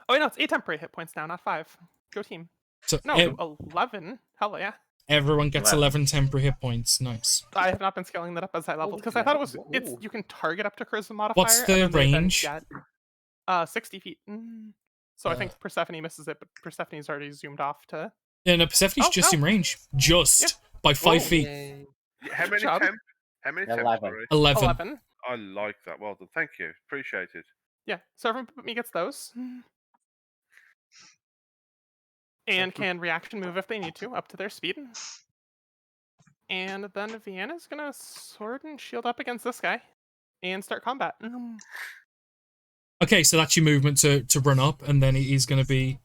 Oh, no, it's 8 temporary hit points now, not 5. Go team. So, no, 11. Hell yeah. Everyone gets 11 temporary hit points. Nice. I have not been scaling that up as I leveled because I thought it was you can target up to charisma modifier. What's the range? 60 feet. So I think Persephone misses it, but Persephone's already zoomed off to. Yeah, no, Persephone's just in range, by 5 feet. How many temp? How many temp? 11. I like that. Well done. Thank you. Appreciate it. Yeah. So everyone but me gets those. And can reaction move if they need to, up to their speed. And then Vienna's gonna sword and shield up against this guy and start combat. Okay, so that's your movement to run up, and then it is going to be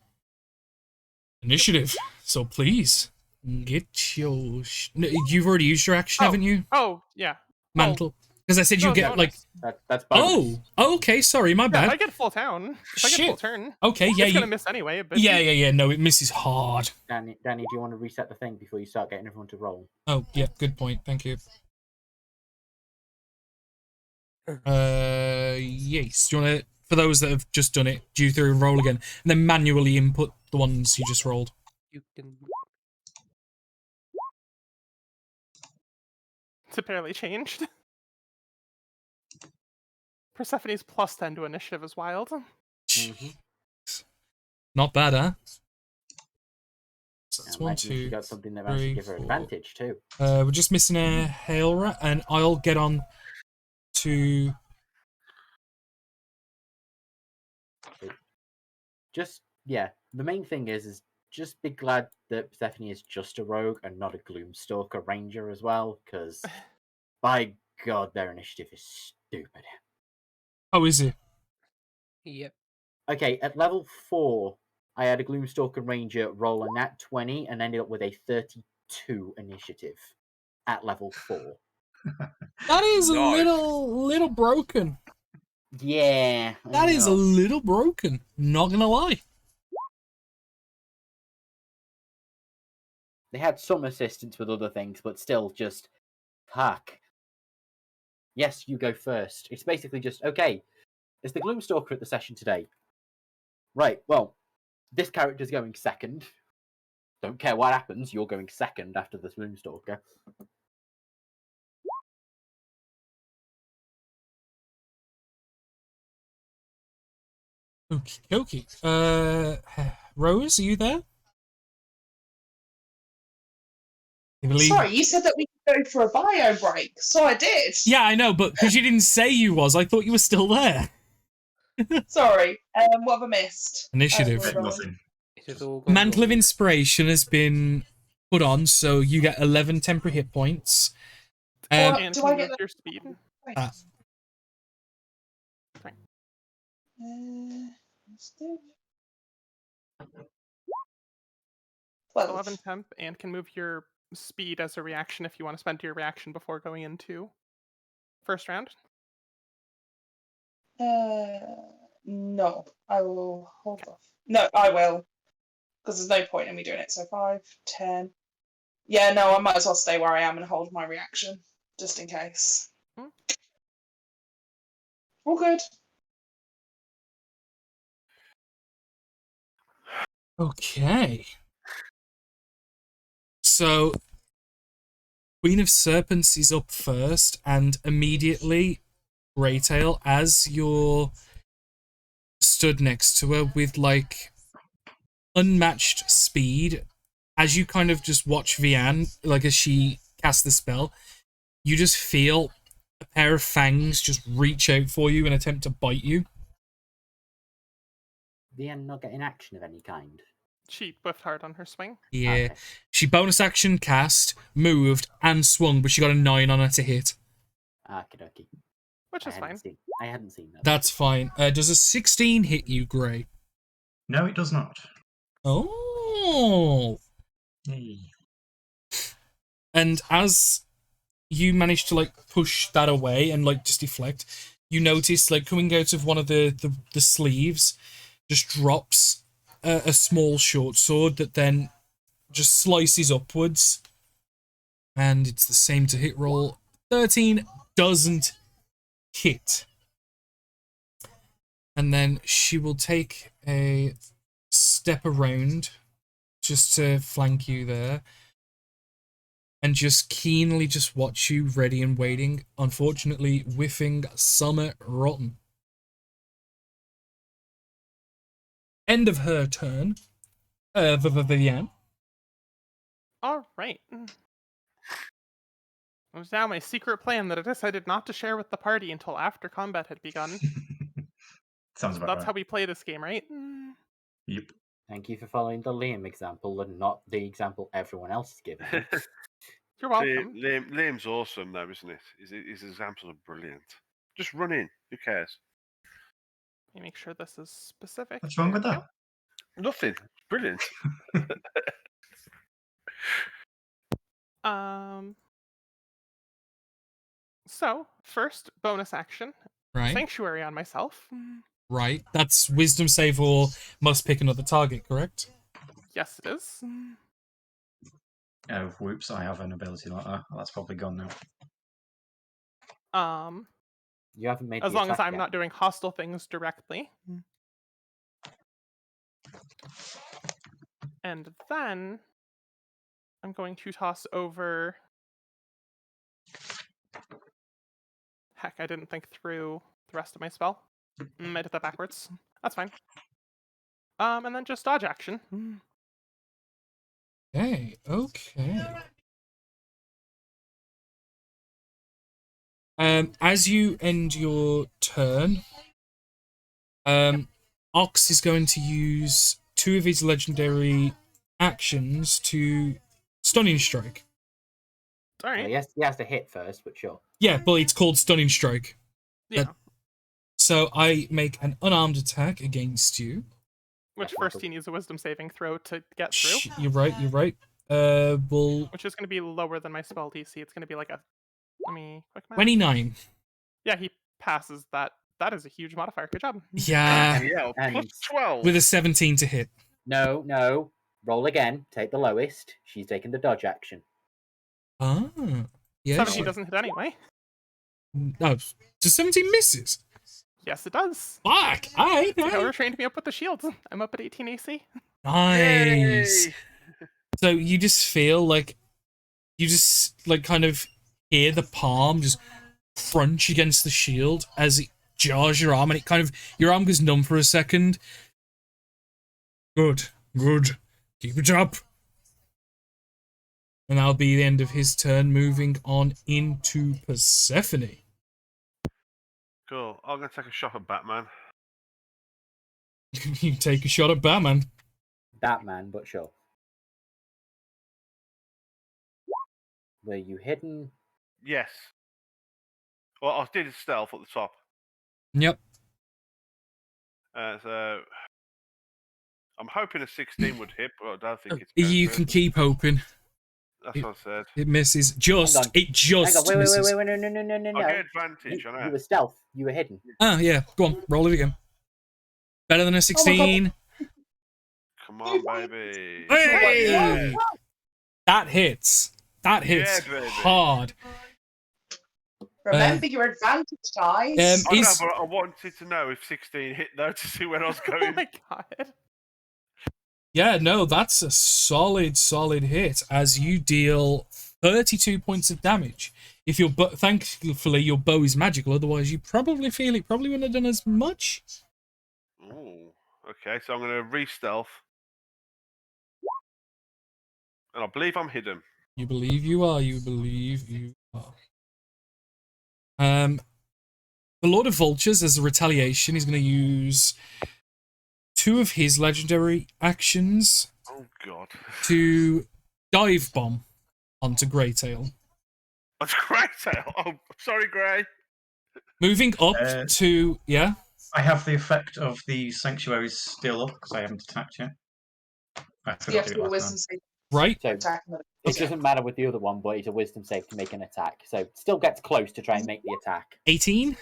initiative. So please get your. You've already used your action, haven't you? Oh, yeah. Mantle. Because I said you no, get like. That's bonus. Oh, okay. Sorry, my Yeah, bad. if I get full town, if I get full Shit. turn, Okay, yeah, it's you. gonna miss anyway. But Yeah. No, it misses hard. Danny, do you want to reset the thing before you start getting everyone to roll? Oh, yeah, good point. Thank you. Yes. Do you want to, for those that have just done it, do you through roll again, and then manually input the ones you just rolled? You can. It's apparently changed. Persephone's +10 to initiative is wild. Mhm. Not bad, huh? So I that's one, imagine she two. got something that managed to three, give her 4. advantage too. We're just missing a hail rat, and I'll get on to. Just the main thing is just be glad that Stephanie is just a rogue and not a Gloomstalker ranger as well, because by God, their initiative is stupid. Oh, is it? Yep. Okay, at level 4, I had a Gloomstalker ranger roll a nat 20 and ended up with a 32 initiative at level 4. That is a Nice. little broken. Yeah, That is a little broken. Not gonna lie. They had some assistance with other things, but still just fuck. Yes, you go first. It's basically just okay. Is the Gloomstalker at the session today? Right, well, this character's going second. Don't care what happens, you're going second after the Gloomstalker. Okay. Rose, are you there? I believe. Sorry, you said that we could go for a bio break, so I did. Yeah, I know, but because you didn't say you was, I thought you were still there. Sorry, what have I missed? Initiative. We're rolling. Nothing. It is all gone Mantle of wrong. Inspiration has been put on, so you get 11 temporary hit points. And do can I move get that? your speed. Ah. Let's do 11 12. temp and can move your speed as a reaction if you want to spend your reaction before going into first round. No, I will hold off. No, I will. Because there's no point in me doing it. So 5, 10. Yeah, no, I might as well stay where I am and hold my reaction, just in case. All good. Okay. So, Queen of Serpents is up first, and immediately, Greytail, as you're stood next to her with, like, unmatched speed, as you kind of just watch Vianne, like, as she casts the spell, you just feel a pair of fangs just reach out for you and attempt to bite you. The end not getting action of any kind. She whiffed hard on her swing. Yeah. Okay. She bonus action cast, moved, and swung, but she got a 9 on her to hit. Okie Which is fine. I hadn't seen that. That's fine. Does a 16 hit you, Grey? No, it does not. Oh. Hey. And as you manage to, like, push that away and, like, just deflect, you notice, like, coming out of one of the sleeves just drops a small short sword that then just slices upwards. And it's the same to hit roll. 13 doesn't hit. And then she will take a step around just to flank you there. And just keenly just watch you, ready and waiting. Unfortunately, whiffing Summer Rotten. End of her turn. Vivian. All right. It was now my secret plan that I decided not to share with the party until after combat had begun. Sounds about That's right. how we play this game, right? Yep. Thank you for following the Liam example and not the example everyone else is giving. you. You're welcome. Liam's awesome, though, isn't it? His examples are brilliant. Just run in. Who cares? Let me make sure this is specific. What's wrong There with we that? Nothing. Brilliant. go. So, first bonus action. Right. Sanctuary on myself. Right. That's wisdom save or must pick another target, correct? Yes, it is. Oh, whoops, I have an ability like that. That's probably gone now. You haven't made As the long as attack I'm yet. not doing hostile things directly. And then I'm going to toss over. Heck, I didn't think through the rest of my spell. I did that backwards. That's fine. And then just dodge action. Okay. As you end your turn, Ox is going to use 2 of his legendary actions to Stunning Strike. All right. He has to hit first, but sure. Yeah, but it's called Stunning Strike. Yeah. So I make an unarmed attack against you. Which first he needs a wisdom saving throw to get through. You're right. Well, Which is going to be lower than my spell DC. It's going to be like a. Let me quick math. 29. Yeah, he passes that. That is a huge modifier. Good job. Yeah. Yeah, And- plus 12. With a 17 to hit. No. Roll again. Take the lowest. She's taking the dodge action. Ah. Yeah. 17 doesn't hit anyway. No. So 17 misses. Yes, it does. Fuck. Alright. Whoever trained me up with the shields. I'm up at 18 AC. Nice. Yay! So you just feel like kind of hear the palm just crunch against the shield as it jars your arm, and it kind of your arm goes numb for a second. Good. Keep it up. And that'll be the end of his turn, moving on into Persephone. Cool. I'm going to take a shot at Batman. You take a shot at Batman. Batman, but sure. Were you hidden? Yes. Well, I did stealth at the top. Yep. So I'm hoping a 16 would hit, but I don't think it's. You can keep hoping. That's what I said. It misses. Hang Just on. Wait, misses. no. I get advantage on You it. were stealth. You were hidden. Ah, yeah. Go on. Roll it again. Better than a 16. Come on, baby. Hey! Yeah. That hits. That hits Yeah, baby. hard. Remember your advantage dice. I know, Is but I wanted to know if 16 hit though to see where I was Oh going. my god. yeah, no, that's a solid hit as you deal 32 points of damage. If your thankfully your bow is magical, otherwise you probably feel it probably wouldn't have done as much. Ooh. Okay, so I'm going to re-stealth. And I believe I'm hidden. You believe you are. The Lord of Vultures, as a retaliation, is going to use 2 of his legendary actions Oh, God. to dive bomb onto Greytail. That's Greytail. Oh, sorry, Grey. Moving up to... Yeah? I have the effect of the sanctuary still up because I haven't attacked yet. I you have forgot to to do do a it last wisdom time. save Right? So attack. it doesn't matter with the other one, but it's a wisdom save to make an attack. So still gets close to try and make the attack. 18?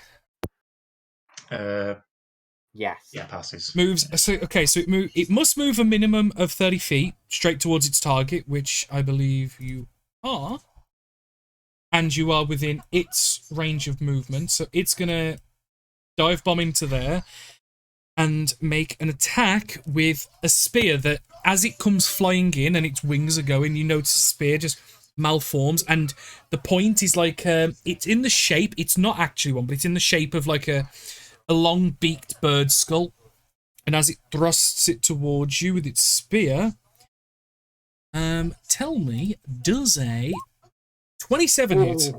Yes. Yeah, passes. Moves... So it must move a minimum of 30 feet straight towards its target, which I believe you are. And you are within its range of movement, so it's going to dive bomb into there and make an attack with a spear that, as it comes flying in and its wings are going, you notice the spear just malforms, and the point is like, it's in the shape, it's not actually one, but it's in the shape of like a long-beaked bird skull, and as it thrusts it towards you with its spear, tell me, does a 27 hit?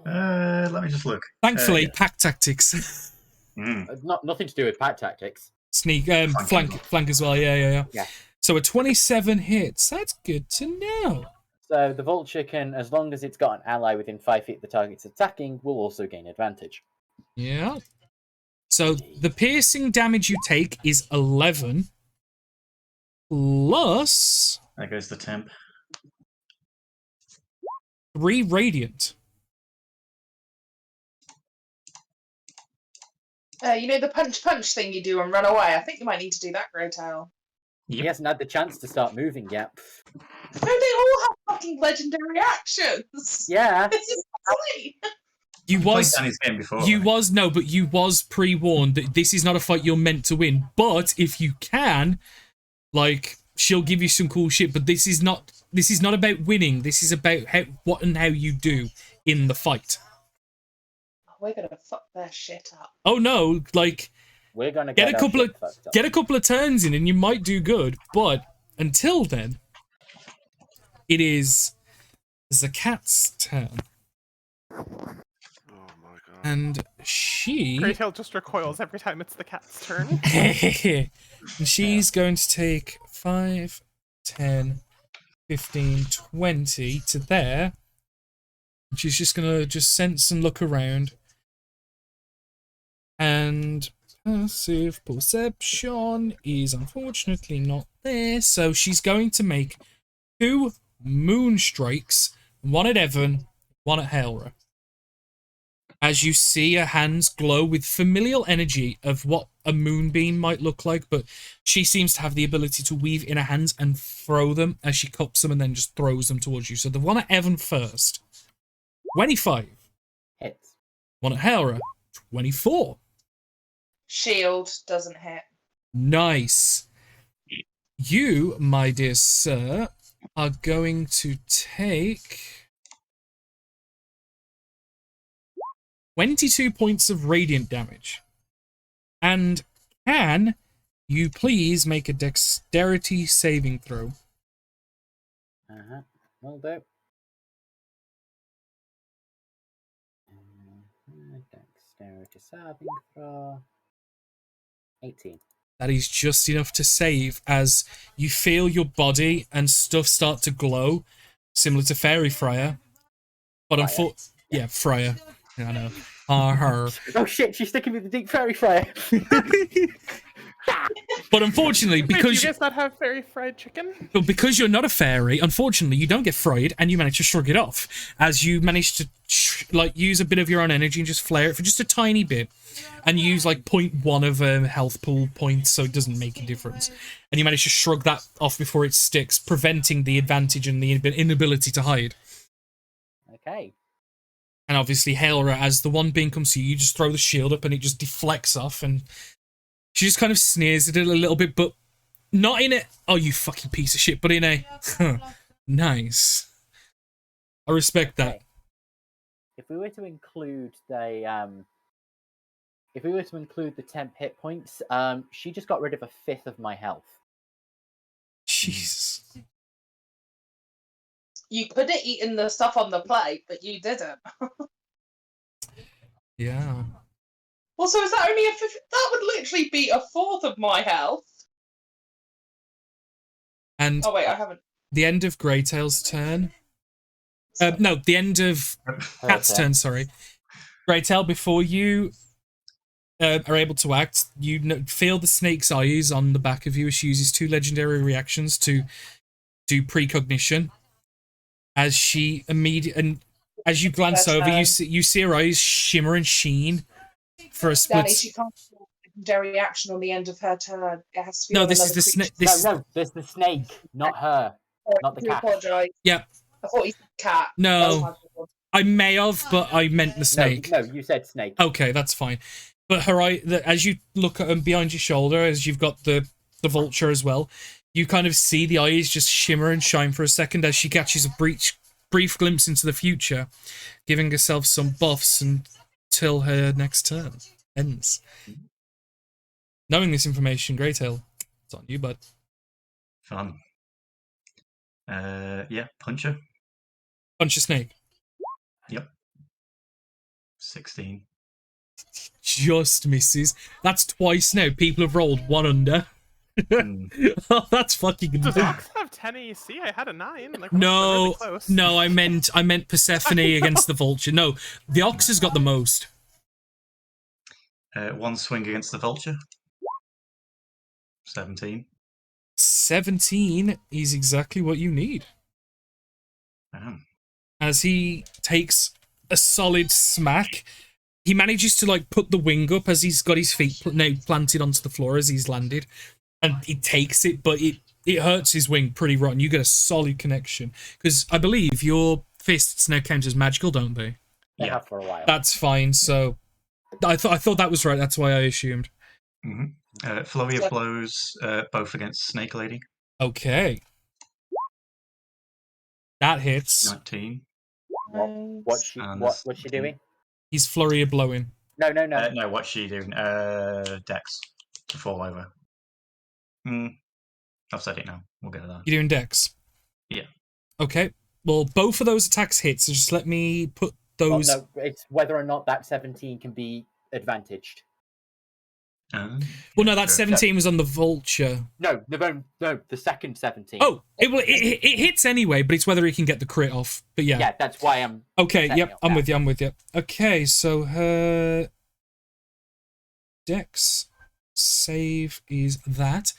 Let me just look. Thankfully, Yeah. pack tactics. Nothing to do with pack tactics. Sneak, Flanking. flank as well. Yeah. Yeah. So a 27 hits. That's good to know. So the vulture can, as long as it's got an ally within 5 feet the target's attacking, will also gain advantage. Yeah. So the piercing damage you take is 11 plus There goes the temp. 3 radiant. You know the punch thing you do and run away? I think you might need to do that, Greytail. Yep. He hasn't had the chance to start moving yet. No, they all have fucking legendary actions. Yeah. This is silly. You Played was Danny's game before. you right? was no, but you was pre-warned that this is not a fight you're meant to win. But if you can, like, she'll give you some cool shit. But this is not about winning. This is about what and how you do in the fight. We're gonna fuck their shit up. Oh no, like We're gonna get a our couple shit of fucked up. get a couple of turns in and you might do good. But until then, it is Zakat's turn. Oh my god. And she Greytail just recoils every time it's the cat's turn. and she's going to take 5, 10, 15, 20 to there. She's just going to sense and look around. And passive perception is unfortunately not there. So she's going to make 2 moon strikes, one at Evan, one at Helra. As you see her hands glow with familial energy of what a moonbeam might look like, but she seems to have the ability to weave in her hands and throw them as she cups them and then just throws them towards you. So the one at Evan first, 25. Hits. One at Helra, 24. Shield doesn't hit. Nice. You, my dear sir, are going to take 22 points of radiant damage. And can you please make a dexterity saving throw? Will do. Dexterity saving throw. 18. That is just enough to save as you feel your body and stuff start to glow, similar to Fairy Fryer. But yeah, Fryer. Yeah, I know. Her. Oh shit, she's sticking with the deep fairy fryer. But unfortunately, Wait, do because you guys not have fairy fried chicken? but because you're not a fairy, unfortunately, you don't get fried, and you manage to shrug it off as you manage to like use a bit of your own energy and just flare it for just a tiny bit, and use like 0.1 of a health pool point, so it doesn't make a difference. And you manage to shrug that off before it sticks, preventing the advantage and the inability to hide. Okay. And obviously, Hailra, as the one being comes to you, you just throw the shield up and it just deflects off, and she just kind of sneers at it a little bit, but not in a, oh, you fucking piece of shit, but in a, nice. I respect that. Okay. If we were to include the if we were to include the temp hit points, she just got rid of 1/5 of my health. Jesus. You could have eaten the stuff on the plate, but you didn't. Yeah. Also, is that only a fifth? That would literally be 1/4 of my health. And Oh wait, I haven't. the end of Greytail's turn. No, the end of Cat's turn, sorry. Greytail, before you are able to act, you feel the snake's eyes on the back of you as she uses 2 legendary reactions to do precognition. As she and as you glance over, you see her eyes shimmer and sheen for a split. Danny, she can't do a legendary action on the end of her turn. It has to be No, on this is another the snake. creature. No, there's the snake, not her, not the I cat. apologise. Yep. I thought you said cat. No. That was my fault. I may have, but I meant the snake. No, you said snake. Okay, that's fine. But her eye, as you look at behind your shoulder, as you've got the vulture as well, you kind of see the eyes just shimmer and shine for a second as she catches a brief glimpse into the future, giving herself some buffs until her next turn ends. Knowing this information, Greytail, it's on you, bud. Fun. Yeah, puncher. Punch a snake. Yep. 16. just misses. That's twice now. People have rolled 1 under. Oh, that's fucking Does good. Ox have 10 AC? I had a 9. Like, No, really close. no, I meant Persephone against the vulture. No, the Ox has got the most. 1 swing against the vulture. 17. 17 is exactly what you need. Damn. As he takes a solid smack, he manages to like put the wing up as he's got his feet now planted onto the floor as he's landed, and he takes it, but it hurts his wing pretty rotten. You get a solid connection because I believe your fists now count as magical, don't they? They Yeah. have for a while. That's fine. So I thought that was right. That's why I assumed. Flurry of blows, both against Snake Lady. Okay, that hits. 19. What's she And what's this- she doing? He's flurry of blowing. No. No, what's she doing? Dex to fall over. I've said it now. We'll get to that. You're doing dex. Yeah. Okay. Well, both of those attacks hit. So just let me put Well, those. no, it's whether or not that 17 can be advantaged. Well, no, that sure. 17 was on the vulture. No, the second 17. Oh, it hits anyway, but it's whether he can get the crit off. But yeah. Yeah, that's why I'm. Okay, setting yep, up I'm that. with you. Okay, so her dex save is that.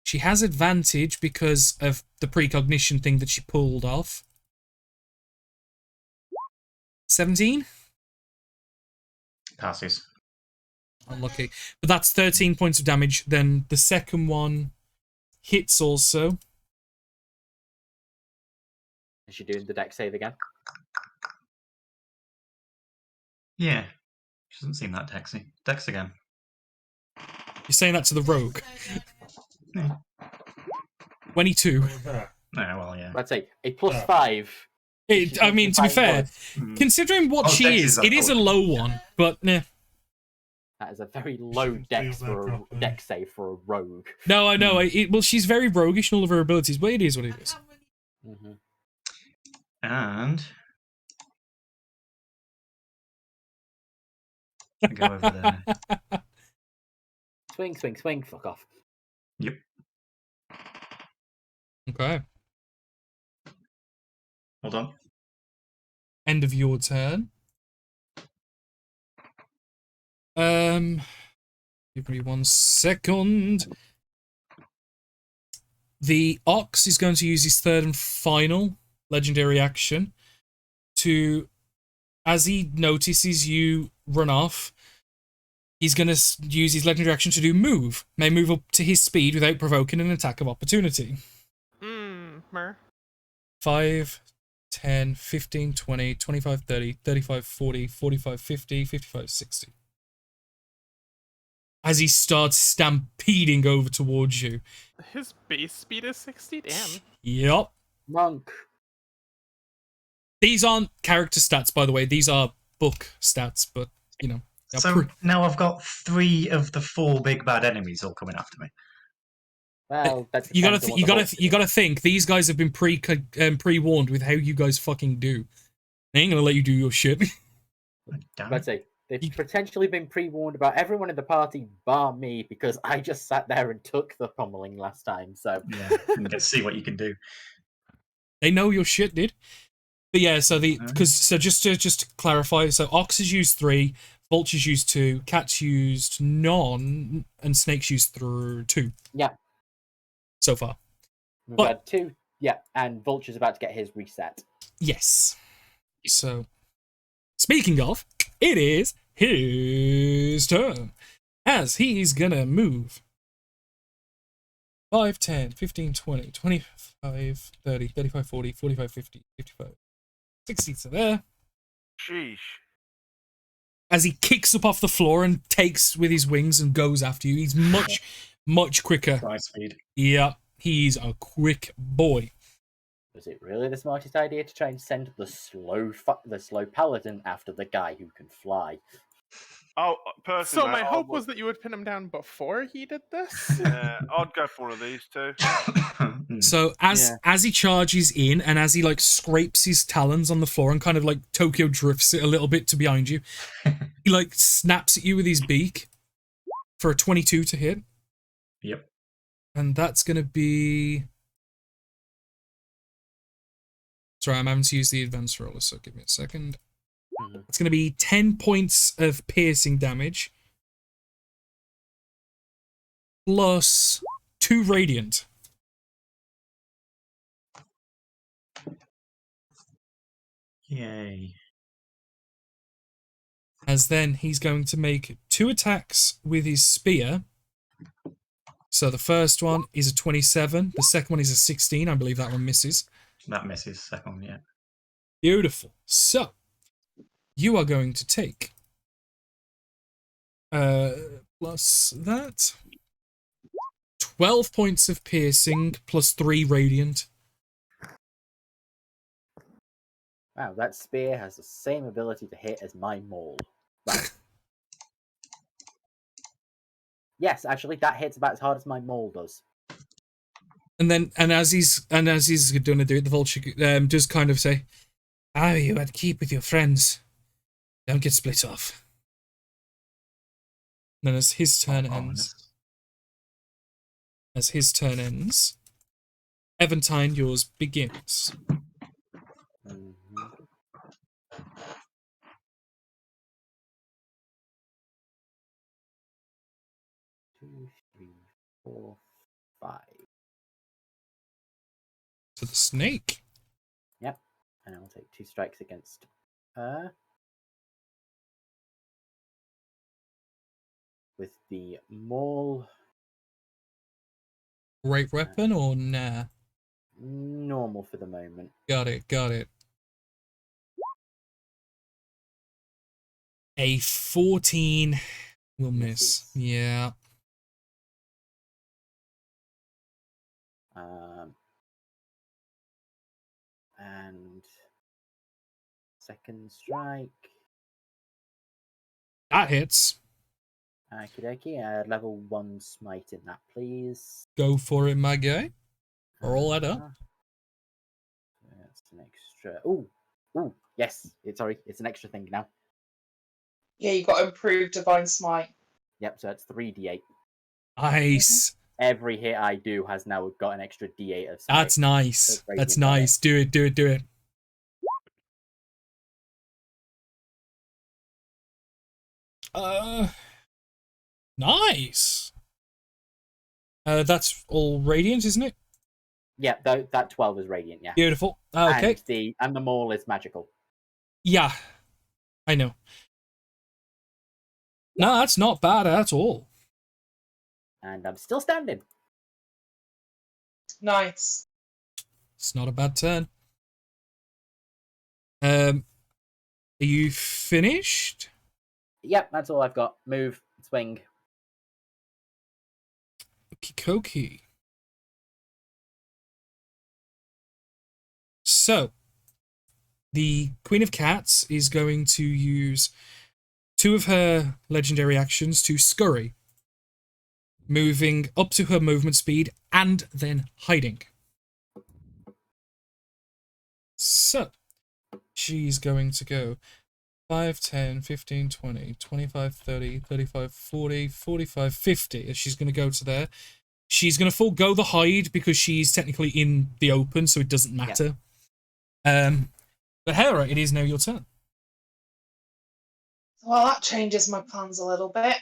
She has advantage because of the precognition thing that she pulled off. 17? Passes. Unlucky. But that's 13 points of damage. Then the second one hits also. Is she doing the deck save again? Yeah. She doesn't seem that Dexy. Dex again. You're saying that to the rogue. Yeah. 22. well, yeah. Let's say a +5. I mean, to be fair, considering what Oh, she Dex is, is it is a low one, but nah. That is a very low dex for a dex save for a rogue. No, I know. Well, she's very roguish in all of her abilities, but it is what it is. Mm-hmm. And I go over there. Swing, fuck off. Yep. Okay. Hold on. End of your turn. Give me 1 second. The Ox is going to use his third and final legendary action to, as he notices you run off, he's going to use his legendary action to do move. May move up to his speed without provoking an attack of opportunity. Mer. 5, 10, 15, 20, 25, 30, 35, 40, 45, 50, 55, 60. As he starts stampeding over towards you. His base speed is 60? Damn. Yup. Monk. These aren't character stats, by the way. These are book stats, but, you know. So now I've got 3 of the 4 big bad enemies all coming after me. Well, that's You gotta think. These guys have been pre-warned with how you guys fucking do. They ain't gonna let you do your shit. Damn Let's it. say they've potentially been pre-warned about everyone in the party, bar me, because I just sat there and took the pummeling last time. So Yeah, you get to see what you can do. They know your shit, dude. But yeah, so just to clarify, so Ox has used 3, Vulture's used 2, Cat's used none, and Snake's used 2. Yeah. So far. we've had 2. Yeah, and Vulture's about to get his reset. Yes. So, speaking of, it is his turn. As he's gonna move 5, 10, 15, 20, 25, 30, 35, 40, 45, 50, 55, 60 to there. Sheesh. As he kicks up off the floor and takes with his wings and goes after you. He's much quicker. High speed. Yeah, he's a quick boy. Was it really the smartest idea to try and send the slow paladin after the guy who can fly? Oh, personally, So my mate, hope was that you would pin him down before he did this. Yeah, I'd go for one of these two. So as he charges in and as he like scrapes his talons on the floor and kind of like Tokyo drifts it a little bit to behind you, he like snaps at you with his beak for a 22 to hit. Yep. And that's gonna be. Sorry, I'm having to use the advanced roller, so give me a second. It's gonna be 10 points of piercing damage. Plus 2 radiant. Yay. As then he's going to make 2 attacks with his spear. So the first one is a 27. The second one is a 16. I believe that one misses. That misses. Second one, yeah. Beautiful. So you are going to take plus that 12 points of piercing plus 3 radiant. Wow, that spear has the same ability to hit as my maul. Right. Yes, actually, that hits about as hard as my maul does. And then, as he's going to do it, the vulture does kind of say, "Ah, you had keep with your friends. Don't get split off." And then, as his turn ends, Eventine, yours begins. Mm-hmm. 2, 3, 4, 5. To the snake. Yep, and I will take 2 strikes against her. With the maul. Great weapon or nah? Normal for the moment. Got it. A 14 will miss. Yeah. And second strike. That hits. Okie dokie. Level 1 smite in that, please. Go for it, my guy. Roll that up. That's an extra. Ooh, yes. It's an extra thing now. Yeah, you got improved Divine Smite. Yep, so that's 3d8. Nice. Every hit I do has now got an extra d8 of smite. That's nice. That's nice. Do it. Nice. That's all radiant, isn't it? Yeah, that 12 is radiant, yeah. Beautiful. Okay. And the maul is magical. Yeah, I know. No, that's not bad at all. And I'm still standing. Nice. It's not a bad turn. Are you finished? Yep, that's all I've got. Move, swing. Okey-dokey. So, the Queen of Cats is going to use 2 of her legendary actions to scurry, moving up to her movement speed and then hiding. So, she's going to go 5, 10, 15, 20, 25, 30, 35, 40, 45, 50. She's going to go to there. She's going to forego the hide because she's technically in the open, so it doesn't matter. Yeah. But Hera, it is now your turn. Well, that changes my plans a little bit.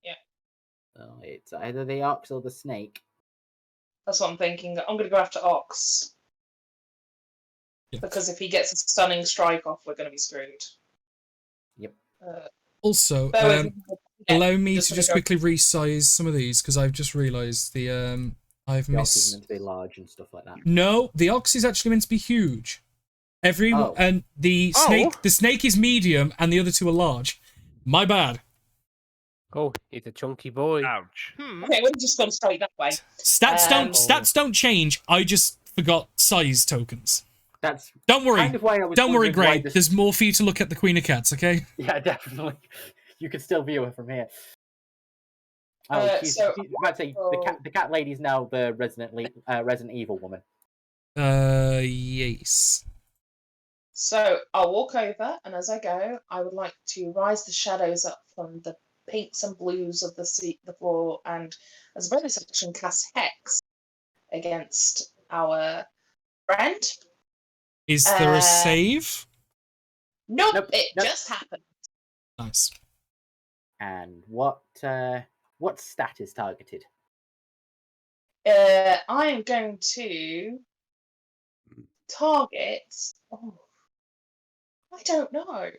Yeah. Well, it's either the ox or the snake. That's what I'm thinking. I'm going to go after Ox. Yeah. Because if he gets a stunning strike off, we're going to be screwed. Yep. Also, allow me to just quickly resize some of these because I've just realised the I've missed. Ox is meant to be large and stuff like that. No, the ox is actually meant to be huge. And the snake is medium, and the other 2 are large. My bad. Oh, he's a chunky boy. Ouch. Okay, we've just gone straight that way. Stats don't change. I just forgot size tokens. That's Don't worry. kind of why I was Don't worry, wondering why Gray. There's more for you to look at the Queen of Cats, okay? Yeah, definitely. You can still view her from here. Oh, she's about to say the cat lady's now the Resident Evil woman. Yes. So I'll walk over, and as I go, I would like to rise the shadows up from the pinks and blues of the floor, and as a bonus action, cast Hex against our friend. Is there a save? Nope, it just happened. Nice. And what stat is targeted? I am going to target. Oh, I don't know.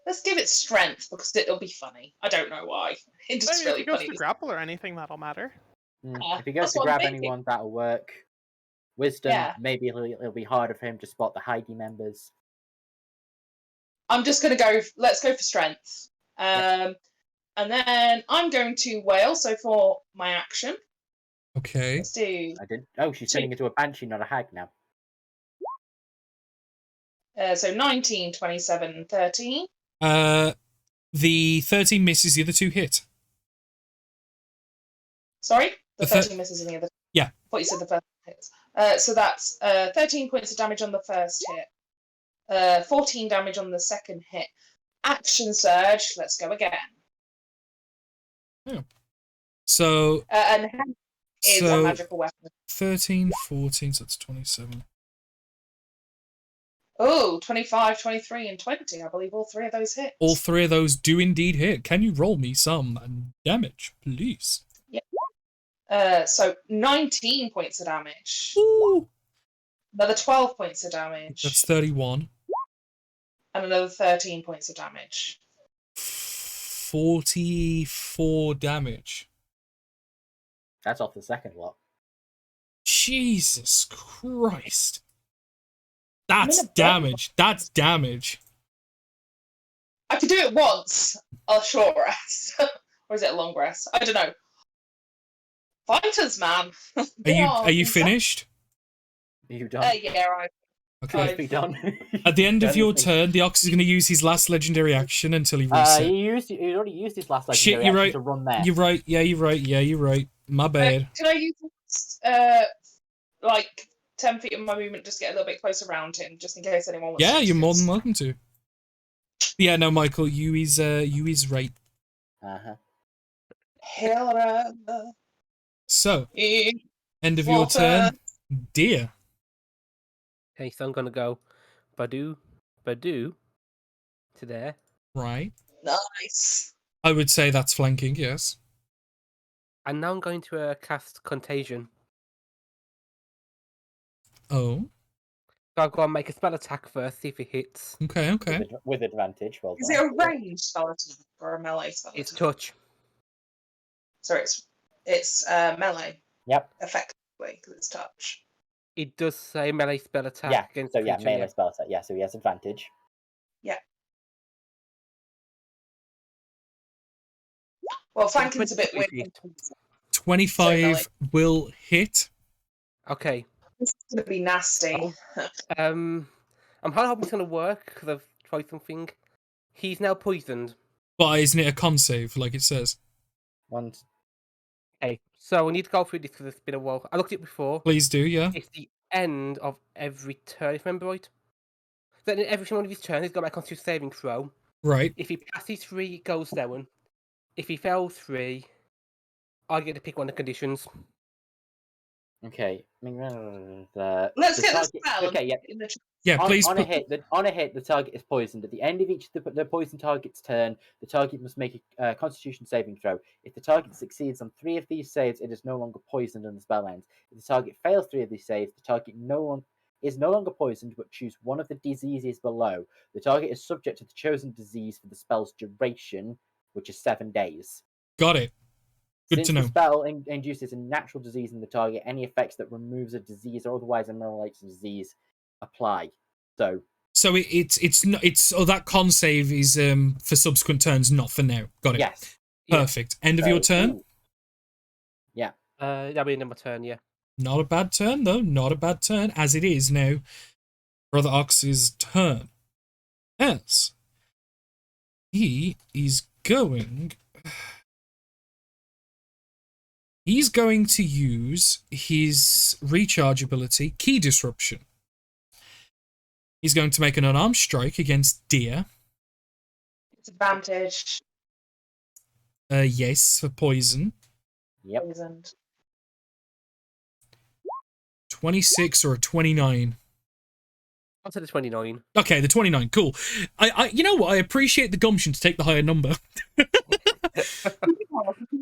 Let's give it strength because it'll be funny. I don't know why. It's just If really he goes funny. to grapple or anything, that'll matter. If he goes that's to what I'm grab thinking. anyone, that'll work. Wisdom, Yeah. maybe it'll be harder for him to spot the Heidi members. I'm just going to go. Let's go for strength. And then I'm going to wail. So for my action, Okay. let's do. I did. Oh, she's turning into a banshee, not a hag now. So 19, 27, 13. The 13 misses, the other two hit. Sorry, the The thir- 13 misses in the other. Yeah. I thought you said the first hits. So that's 13 points of damage on the first hit. 14 damage on the second hit. Action surge. Let's go again. Yeah. So. And hand is a magical weapon. 13, 14, so that's 27. Oh, 25, 23, and 20. I believe all three of those hit. All three of those do indeed hit. Can you roll me some damage, please? Yeah. So 19 points of damage. Ooh. Another 12 points of damage. That's 31. And another 13 points of damage. 44 damage. That's off the second lot. Jesus Christ. That's damage. That's damage. I could do it once. A short rest. Or is it a long rest? I don't know. Fighters, man. Are you finished? Are you done? Yeah, right. Okay. Be done. At the end of your turn, the Ox is going to use his last legendary action until he resets. He already used his last Shit, legendary you're action right. to run there. You're right. Yeah, you're right. Yeah, you're right. My bad. Can I use like 10 feet of my movement just get a little bit closer around him, just in case anyone wants to? Yeah, you're more than welcome to. Yeah, no, Michael, you is right. So, end of your turn, dear. Okay, so I'm gonna go Badu to there. Right. Nice. I would say that's flanking, yes. And now I'm going to cast Contagion. Oh. So I've got to make a spell attack first, see if it hits. Okay. With advantage. Well Is done. it a ranged spell attack or a melee spell attack? It's touch. So it's melee. Yep. Effectively, because it's touch. It does say melee spell attack Yeah. against So yeah, creature, melee spell attack. Yeah. So he has advantage. Yeah. Well, flanking's a bit weird. 25 will hit. Okay. This is going to be nasty. I'm hoping it's going to work because I've tried something. He's now poisoned. But isn't it a con save, like it says? Once. Okay, so we need to go through this because it's been a while. I looked at it before. Please do, yeah. It's the end of every turn, if I remember right. So then every one of his turns, he's got to make a constitution saving throw. Right. If he passes 3, it goes down. If he fails 3, I get to pick one of the conditions. Okay. Let's get this spell. Okay. Yeah. Yeah, please. On a hit, the target is poisoned. At the end of each the poison target's turn, the target must make a Constitution saving throw. If the target succeeds on 3 of these saves, it is no longer poisoned and the spell ends. If the target fails 3 of these saves, the target is no longer poisoned, but choose one of the diseases below. The target is subject to the chosen disease for the spell's duration, which is 7 days. Got it. Good Since to know. the spell induces a natural disease in the target, any effects that removes a disease or otherwise ameliorates a disease apply. So So that con save is for subsequent turns, not for now. Got it. Yes. Perfect. End of your turn. Ooh. Yeah. That'll be my turn. Yeah. Not a bad turn though. Not a bad turn as it is now. Brother Ox's turn. Yes. He is going. He's going to use his recharge ability, Key Disruption. He's going to make an unarmed strike against Deer. It's advantage. Yes, for poison. Yep. Poisoned. 26 or a 29. I'll say the 29. Okay, the 29. Cool. I you know what? I appreciate the gumption to take the higher number.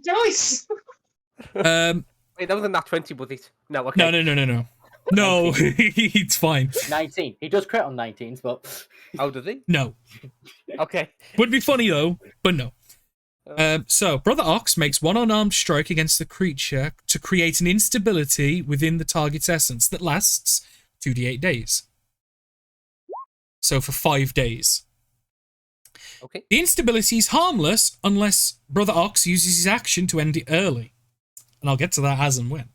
Joyce. Wait, that was a nat 20, was it? No, okay. No. No, it's fine. 19. He does crit on 19s, but Oh, does he? No. Okay. Would be funny though, but no. So, Brother Ox makes one unarmed strike against the creature to create an instability within the target's essence that lasts 2d8 days. So for 5 days. Okay. The instability is harmless unless Brother Ox uses his action to end it early. And I'll get to that as and when.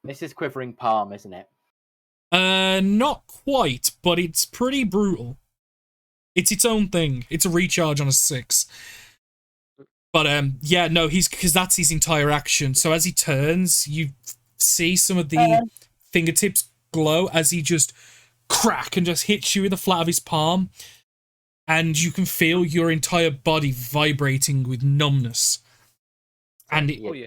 this is Quivering Palm, isn't it? Not quite, but it's pretty brutal. It's its own thing. It's a recharge on a 6. But yeah, no, because that's his entire action. So as he turns, you see some of the fingertips glow as he just crack and just hits you in the flat of his palm, and you can feel your entire body vibrating with numbness. And Oh yeah.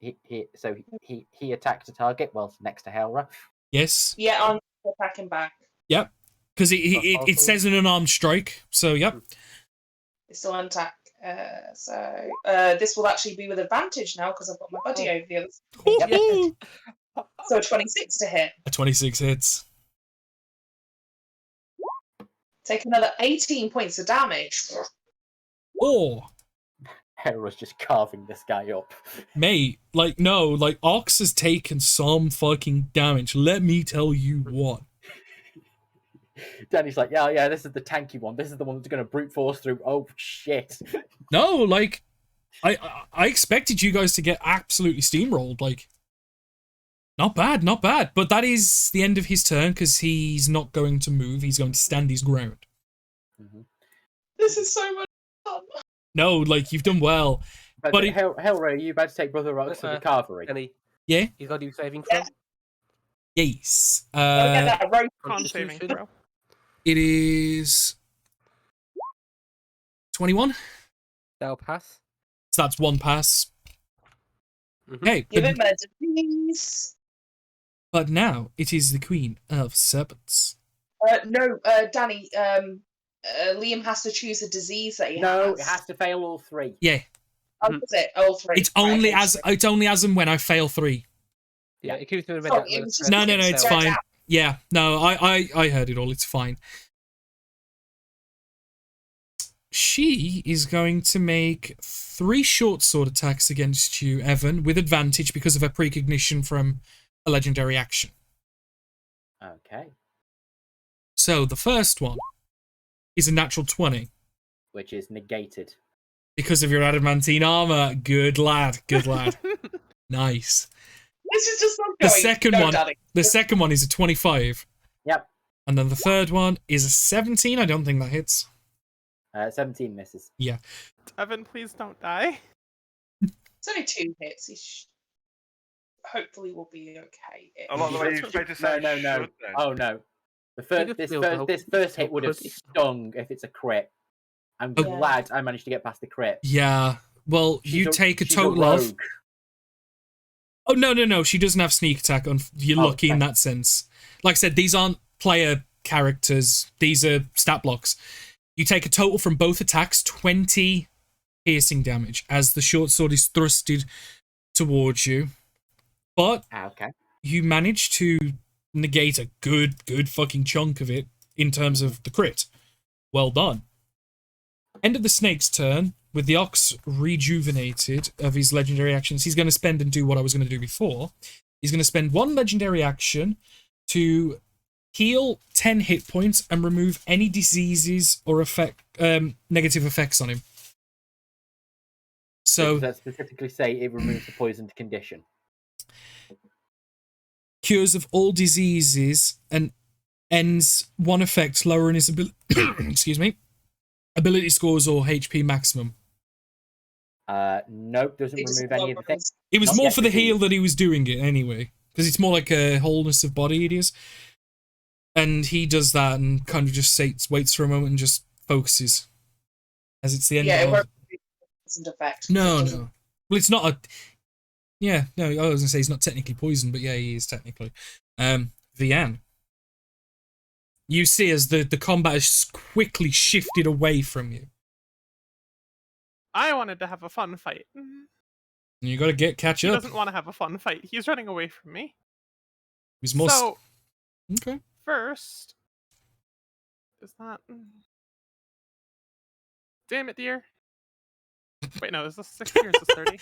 He attacked a target. Well, next to Helra. yes, Yeah, I'm attacking back. yep, because it says an unarmed strike. So yep, It's still on attack. So this will actually be with advantage now because I've got my buddy over the other side. So a 26 to hit. a 26 hits. Take another 18 points of damage. Or Helra's just carving this guy up. mate, no, Ox has taken some fucking damage. Let me tell you what. Danny's like, yeah, this is the tanky one. This is the one that's going to brute force through. Oh shit! No, I expected you guys to get absolutely steamrolled. Not bad. But that is the end of his turn because he's not going to move. He's going to stand his ground. Mm-hmm. This is so much fun. No, you've done well. But Helra, are you about to take Brother Ox to the carvery? Danny, Yeah? he's got to do saving throw. Yes. Get that rope Con saving throw. It is 21. That'll pass. So that's one pass. Mhm. Okay, Give it meds, please. but now it is the Queen of Serpents. No, Danny. Liam has to choose a disease that he has. No, it has to fail all 3. Yeah, Oh, is it? All 3. it's only as and when I fail 3. Yeah, it keeps me Sorry, it was just- No, it's Right fine. now. Yeah, no, I heard it all. It's fine. She is going to make 3 short sword attacks against you, Evan, with advantage because of her precognition from a legendary action. Okay. So the first one is a natural 20 Which is negated. because of your adamantine armor. Good lad. Nice. This is just not The going. second No, one, Danny. the second one is a 25. Yep. And then the third one is a 17. I don't think that hits. 17 misses. Evan, please don't die. It's only 2 hits. Hopefully, we'll be okay. I like the way you expect to say No. should then. Oh no. This Still first hit would have pretty. stung if it's a crit. I'm Oh. glad I managed to get past the crit. Yeah. Well, She's you take a she's total of... rogue. Oh, no. She doesn't have sneak attack. You're lucky in thank that sense. Like I said, these aren't player characters. These are stat blocks. You take a total from both attacks, 20 piercing damage as the short sword is thrusted towards you. But Okay. you manage to negate a good fucking chunk of it in terms of the crit. Well done. End of the snake's turn. With the Ox rejuvenated of his legendary actions, he's going to spend and do what I was going to do before. He's going to spend 1 legendary action to heal 10 hit points and remove any diseases or negative effects on him. So does that specifically say it removes the poisoned condition? cures of all diseases and ends one effect lowering his ability scores or HP maximum. Nope, doesn't It just remove any of the things. It was Not more yet for the disease. heal that he was doing it anyway, because it's more like a wholeness of body it is. And he does that and kind of just waits for a moment and just focuses. As it's the end Yeah, it of... won't be poisoned effect. No, It doesn't- no. Well, it's not a... Yeah, no, I was going to say he's not technically poisoned, but yeah, he is technically. Vian. You see as the combat has quickly shifted away from you. I wanted to have a fun fight. You got to catch He up. doesn't want to have a fun fight. He's running away from me. He's more... So, Okay. first... Is that... Damn it, dear. Wait, no, is this 60 or is this 30?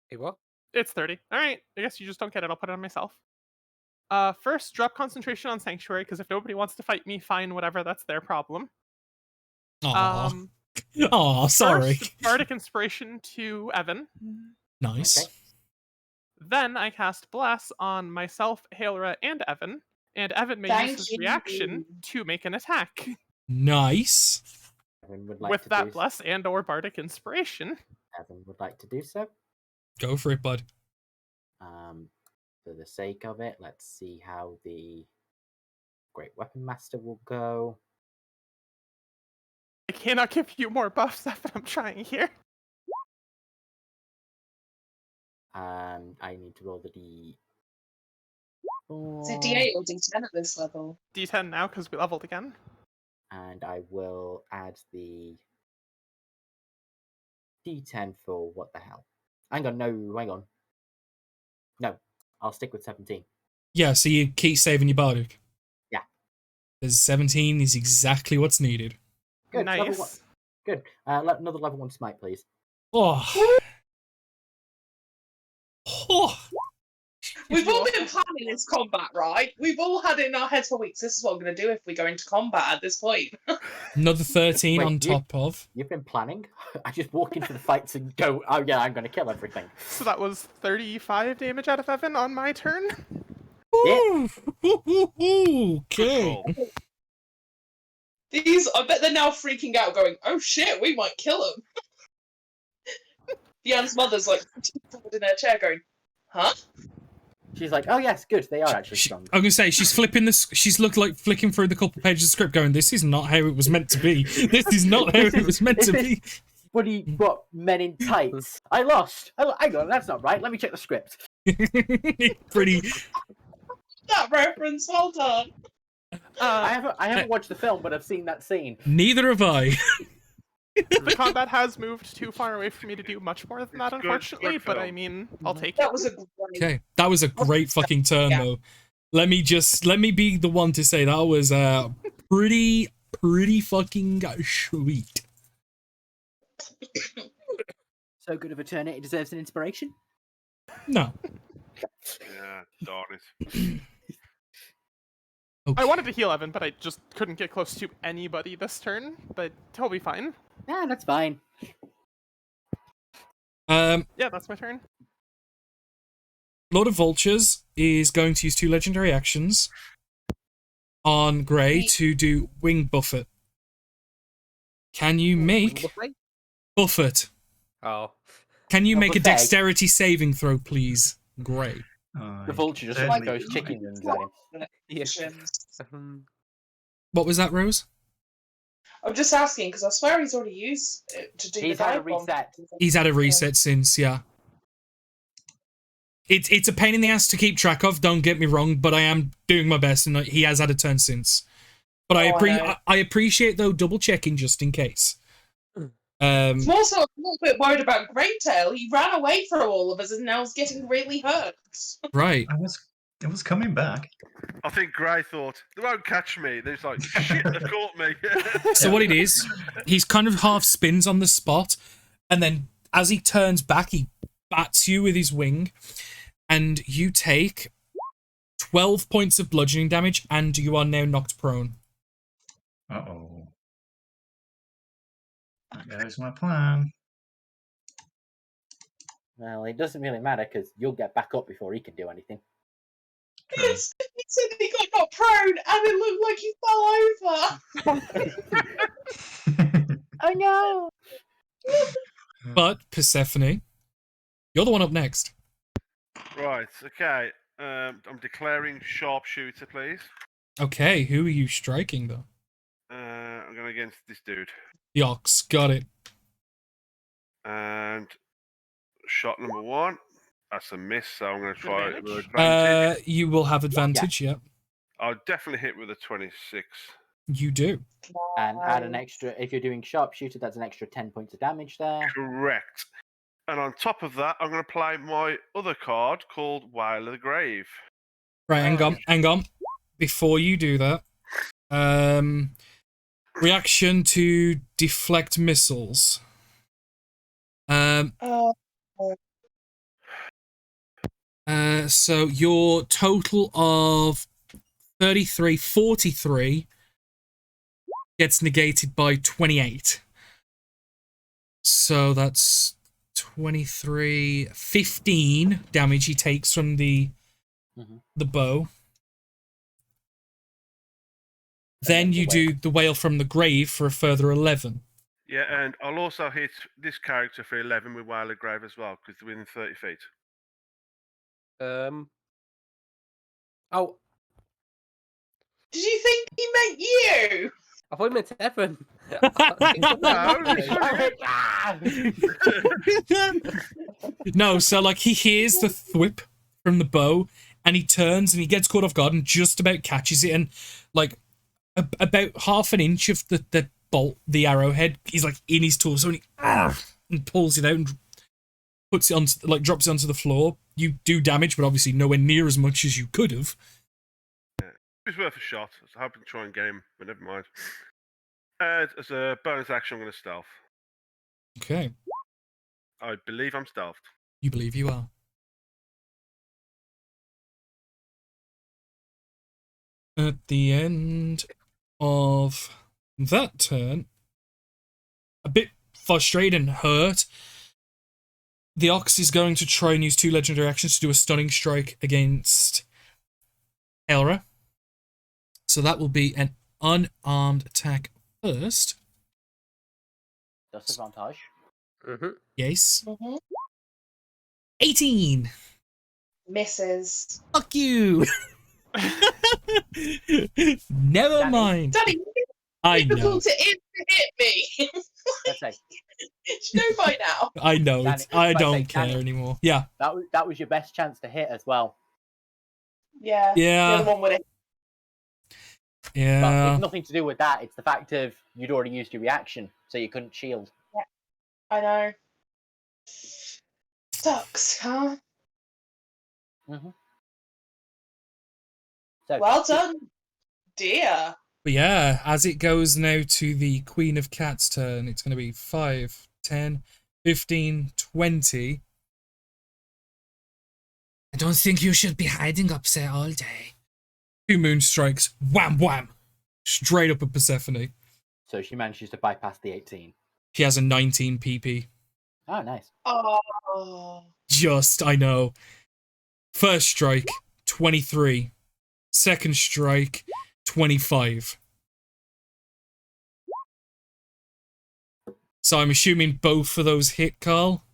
Hey, what? It's 30. Alright, I guess you just don't get it. I'll put it on myself. First, drop concentration on Sanctuary, because if nobody wants to fight me, fine, whatever, that's their problem. Aw. Aw, sorry. First, Bardic Inspiration to Evan. Nice. Okay. Then I cast Bless on myself, Hailra, and Evan may Thank use his you. reaction to make an attack. Nice. Evan would like With to that do Bless and or Bardic Inspiration. Evan would like to do so. Go for it, bud. For the sake of it, let's see how the Great Weapon Master will go. I cannot give you more buffs, Evan. I'm trying here. I need to roll the D. Is it D8 or D10 at this level? D10 now, because we leveled again. And I will add the D10 for what the hell? Hang on. No, I'll stick with 17. Yeah, so you keep saving your Bardic. Yeah. There's 17 is exactly what's needed. Good. Level one. Nice. Good. Another level 1 smite, please. Oh. Oh. We've all been planning this combat, right? We've all had it in our heads for weeks. This is what I'm going to do if we go into combat at this point. Another 13 Wait, on you- top of. You've been planning? I just walk into the fights and go, oh yeah, I'm going to kill everything. So that was 35 damage out of Evan on my turn. Ooh. Okay. Cool. I bet they're now freaking out, going, "Oh shit, we might kill him." Deanne's mother's like forward in her chair, going, "Huh?" She's like, oh yes, good, they are actually I'm strong. gonna say she's flipping this. She's looked like flicking through the couple pages of script, going, "This is not how it was meant to be. This is not how it was meant to be." What men in tights? I lost. Hang on, that's not right. Let me check the script. Pretty. That reference, well done. I haven't watched the film, but I've seen that scene. Neither have I. The combat has moved too far away for me to do much more than that, It's good- unfortunately, good but film. I mean, I'll take That it. was a great. Okay, that was a great fucking turn, Yeah. though. Let me be the one to say that was pretty fucking sweet. So good of a turn, it deserves an inspiration. No. Yeah, darn it. Okay. I wanted to heal Evan, but I just couldn't get close to anybody this turn, but he'll be fine. Yeah, that's fine. Yeah, that's my turn. Lord of Vultures is going to use 2 legendary actions on Grey to do Wing Buffet. Can you make Buffet? Oh. Can you Oh, make a buffet. dexterity saving throw, please? Grey. The vulture just Like, goes chicken wings at him. Yes. What was that, Rose? I'm just asking because I swear he's already used it to do He's the had a dive bomb. reset. He's had a reset since, yeah. It's a pain in the ass to keep track of, don't get me wrong, but I am doing my best, and he has had a turn since. But Oh, I know. I appreciate, though, double checking just in case. I'm also a little bit worried about Greytail. He ran away from all of us and now is getting really hurt. Right. It was coming back. I think Gray thought, they won't catch me. Then he's like, shit, they caught me. So what it is, he's kind of half spins on the spot, and then as he turns back, he bats you with his wing, and you take 12 points of bludgeoning damage, and you are now knocked prone. Uh-oh. There goes my plan. Well, it doesn't really matter because you'll get back up before he can do anything. True. Yes, he said he got knocked prone and it looked like he fell over. Oh no! But, Persephone, you're the one up next. Right. Okay. I'm declaring sharpshooter, please. Okay, who are you striking, though? I'm going against this dude. The Ox, got it. And shot number 1. That's a miss, so I'm going to try it with Advantage? advantage. You will have advantage, yeah. I'll definitely hit with a 26. You do. And add an extra. If you're doing sharpshooter, that's an extra 10 points of damage there. Correct. And on top of that, I'm going to play my other card called Whale of the Grave. Right, hang on. Before you do that, reaction to deflect missiles. So your total of 33, 43 gets negated by 28. So that's 23, 15 damage he takes from the bow. Then you do the Whale from the Grave for a further 11. Yeah, and I'll also hit this character for 11 with Whale of the Grave as well, because they're within 30 feet. Oh, Did you think he meant you? I thought you meant Evan. No, so like he hears the thwip from the bow and he turns and he gets caught off guard and just about catches it, and like about half an inch of the bolt, the arrowhead, is like in his torso, and he pulls it out and puts it on, like drops it onto the floor. You do damage, but obviously nowhere near as much as you could have. It was worth a shot. I was hoping to try and get him, but never mind. As a bonus action, I'm going to stealth. Okay. I believe I'm stealthed. You believe you are. At the end of that turn, a bit frustrated and hurt, the Ox is going to try and use 2 legendary actions to do a stunning strike against Elra. So that will be an unarmed attack first. Disadvantage. Yes. 18. Misses. Fuck you. Never Danny. mind. Danny, I know. difficult it is to hit me. Let's say You know by now. I know. Danny, I let's don't say care Danny. anymore. Yeah. that was your best chance to hit as well. Yeah. Yeah. The other one would have. But Yeah. it's nothing to do with that. It's the fact of you'd already used your reaction, so you couldn't shield. I know. Sucks, huh? So Well done, dear. But yeah, as it goes now to the Queen of Cats' turn, it's going to be 5, 10, 15, 20. I don't think you should be hiding up there all day. 2 moon strikes. Wham, wham. Straight up at Persephone. So she manages to bypass the 18. She has a 19 PP. Oh, nice. Oh. Just, I know. First strike, 23. Second strike, 25. So I'm assuming both of those hit, Carl?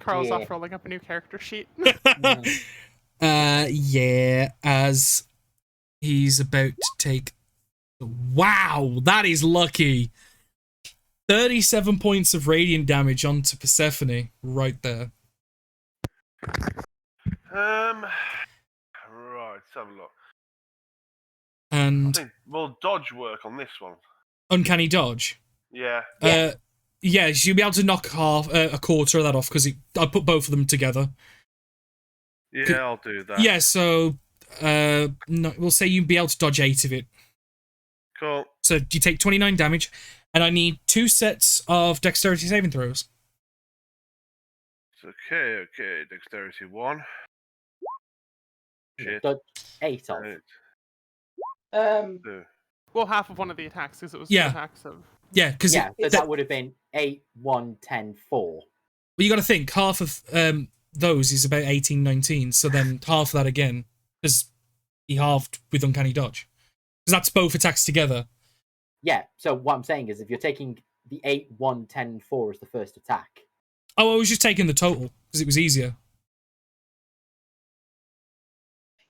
Carl's Yeah. off rolling up a new character sheet. Yeah, as he's about to take... Wow, that is lucky. 37 points of radiant damage onto Persephone right there. Right, let's have a look. I And think will dodge work on this one? uncanny dodge. Yeah. Yeah, so you'll be able to knock half a quarter of that off because I put both of them together. Yeah, I'll do that. Yeah, so no, we'll say you'd be able to dodge 8 of it. Cool. So you take 29 damage, and I need 2 sets of dexterity saving throws. Okay, dexterity 1. Shit. Dodge 8 of. Right. Two. Well, half of one of the attacks because it was Yeah. two attacks of. Yeah, because Yeah, so that would have been 8, 1, 10, 4. well, you got to think half of those is about 18, 19. So then half of that again, because he halved with uncanny dodge, because that's both attacks together. Yeah, so what I'm saying is if you're taking the 8, 1, 10, 4 as the first attack. Oh, I was just taking the total because it was easier.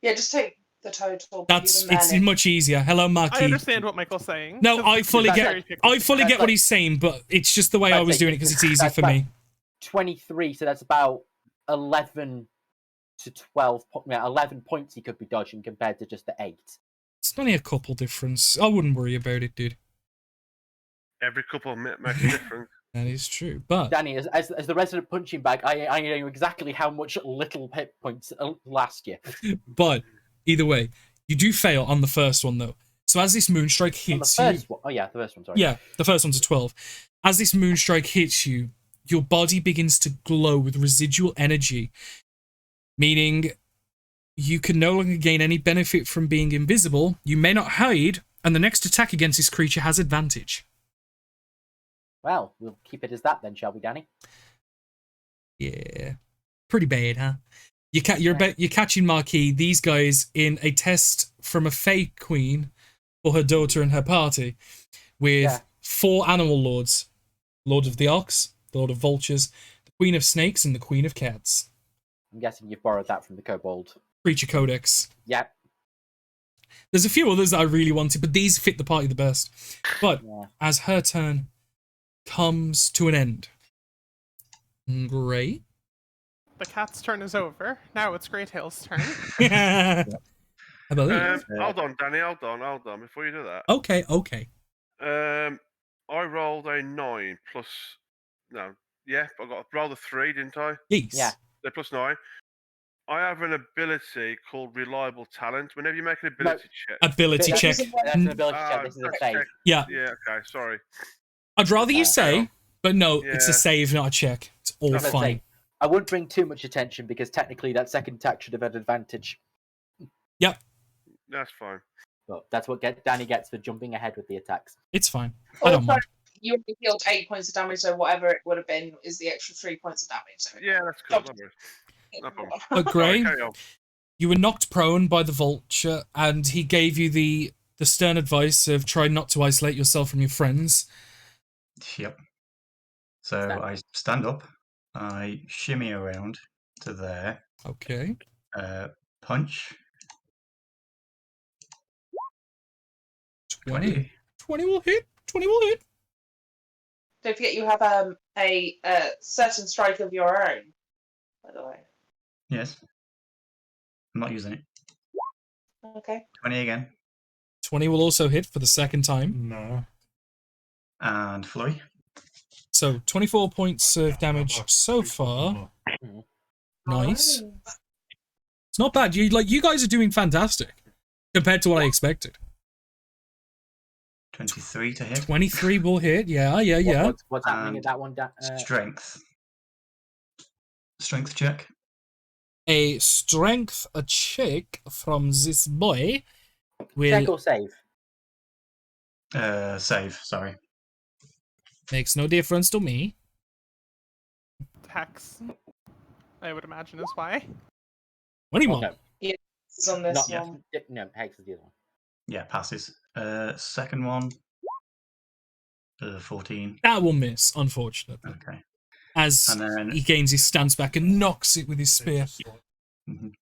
Yeah, just take the total. It's much easier. Hello, Marky. I understand what Michael's saying. No, So I fully that's get. like- I fully that's get what like- he's saying, but it's just the way I That's was like- doing it because it's easier that's for like me. 23, so that's about 11 to 12. 11 points he could be dodging compared to just the 8. It's only a couple difference. I wouldn't worry about it, dude. Every couple makes a difference. That is true, but Danny, as the resident punching bag, I know exactly how much little hit points last year. but either way, you do fail on the first one though. So as this moonstrike On the hits you, first one. Oh yeah, the first one. Sorry. yeah, the first one's a 12. As this moonstrike hits you, your body begins to glow with residual energy, meaning you can no longer gain any benefit from being invisible. You may not hide, and the next attack against this creature has advantage. Well, we'll keep it as that then, shall we, Danny? Yeah, pretty bad, huh? You're catching Marquis, these guys, in a test from a fake queen for her daughter and her party, with 4 animal lords: Lord of the Ox, the Lord of Vultures, the Queen of Snakes, and the Queen of Cats. I'm guessing you've borrowed that from the Kobold. Creature Codex. Yep. There's a few others that I really wanted, but these fit the party the best. But Yeah. as her turn comes to an end, Great. The cat's turn is over. Now it's Greytail's turn. I believe. Hold on, Danny. Hold on. Before you do that, Okay. I rolled a 9 plus. No, yeah, I got rolled a 3, didn't I? Yes. Yeah. So plus 9. I have an ability called Reliable Talent. Whenever you make an ability check. Ability That's- check. That's an ability check. This is a that's save. check. Yeah. Yeah. Okay. Sorry. I'd rather you say, but no, it's a Yeah. save, not a check. It's all Let's fine. say, I wouldn't bring too much attention because technically that second attack should have had advantage. Yep, That's fine. But that's what Danny gets for jumping ahead with the attacks. it's fine. I don't Also, mind. you only dealt 8 points of damage, so whatever it would have been is the extra 3 points of damage. So Yeah, that's cool. No worries. No problem. But Sorry, Gray, carry on. you were knocked prone by the vulture, and he gave you the stern advice of try not to isolate yourself from your friends. Yep. So I stand up, I shimmy around to there, Okay. punch. 20. 20 will hit. 20 will hit. don't forget you have a certain strike of your own, by the way. Yes. I'm not using it. Okay. 20 again. 20 will also hit for the second time. No. And flurry. So 24 points of damage so far. Nice. It's not bad. You guys are doing fantastic compared to what I expected. 23 to hit. 23 will hit. Yeah. What's happening And at that one? Strength. Strength check. A strength check from this boy will Check or save? Save, sorry. makes no difference to me. Hex, I would imagine, is why. 21. No, This is on this not one. no. Hex is the other one. Yeah, passes. Second one. 14. That will miss, unfortunately. Okay. As And then he gains his stance back and knocks it with his spear. Mhm.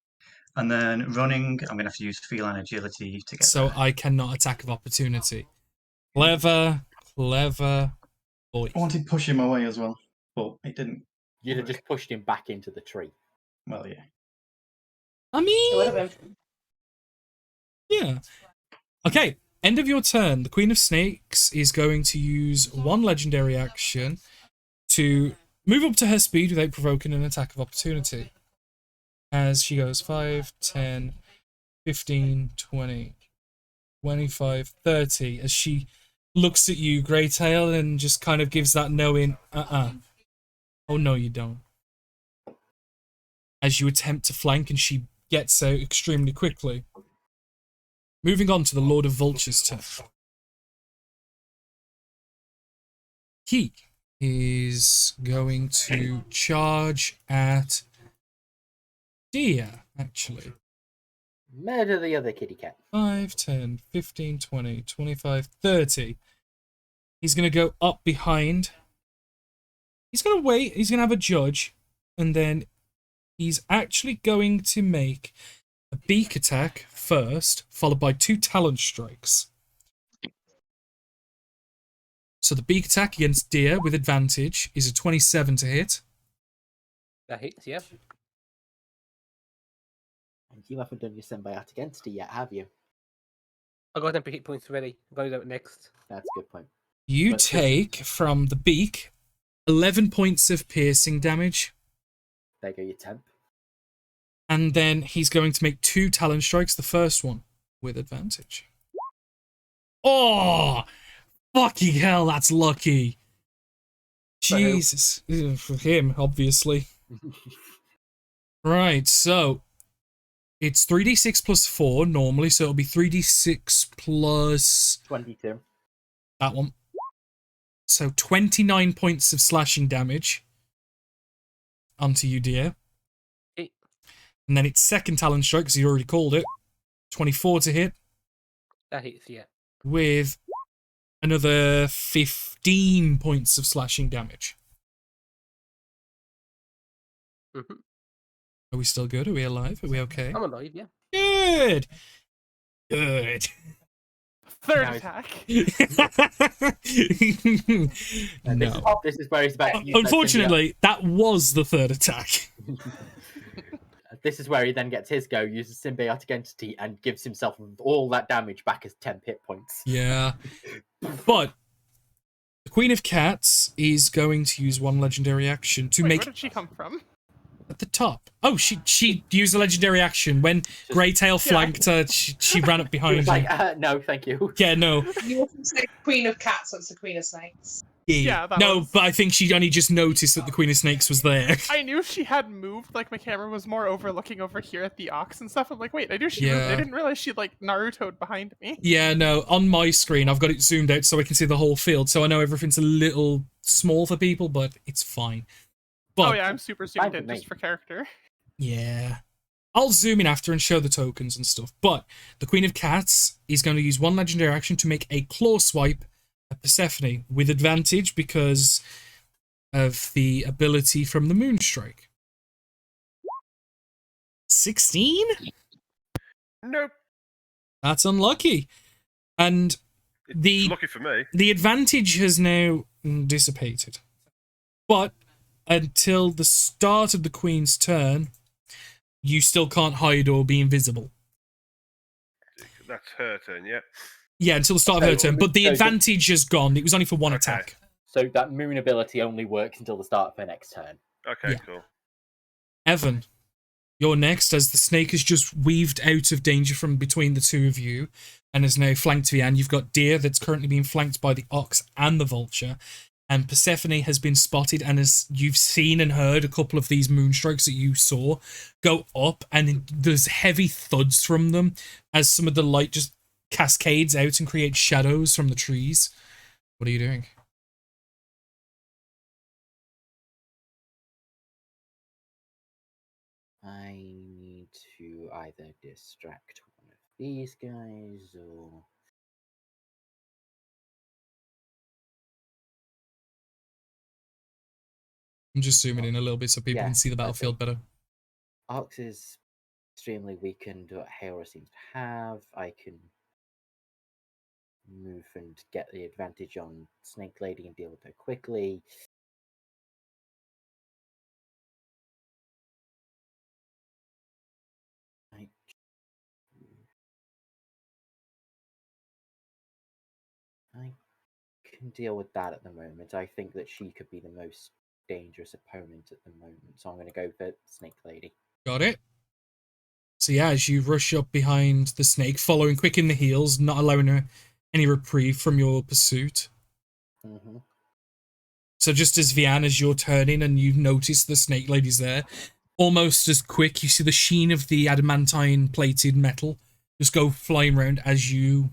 And then running, I'm going to have to use feline agility to get So there. I cannot attack of opportunity. Clever boy. I wanted to push him away as well, but it didn't. You'd have just pushed him back into the tree. Well, yeah. I It would have mean, been. yeah. Okay, end of your turn. The Queen of Snakes is going to use one legendary action to move up to her speed without provoking an attack of opportunity. As she goes 5, 10, 15, 20, 25, 30. As she looks at you, Greytail, and just kind of gives that knowing, Oh, no, you don't. As you attempt to flank and she gets out extremely quickly. Moving on to the Lord of Vulture's turn. He is going to charge at Dia, actually. Murder the other kitty cat. 5, 10, 15, 20, 25, 30. He's going to go up behind. He's going to wait. He's going to have a judge. And then he's actually going to make a beak attack first, followed by 2 talent strikes. So the beak attack against Deer with advantage is a 27 to hit. That hits, yeah. And you haven't done your symbiotic entity yet, have you? I got them hit points already. I'm going to do it next. That's a good point. You But- take from the beak 11 points of piercing damage. There go your temp. And then he's going to make 2 talent strikes, the first one with advantage. Oh! Fucking hell, that's lucky. For who? Jesus. For him, obviously. Right, so it's 3d6 plus 4 normally, so it'll be 3d6 plus 22. that one. So 29 points of slashing damage onto you, dear. Okay. And then it's second talent strike, because you already called it. 24 to hit, That hits, yeah. with another 15 points of slashing damage. Mm-hmm. Are we still good? Are we alive? Are we okay? I'm alive, yeah. Good! Good. Third Nice. attack. And No. this is where he's about to use that Unfortunately, that was the third attack. This is where he then gets his go, uses symbiotic entity, and gives himself all that damage back as 10 hit points. Yeah. But the Queen of Cats is going to use one legendary action to Wait, make where did she come from? at the top. Oh, she used a legendary action when Greytail flanked her. She ran up He behind was her. like, no, thank you. Yeah, no, You often say Queen of Cats, so it's the Queen of Snakes. Yeah, that no, was- but I think she only just noticed that the Queen of Snakes was there. I knew she had moved, like my camera was more overlooking over here at the ox and stuff. I'm like, wait, I knew she moved. Yeah. I didn't realize she like Naruto'd behind me. Yeah, no, on my screen I've got it zoomed out so I can see the whole field, so I know everything's a little small for people, but it's fine. But Oh yeah, I'm super zoomed Fine in with just me. for character. yeah. I'll zoom in after and show the tokens and stuff. But the Queen of Cats is going to use one legendary action to make a claw swipe at Persephone with advantage because of the ability from the Moonstrike. 16? Nope. That's unlucky. And It's lucky for me. the advantage has now dissipated. But until the start of the Queen's turn, you still can't hide or be invisible. That's her turn, yeah. Yeah, until the start of her So- turn. But the so the- advantage has gone. It was only for one Okay. attack. So that moon ability only works until the start of her next turn. Okay, Yeah. cool. Evan, you're next as the snake has just weaved out of danger from between the two of you and is now flanked Vian. You've got Deer that's currently being flanked by the ox and the vulture. And Persephone has been spotted, and as you've seen and heard a couple of these moonstrikes that you saw go up, and there's heavy thuds from them as some of the light just cascades out and creates shadows from the trees. What are you doing? I need to either distract one of these guys or. I'm just zooming in a little bit so people Yeah, can see the I battlefield think- better. Ox is extremely weakened, what Haora seems to have. I can move and get the advantage on Snake Lady and deal with her quickly. I I can deal with that at the moment. I think that she could be the most dangerous opponent at the moment, so I'm going to go for Snake Lady. Got it. So yeah, as you rush up behind the snake, following quick in the heels, not allowing her any reprieve from your pursuit. Mm-hmm. So just as Vian, as you're turning and you notice the snake lady's there, almost as quick. You see the sheen of the adamantine plated metal just go flying around as you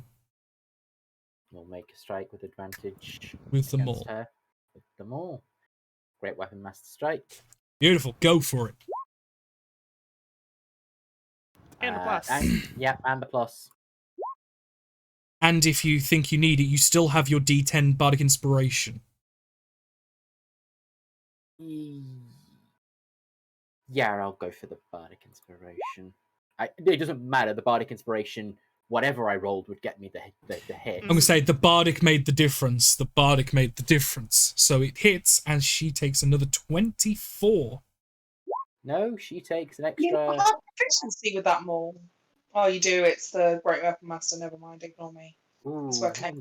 We'll make a strike with advantage with the against maul. her. With the maul. Great weapon master strike. Beautiful. Go for it. And a plus. And the plus. And if you think you need it, you still have your D10 Bardic Inspiration. Yeah, I'll go for the Bardic Inspiration. It doesn't matter. The Bardic Inspiration, whatever I rolled, would get me the hit. I'm going to say the Bardic made the difference. The Bardic made the difference. So it hits, and she takes another 24. No, she takes an You extra. have proficiency with that more. Oh, you do. It's the Great Weapon Master. Never mind. Ignore me. Ooh, It's okay.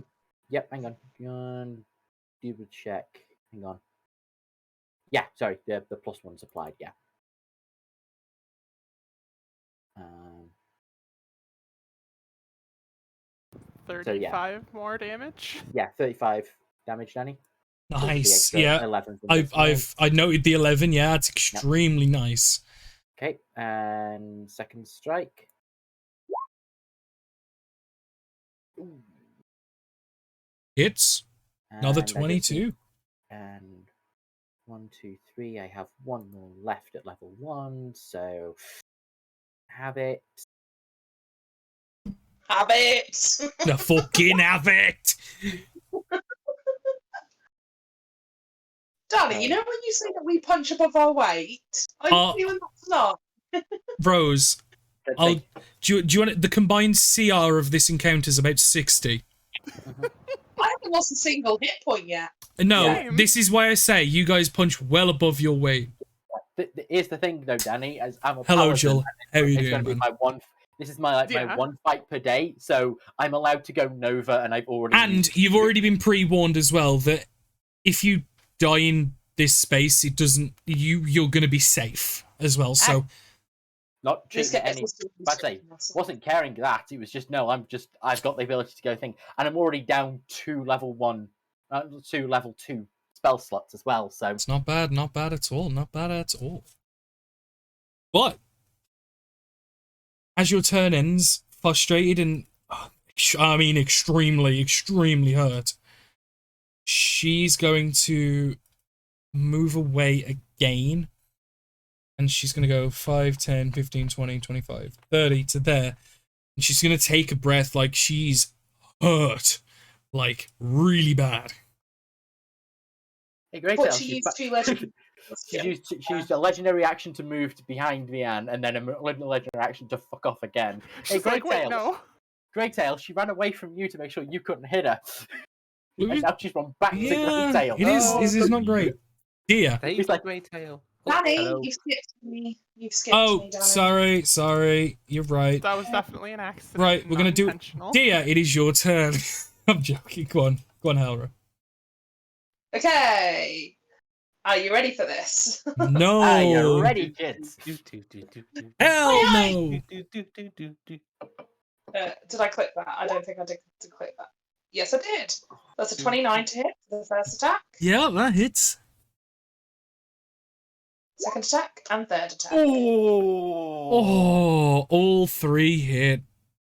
Yep, hang on. Double check. Hang on. Yeah, sorry, the plus one's applied, yeah. 35 more damage. Yeah, 35 damage, Danny. Plus the Nice. extra Yeah. 11 from this one. I noted the 11. Yeah, it's extremely nice. Okay, and second strike. Ooh. Hits. Another And I just 22. need- And 1, 2, 3. I have one more left at level 1, so have it. Have it. The fucking have it. Danny, you know when you say that we punch above our weight? Are you doing that tonight? Rose, Let's I'll. see. Do you want it? The combined CR of this encounter is about 60. I haven't lost a single hit point yet. No, Yeah. this is why I say you guys punch well above your weight. Here's the thing, though, Danny. As I'm a Hello, paladin, Jill. How are you it's doing, going to be man? my one. This is my Yeah. my one fight per day, so I'm allowed to go Nova, and I've already. And you've already been pre-warned as well that if you die in this space, it doesn't. You're going to be safe as well. So not Just treating get any. extra But I wasn't caring that. It was just no. I've got the ability to go thing, and I'm already down 2 level 1, 2 level 2 spell slots as well. So it's not bad. Not bad at all. Not bad at all. But as your turn ends, frustrated and extremely, extremely hurt, she's going to move away again. And she's going to go 5, 10, 15, 20, 25, 30 to there. And she's going to take a breath like she's hurt. Like, really bad. hey, great. But she used 2 legendary. She used a legendary action to move behind Leanne, and then a legendary action to fuck off again. Hey, She's like, wait, Greytail. no. Greytail, she ran away from you to make sure you couldn't hit her. Well, And now she's run back to Yeah, Greytail. it is not great. Dear. Thank He's you, like- Great Tail. Danny, Hello. you've skipped me. You've skipped Oh, me, Danny. sorry. You're right. That was definitely an accident. Right, we're going to do it. non-intentional. Dear, it is your turn. I'm joking. Go on, Halra. Okay. Are you ready for this? No. Ah, you're ready, kids. Hell Aye, no. Did I click that? I don't think I did click that. Yes, I did. That's a 29 to hit for the first attack, Yeah, that hits. second attack, and third attack. Oh, all 3 hit.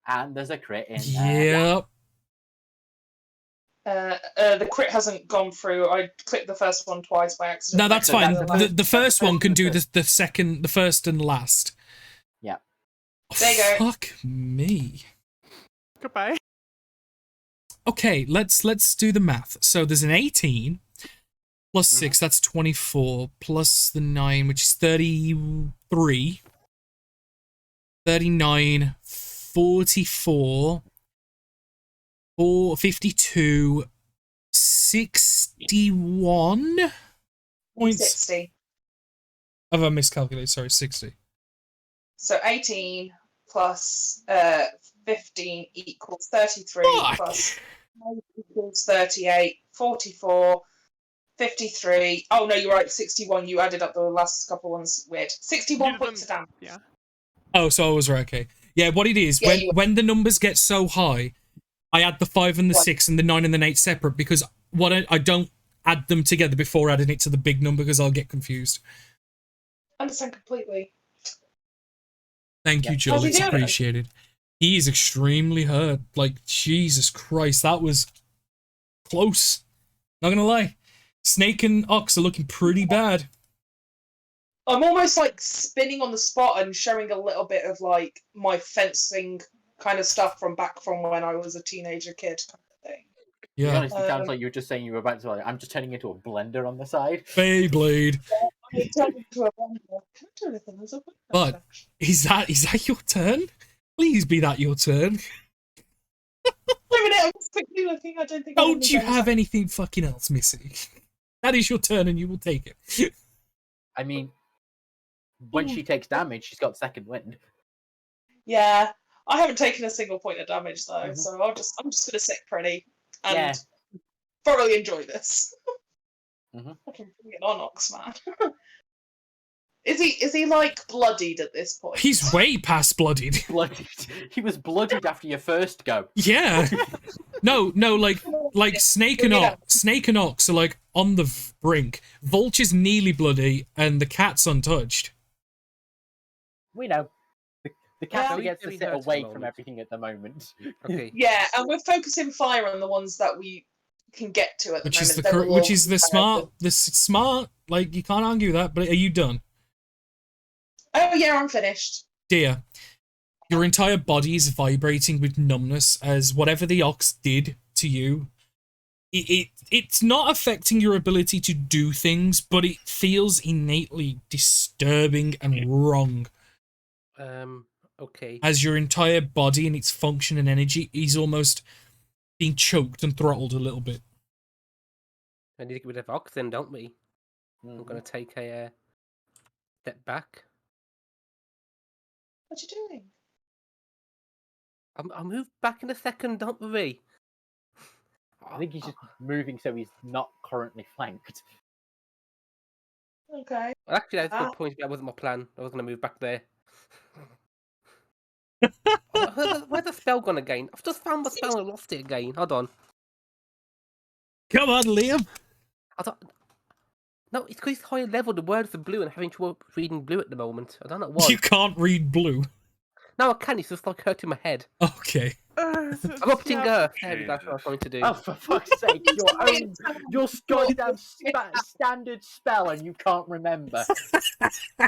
And there's a crit in there. Yep. The crit hasn't gone through. I clicked the first one twice by accident. No, that's So fine. that's The first one can do first. the first and last. Yeah. There you go. Fuck me. Goodbye. Okay, let's do the math. So there's an 18 plus 6, that's 24, plus the 9, which is 33. 39, 44, 52, 61 points. 60. Have I miscalculated? Sorry, 60. So 18 plus 15 equals 33 Fuck. plus 9 equals 38, 44, 53. Oh no, you're right. 61. You added up the last couple ones. Weird. 61 You points of didn't- damage. Yeah. Oh, so I was right. Okay. Yeah, what it is, Yeah, you- when the numbers get so high, I add the 5 and the Right. 6 and the 9 and the 8 separate because I don't add them together before adding it to the big number because I'll get confused. understand completely. Thank you, Yeah. Joel. How's he It's doing? appreciated. He is extremely hurt. Like, Jesus Christ, that was close. Not gonna lie. Snake and Ox are looking pretty bad. I'm almost like spinning on the spot and showing a little bit of like my fencing kind of stuff from back from when I was a teenager kid kind of thing. It Yeah. honestly sounds like you were just saying you were about to. Like, I'm just turning into a blender on the side. Beyblade. I turned into a blender. Can I do anything? There's a window But section. is that your turn? Please be that your turn. Wait a minute, I'm just quickly looking. I don't think. I Don't you any have anything fucking else, Missy? That is your turn and you will take it. I mean, when she takes damage, she's got second wind. Yeah, I haven't taken a single point of damage though, Mhm. so I'm just gonna sit pretty and Yeah. thoroughly enjoy this. Mhm. I can bring it on, Oxman. Is he like bloodied at this point? He's way past bloodied. Bloodied. He was bloodied after your first go. Yeah. No, like Snake and Ox are like on the brink. Vulture's nearly bloody and the cat's untouched. We know. The cat Yeah. only gets to Very sit hurt at the away from moment. everything at the moment. Okay. Yeah, and we're focusing fire on the ones that we can get to at the Which is moment. the then we'll which is the all- smart. Like, you can't argue that. But are you done, Oh yeah, I'm finished. dear? Your entire body is vibrating with numbness as whatever the Ox did to you. It's not affecting your ability to do things, but it feels innately disturbing and wrong. Okay. As your entire body and its function and energy is almost being choked and throttled a little bit. I need to get rid of Ox then, don't we? I'm Mhm. gonna take a step back. What you doing? I'll move back in a second, don't worry. I think he's just moving so he's not currently flanked. Okay. Well, actually, that's a Ah. good point. That wasn't my plan. I was gonna move back there. Where's the spell gone again? I've just found the spell and lost it again. Hold on. Come on, Liam. I don't. No, it's because it's higher level. The words are blue and having trouble reading blue at the moment. I don't know why. You can't read blue. No, I can. It's just like hurting my head. Okay. I'm opting Yeah. Earth. There we go. That's what I was going to do. Oh, for fuck's sake! Your goddamn standard spell, and you can't remember.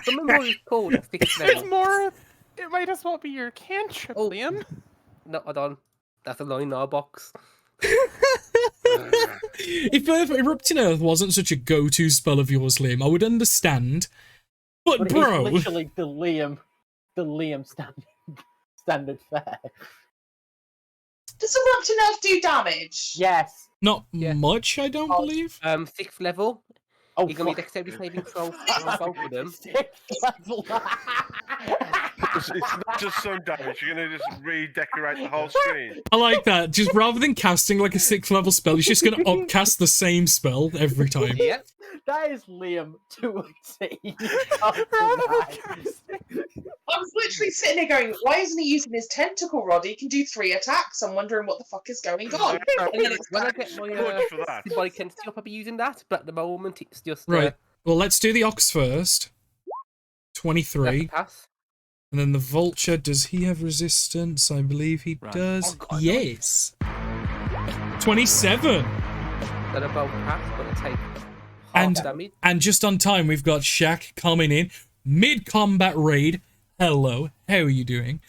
Remember what it's called? It's fixed It's level. more. It might as well be your cantrip, Oh. Liam. No, hold on. That's a line in our box. If Erupting Earth wasn't such a go-to spell of yours, Liam, I would understand. But, But bro, it's literally the Liam standard fare. Does Erupting Earth do damage? Yes. not Yeah. much, I don't believe. 6th level. Oh, You're gonna need fuck. dexterity saving throw on both of them. Sixth level. It's not just some damage. You're going to just redecorate the whole screen. I like that. Just rather than casting like a 6th level spell, he's just going to upcast the same spell every time. Yep. That is Liam to a T. You can't I was literally sitting there going, why isn't he using his tentacle rod? He can do 3 attacks. I'm wondering what the fuck is going on. And then it's When I get my Good for that. symbolic entity, I'll probably be using that. But at the moment, it's just Right. Well, let's do the Ox first. That's a 23. pass. And then the Vulture, does he have resistance? I believe he does. Oh, God, Yes. 27. Then a both pass. Gonna take half And- damage. And just on time, we've got Shaq coming in. Mid-combat raid. Hello. How are you doing?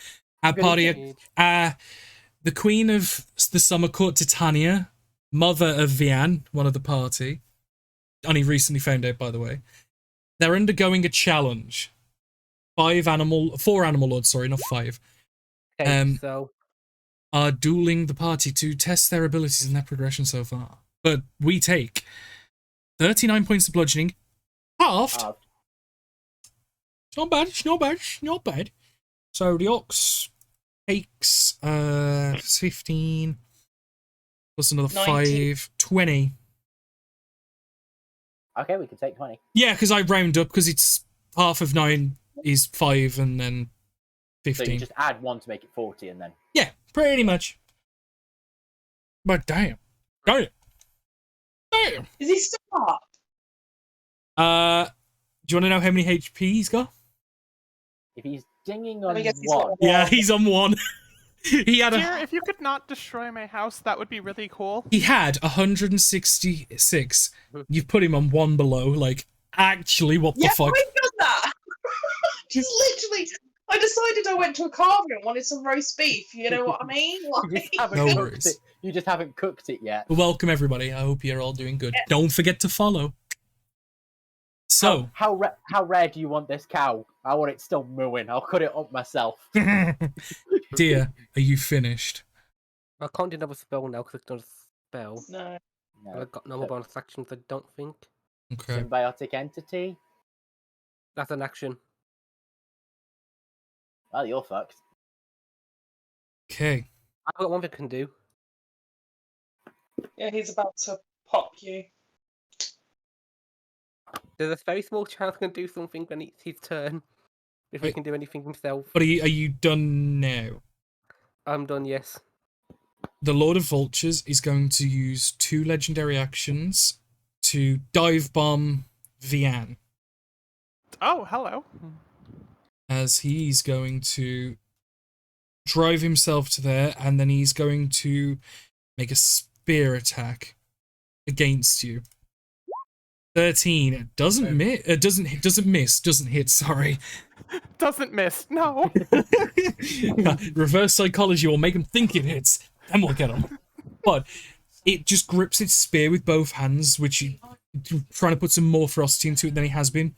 Our Good party, evening. the Queen of the Summer Court, Titania, mother of Vian, one of the party. Only recently found out, by the way. They're undergoing a challenge. 4 animal lords, sorry, not 5, Okay, so are dueling the party to test their abilities and their progression so far. But we take 39 points of bludgeoning, halved. It's not bad, it's not bad, it's not bad. So the Ox takes 15 plus another 19. 5, 20. Okay, we can take 20. Yeah, because I round up because it's half of 9 is 5 and then So 15. you just add 1 to make it 40 and then... Yeah, pretty much. But damn. Damn. Is he still up? Do you want to know how many HP he's got? If he's dinging Let on me guess, he's got one, Yeah, one. he's on 1. he had Dear, a if you could not destroy my house, that would be really cool. he had 166. You've put him on 1 below. Like, actually, what the Yeah, fuck? I've done that. Just literally, I decided I went to a carvery and wanted some roast beef. You know what I mean? you just haven't No cooked worries. it. You just haven't cooked it yet. Welcome everybody. I hope you're all doing good. Don't forget to follow. So, How rare do you want this cow? I want it still mooing. I'll cut it up myself. dear, are you finished? I can't do another spell now because it's not a spell. No. But No. I've got no more bonus actions, I don't think. Okay. Symbiotic entity. That's an action. Well, you're fucked. Okay. I've got one thing I can do. Yeah, he's about to pop you. There's a very small chance he can do something when it's his turn. If he Wait. can do anything himself. But are you done now? I'm done, yes. The Lord of Vultures is going to use 2 legendary actions to dive bomb Vian, Oh, hello. as he's going to drive himself to there, and then he's going to make a spear attack against you. 13. It doesn't miss. It doesn't miss. Doesn't hit. Sorry. Doesn't miss. No. Reverse psychology will make him think it hits, then we'll get him. But it just grips its spear with both hands, which trying to put some more ferocity into it than he has been.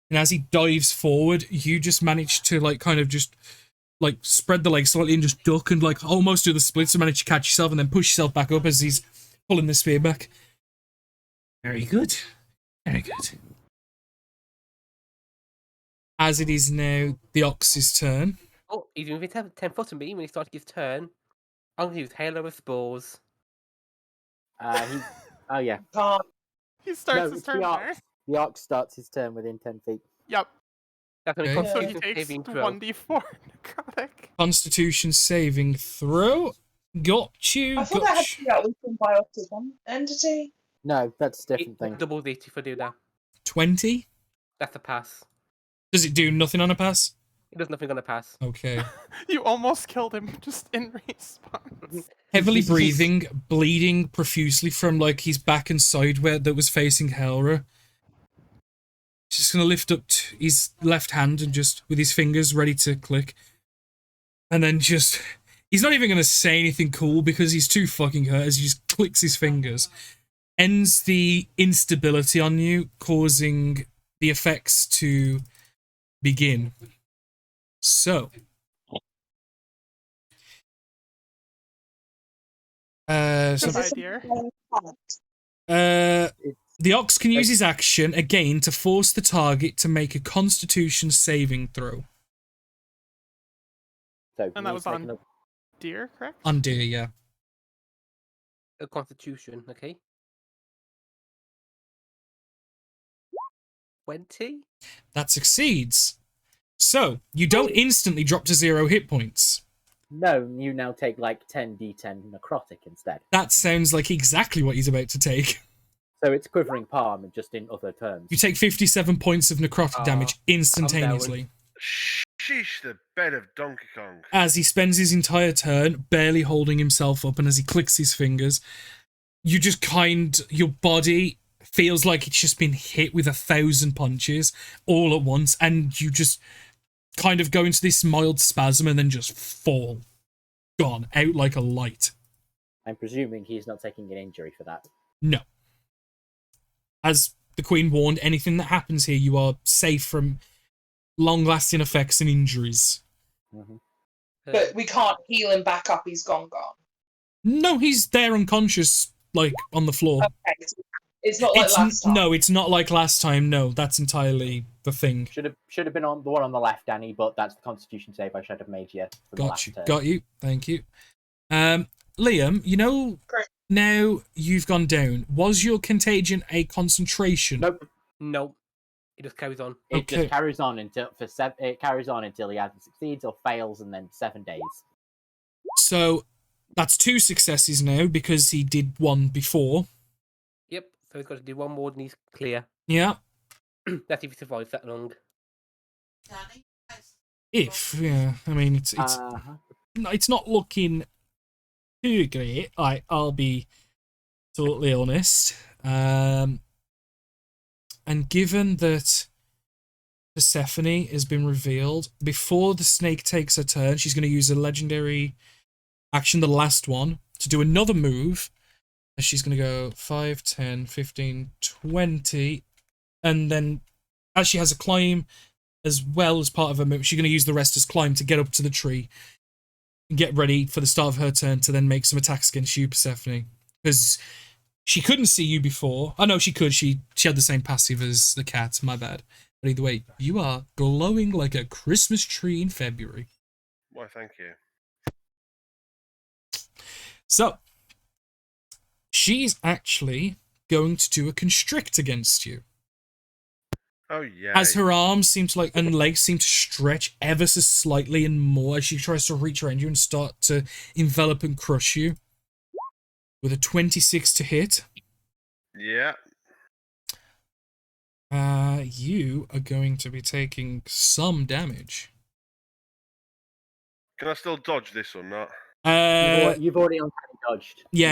And as he dives forward, you just manage to kind of just spread the legs slightly and just duck and almost do the splits and manage to catch yourself and then push yourself back up as he's pulling the spear back. Very good. Very good. As it is now the Ox's turn. Oh, he's within 10 foot of me when he started his turn. I'm going to use Halo of Spores. Oh yeah. Can't. He starts No, his it's turn the there. ox. The ox starts his turn within 10 feet. Yep. That's going to Okay. So he Constitution takes saving throw. 1d4 necrotic. Constitution saving throw. Got you. I thought I had Got to you. do that with symbiotic entity. No, that's a It different thing. doubles it if I do that. 20. That's a pass. Does it do nothing on a pass? It does nothing on a pass. Okay. You almost killed him just in response. Heavily breathing, bleeding profusely from his back and side where that was facing Helra. Just gonna lift up his left hand and just with his fingers ready to click. And then just he's not even gonna say anything cool because he's too fucking hurt as he just clicks his fingers. Ends the instability on you, causing the effects to begin. So Goodbye, dear. the Ox can use his action again to force the target to make a Constitution saving throw. So And that was he's on making a- deer, correct? On deer, yeah. A Constitution, okay. 20? That succeeds. So, you don't instantly drop to 0 hit points. No, you now take 10d10 necrotic instead. That sounds like exactly what he's about to take. So it's quivering palm, and just in other terms. You take 57 points of necrotic damage instantaneously. Sheesh, the bed of Donkey Kong. As he spends his entire turn barely holding himself up, and as he clicks his fingers, you just your body feels like it's just been hit with 1,000 punches all at once, and you just kind of go into this mild spasm and then just fall. Gone. Out like a light. I'm presuming he's not taking an injury for that. No. As the Queen warned, anything that happens here, you are safe from long-lasting effects and injuries. Mm-hmm. But we can't heal him back up. He's gone. No, he's there unconscious, on the floor. Okay. It's not like last time. No, it's not like last time. No, that's entirely the thing. Should have been on the one on the left, Danny, but that's the Constitution save I should have made you. For the last turn. Got you. Thank you. Liam, Great. now you've gone down. Was your contagion a concentration? Nope. No. It just carries on. It Okay. just carries on until he either succeeds or fails, and then 7 days. So that's 2 successes now because he did one before. Yep. So he's got to do one more and he's clear. Yeah. That's if he survives that long. If, yeah, I mean, it's not looking too great. I'll be totally honest. And given that Persephone has been revealed, before the snake takes her turn, she's going to use a legendary action, the last one, to do another move. And she's going to go 5, 10, 15, 20. And then, as she has a climb as well as part of her move, she's going to use the rest as climb to get up to the tree and get ready for the start of her turn to then make some attacks against you, Persephone. Because she couldn't see you before. I know she could. She had the same passive as the cat. My bad. But either way, you are glowing like a Christmas tree in February. Why, thank you. So, she's actually going to do a constrict against you. Oh, yeah. As her arms seem to and legs seem to stretch ever so slightly and more as she tries to reach around you and start to envelop and crush you. With a 26 to hit. Yeah. You are going to be taking some damage. Can I still dodge this or not? You've already uncanny dodged. Yeah,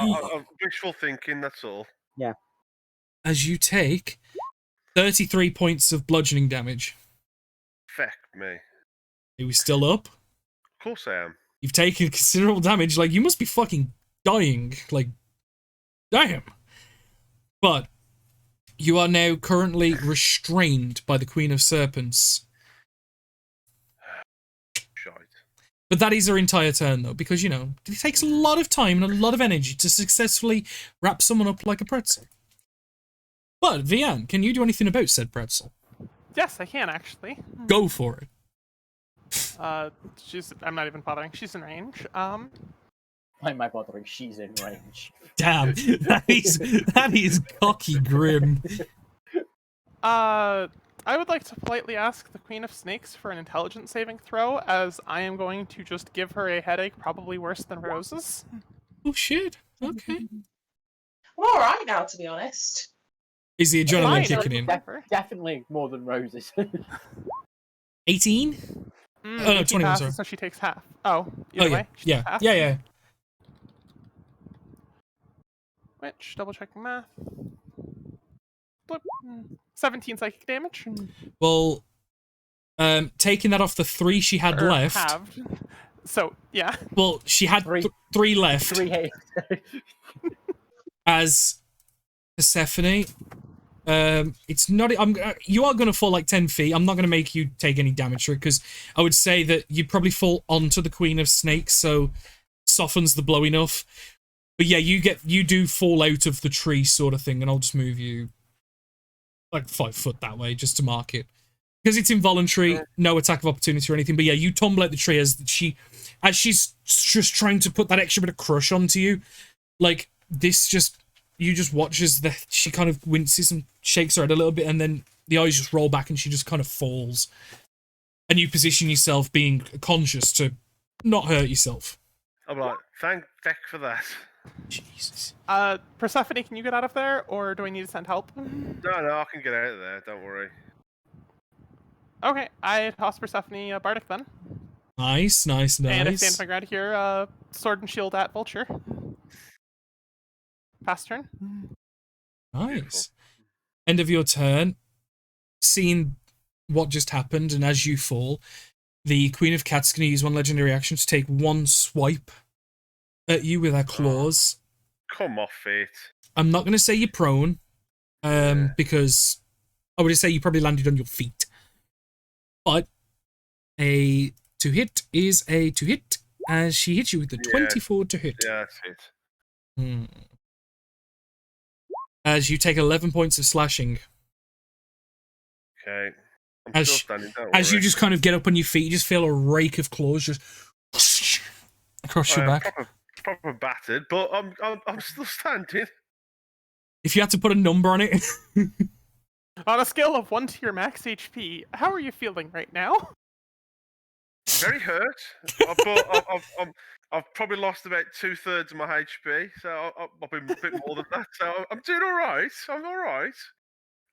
I'm wishful thinking, that's all. Yeah. As you take 33 points of bludgeoning damage. Feck me. Are we still up? Of course I am. You've taken considerable damage. Like, you must be fucking dying. Like, damn. But you are now currently restrained by the Queen of Serpents. Shite. But that is her entire turn, though, because, you know, it takes a lot of time and a lot of energy to successfully wrap someone up like a pretzel. But, Vian, can you do anything about said pretzel? Yes, I can actually. Go for it. I'm not even bothering. She's in range. Why am I bothering? She's in range. Damn, that is cocky grim. I would like to politely ask the Queen of Snakes for an intelligence saving throw, as I am going to just give her a headache, probably worse than Rose's. Oh shit. Okay. I'm all right now, to be honest. Is the adrenaline kicking in? Definitely more than Rose's. 18? Oh no, 21. Sorry. So she takes half. Oh, Oh yeah, way, she takes half. yeah. Which, double checking math. Blip. 17 psychic damage. Well, taking that off the 3 she had left. Halved. So yeah. Well, she had 3 left. 3 hits. As Persephone, it's not. You are going to fall like 10 feet. I'm not going to make you take any damage to it because I would say that you probably fall onto the Queen of Snakes, so it softens the blow enough. But yeah, you do fall out of the tree sort of thing, and I'll just move you like 5 foot that way just to mark it. Because it's involuntary, no attack of opportunity or anything. But yeah, you tumble out the tree as she's just trying to put that extra bit of crush onto you. Like, you just watch as she kind of winces and shakes her head a little bit, and then the eyes just roll back and she just kind of falls. And you position yourself being conscious to not hurt yourself. I'm like, thank Deck for that. Jesus. Persephone, can you get out of there, or do I need to send help? No, I can get out of there, don't worry. Okay, I toss Persephone a Bardic then. Nice. And I stand my ground here, sword and shield at Vulture. Pass turn. Nice. Beautiful. End of your turn. Seeing what just happened, and as you fall, the Queen of Cats going to use one legendary action to take 1 swipe at you with her claws. Come off it. I'm not going to say you're prone, because I would say you probably landed on your feet. But a 2 hit is a 2 hit, as she hits you with the 24 to hit. Yeah, that's it. As you take 11 points of slashing. Okay. I'm still standing, don't as worry. you just kind of get up on your feet, you just feel a rake of claws just across your back. Proper battered, but I'm still standing. If you had to put a number on it. On a scale of 1 to your max HP, how are you feeling right now? Very hurt. I've probably lost about 2/3 of my HP, so I've been a bit more than that. So I'm doing all right. I'm all right.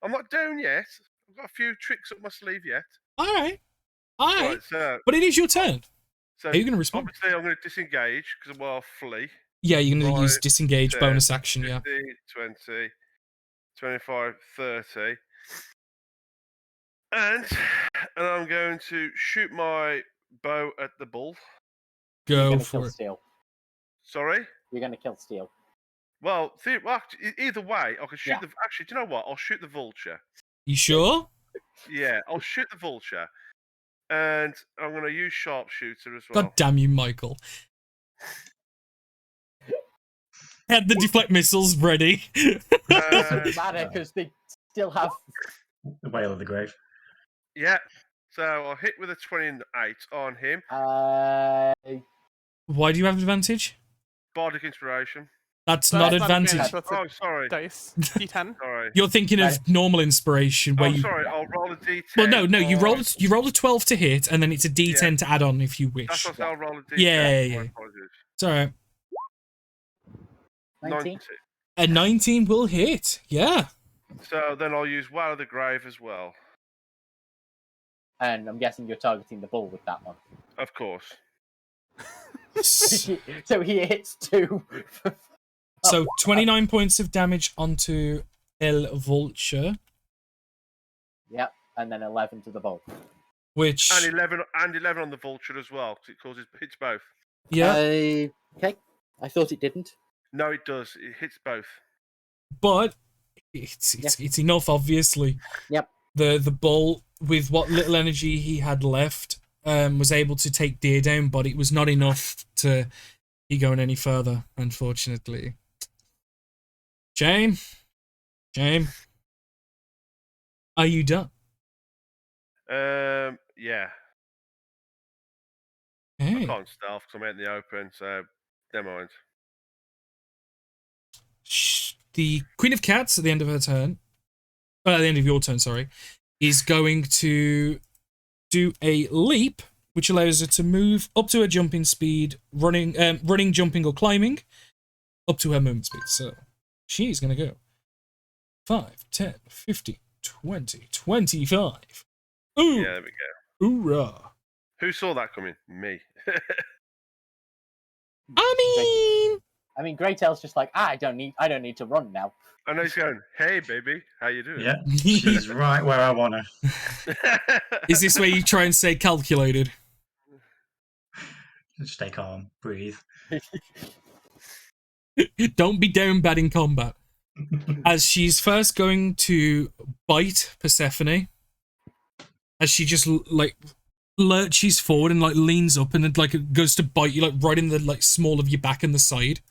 I'm not down yet. I've got a few tricks up my sleeve yet. All right. All right. Right, so But it is your turn. So Are you going to respond? obviously, I'm going to disengage because I'll flee. Yeah, you're going to use 5, disengage 10, bonus action, 15, yeah. 20, 25, 30. And I'm going to shoot my bow at the bull. You're Go gonna for kill it. Steel. Sorry? You're gonna kill Steel. Well, either way, I can shoot the... Actually, do you know what? I'll shoot the vulture. You sure? Yeah, I'll shoot the vulture. And I'm going to use sharpshooter as well. God damn you, Michael. Had the deflect missiles ready. Doesn't matter because they still have. The Whale of the Grave. Yeah. So I'll hit with a 28 on him. Why do you have advantage? Bardic Inspiration. That's not advantage. That's Oh, sorry. dice. D10. Sorry. You're thinking of normal inspiration where Oh, you. sorry. I'll roll a D10. Well, no. You or- roll a 12 to hit, and then it's a D10 to add on if you wish. That's what I'll roll a D10. Yeah. My apologies. It's all right. 19. A 19 will hit. Yeah. So then I'll use Whale of the Grave as well. And I'm guessing you're targeting the bull with that one. Of course. So he hits 2. So 29 points of damage onto El Vulture, Yep, and then 11 to the bull. which And 11 on the Vulture as well, because it hits both. yeah, Okay. I thought it didn't. No, it does. It hits both. but it's enough. Obviously, Yep. The bull with what little energy he had left was able to take Deer down, but it was not enough to be going any further. Unfortunately, Shame. Are you done? Yeah. Hey. I can't stealth because I'm out in the open, so never mind. The Queen of Cats at the end of her turn, at the end of your turn, sorry, is going to do a leap, which allows her to move up to her jumping speed, running, jumping, or climbing, up to her movement speed. So she's going to go 5, 10, 15, 20, 25. Ooh! Yeah, there we go. Hoorah! Who saw that coming? Me. I mean, Greytail's just like, I don't need to run now. I know he's going, hey, baby, how you doing? Yeah, she's right where I want her. Is this where you try and say calculated? Stay calm, breathe. Don't be down bad in combat. As she's first going to bite Persephone, as she just like lurches forward and like leans up and then like it goes to bite you like right in the like small of your back and the side.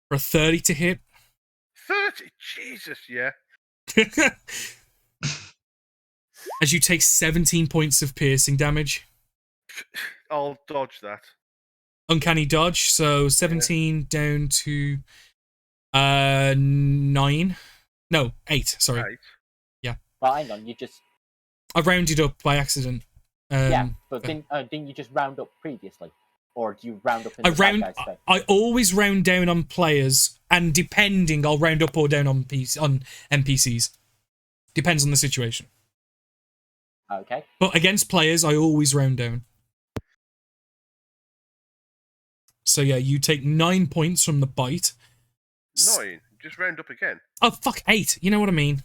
For a 30 to hit. 30? Jesus, yeah. As you take 17 points of piercing damage. I'll dodge that. Uncanny dodge, so 17 down to 9. No, 8, sorry. 8. Yeah. Well, hang on, you just... I rounded up by accident. Yeah, but didn't you just round up previously? Or do you round up in the bad guy's face? I always round down on players, and depending, I'll round up or down on NPCs. Depends on the situation. Okay. But against players, I always round down. So yeah, you take 9 points from the bite. 9? Just round up again. Oh, fuck, 8. You know what I mean?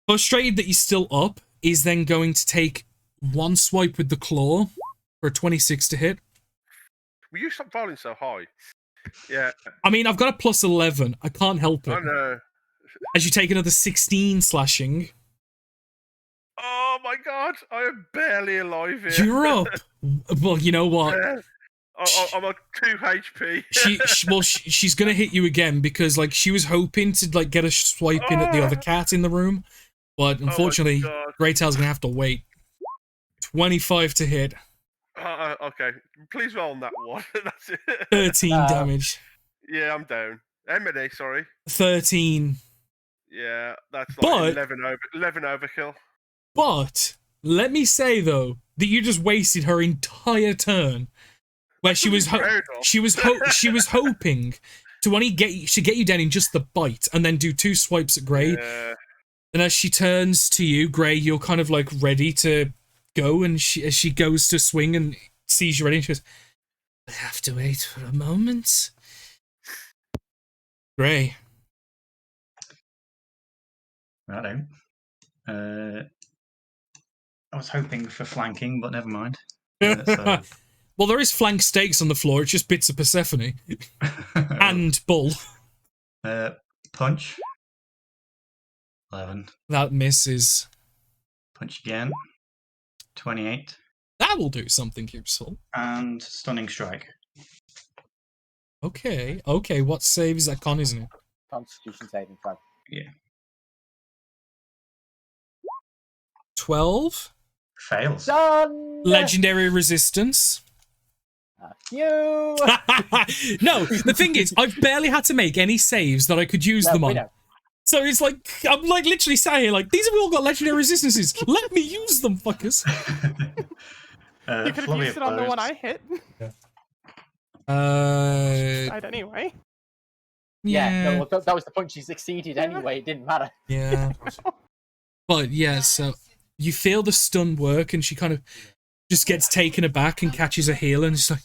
Frustrated that he's still up, is then going to take one swipe with the claw for a 26 to hit. Will you stop rolling so high? Yeah. I mean, I've got a plus 11. I can't help it. I know. As you take another 16 slashing. Oh my god, I am barely alive here. You're up. Well, you know what? I'm on 2 HP. She's gonna hit you again because like she was hoping to like get a swipe in at the other cat in the room, but unfortunately, Greytail's gonna have to wait. 25 to hit. Okay, please roll on that one. That's it. 13 damage. Yeah, I'm down. How many? Sorry. 13. Yeah, that's like 11 overkill. But let me say though that you just wasted her entire turn, where she was hoping to only get you down in just the bite, and then do 2 swipes at Grey. Yeah. And as she turns to you, Grey, you're kind of like ready to go, and as she goes to swing and sees you ready, she goes, "I have to wait for a moment." Grey. Righto. I was hoping for flanking, but never mind. So... Well, there is flank stakes on the floor. It's just bits of Persephone and Bull. Punch. 11. That misses. Punch again. 28. That will do something useful. And stunning strike. Okay. What save is that con, isn't it? Constitution saving throw. Yeah. 12. Fails. Done. Legendary resistance. You. No, the thing is, I've barely had to make any saves that I could use them on. So it's like, I'm like literally sat here like, these have all got legendary resistances. Let me use them, fuckers. You could have used it on the one I hit. Died anyway. Yeah, no, that was the punch. He succeeded anyway. It didn't matter. Yeah. But yeah, so you feel the stun work, and she kind of just gets taken aback and catches a heel, and just like,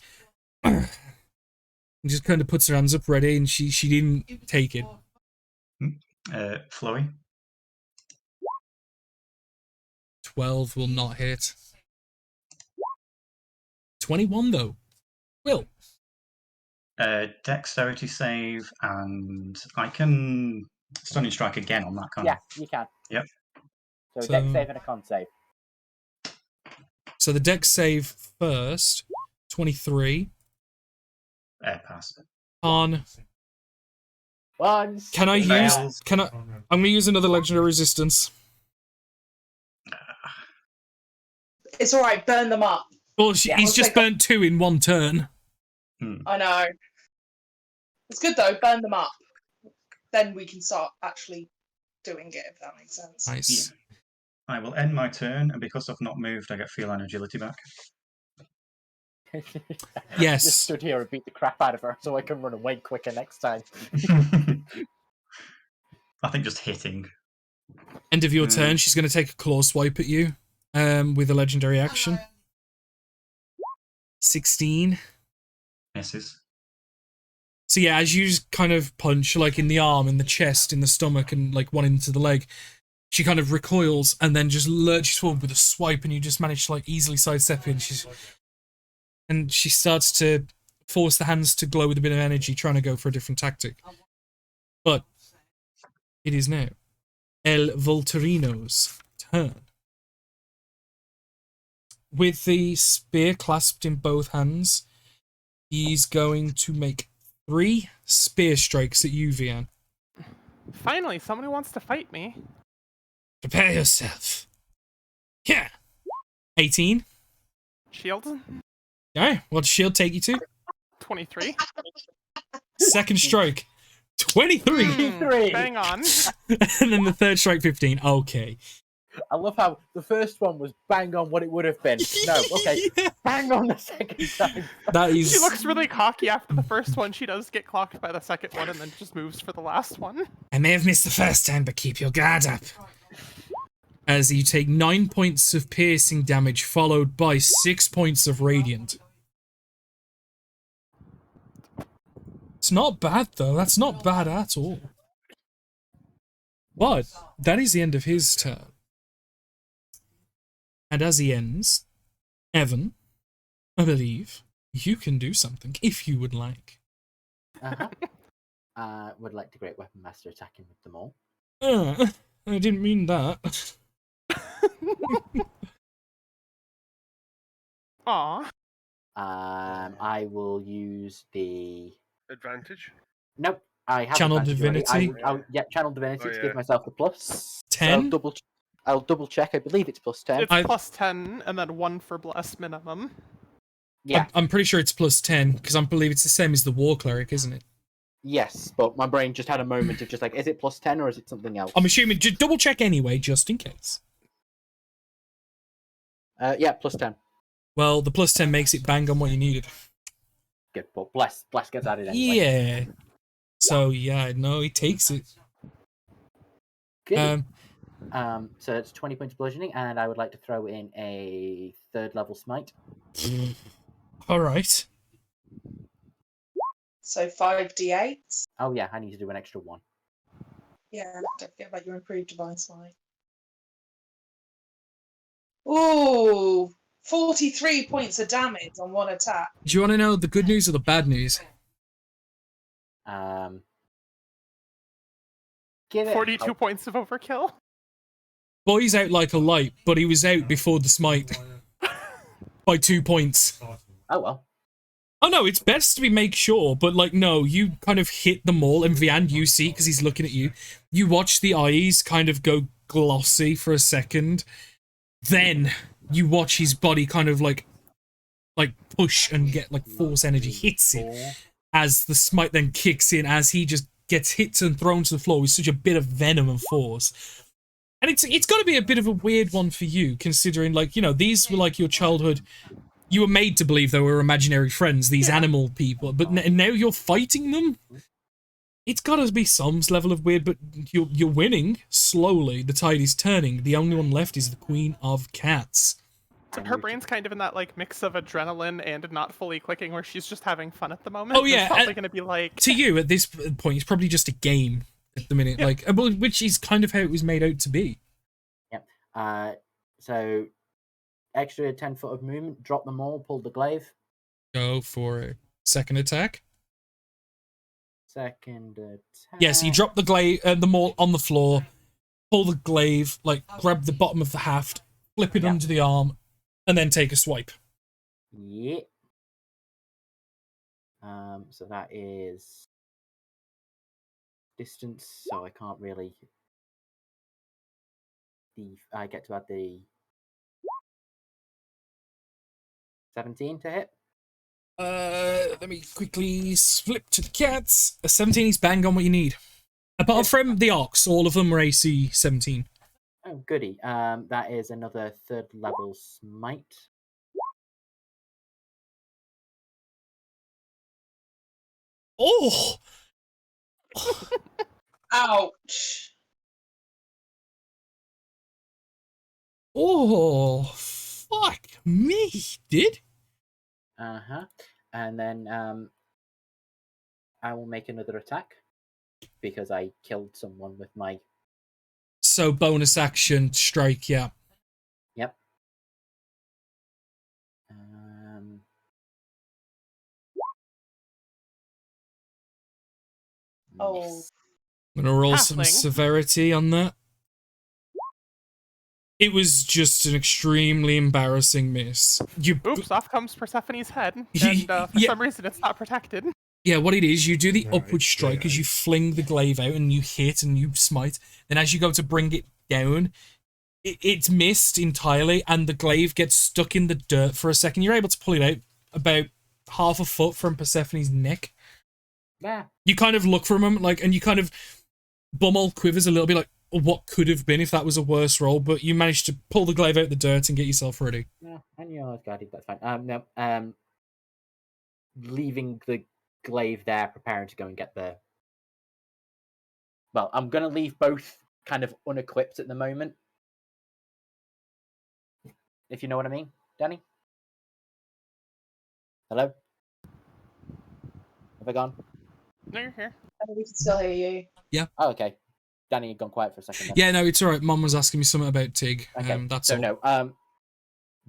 and just kind of puts her hands up ready, and she didn't take it. Flurry. 12 will not hit. 21 though. Will. Dexterity save, and I can stunning strike again on that, can't I? Yeah, you can. Yep. So dex save and a con save. So the dex save first. 23. Pass. On. Once. Can I use? Can I? I'm gonna use another legendary resistance. It's all right. Burn them up. Well, he's just burnt 2 in 1 turn. I know. It's good though. Burn them up. Then we can start actually doing it. If that makes sense. Nice. Yeah. I will end my turn, and because I've not moved, I get feline agility back. Yes. Just stood here and beat the crap out of her so I can run away quicker next time. I think just hitting. End of your turn, she's going to take a claw swipe at you with a legendary action. 16. Misses. So yeah, as you just kind of punch, like in the arm, in the chest, in the stomach, and like one into the leg, she kind of recoils and then just lurches forward with a swipe, and you just manage to like easily sidestep in. And she starts to force the hands to glow with a bit of energy, trying to go for a different tactic. But it is now El Volturino's turn. With the spear clasped in both hands, he's going to make 3 spear strikes at you, Vian. Finally, someone who wants to fight me. Prepare yourself. Yeah. 18. Shield. Alright, what does shield take you to? 23. Second strike. 23. Bang on. And then the third strike, 15. Okay. I love how the first one was bang on what it would have been. No, okay. Yeah. Bang on the second time. That is... She looks really cocky after the first one. She does get clocked by the second one and then just moves for the last one. I may have missed the first time, but keep your guard up. As you take 9 points of piercing damage, followed by 6 points of radiant. It's not bad, though. That's not bad at all. But that is the end of his turn. And as he ends, Evan, I believe you can do something if you would like. Would like to Great Weapon Master attacking with them all. I didn't mean that. Aw. I will use the Advantage. Nope. I have Channel advantage already. Divinity? Yeah, Channel Divinity to give myself the plus. 10? So I'll double check. I believe it's plus 10. It's plus 10 and then 1 for bless minimum. Yeah. I'm pretty sure it's plus 10, because I believe it's the same as the War Cleric, isn't it? Yes, but my brain just had a moment of just like, is it plus 10 or is it something else? I'm assuming, just double check anyway, just in case. Yeah, plus 10. Well, the plus 10 makes it bang on what you needed. Good, but bless gets added anyway. Yeah. So yeah, no, he takes it. Good. So it's 20 points of bludgeoning, and I would like to throw in a 3rd level smite. All right. So 5d8. Oh yeah, I need to do an extra one. Yeah, don't forget about your improved divine smite. Ooh, 43 points of damage on one attack. Do you want to know the good news or the bad news? Give it 42 points of overkill. Boy's out like a light, but he was out before the smite by 2 points. Oh well. Oh no, it's best to be make sure, but like no, you kind of hit them all, and Vian, you see because he's looking at you. You watch the eyes kind of go glossy for a second, then you watch his body kind of like push and get like force energy hits it as the smite then kicks in as he just gets hit and thrown to the floor with such a bit of venom and force. And it's got to be a bit of a weird one for you, considering, like, you know, these were like your childhood. You were made to believe they were imaginary friends, these animal people, but now you're fighting them. It's got to be some level of weird, but you're winning slowly. The tide is turning. The only one left is the Queen of Cats. So her brain's kind of in that like mix of adrenaline and not fully clicking, where she's just having fun at the moment. Oh yeah, it's probably going to be like to you at this point, it's probably just a game at the minute, like which is kind of how it was made out to be. Yep. So extra 10 foot of movement. Drop them all. Pull the glaive. Go for a second attack. Second attack. Yes, you drop the glaive, the maul on the floor. Pull the glaive, like grab the bottom of the haft, flip it under the arm, and then take a swipe. Yeah. So that is distance, so I can't really. I get to add the 17 to hit. Let me quickly flip to the cats. A 17 is bang on what you need. Apart from the Ox, all of them were AC 17. Oh, goody. That is another 3rd level smite. Oh! Ouch. Oh, fuck me, did? And then I will make another attack because I killed someone with my. So bonus action strike, yeah. Yep. Oh. I'm gonna roll some Halfling. severity on that. It was just an extremely embarrassing miss. Oops, off comes Persephone's head, and for Yeah. some reason it's not protected. Yeah, what it is, you do the upward strike as you fling the glaive out and you hit and you smite. Then as you go to bring it down, it's missed entirely and the glaive gets stuck in the dirt for a second. You're able to pull it out about half a foot from Persephone's neck. Yeah. You kind of look for a moment, like, and you kind of Bumhole quivers a little bit, like, what could have been if that was a worse roll, but you managed to pull the glaive out the dirt and get yourself ready. Yeah, and you're guarded. That's fine. No. Leaving the glaive there, preparing to go and get the. Well, I'm gonna leave both kind of unequipped at the moment. If you know what I mean, Danny. Hello. Have I gone? No, you're here. We can still hear you. Yeah. Oh, okay. Danny had gone quiet for a second. Then. Yeah, no, it's alright. Mom was asking me something about Tig. Okay. That's so all. no.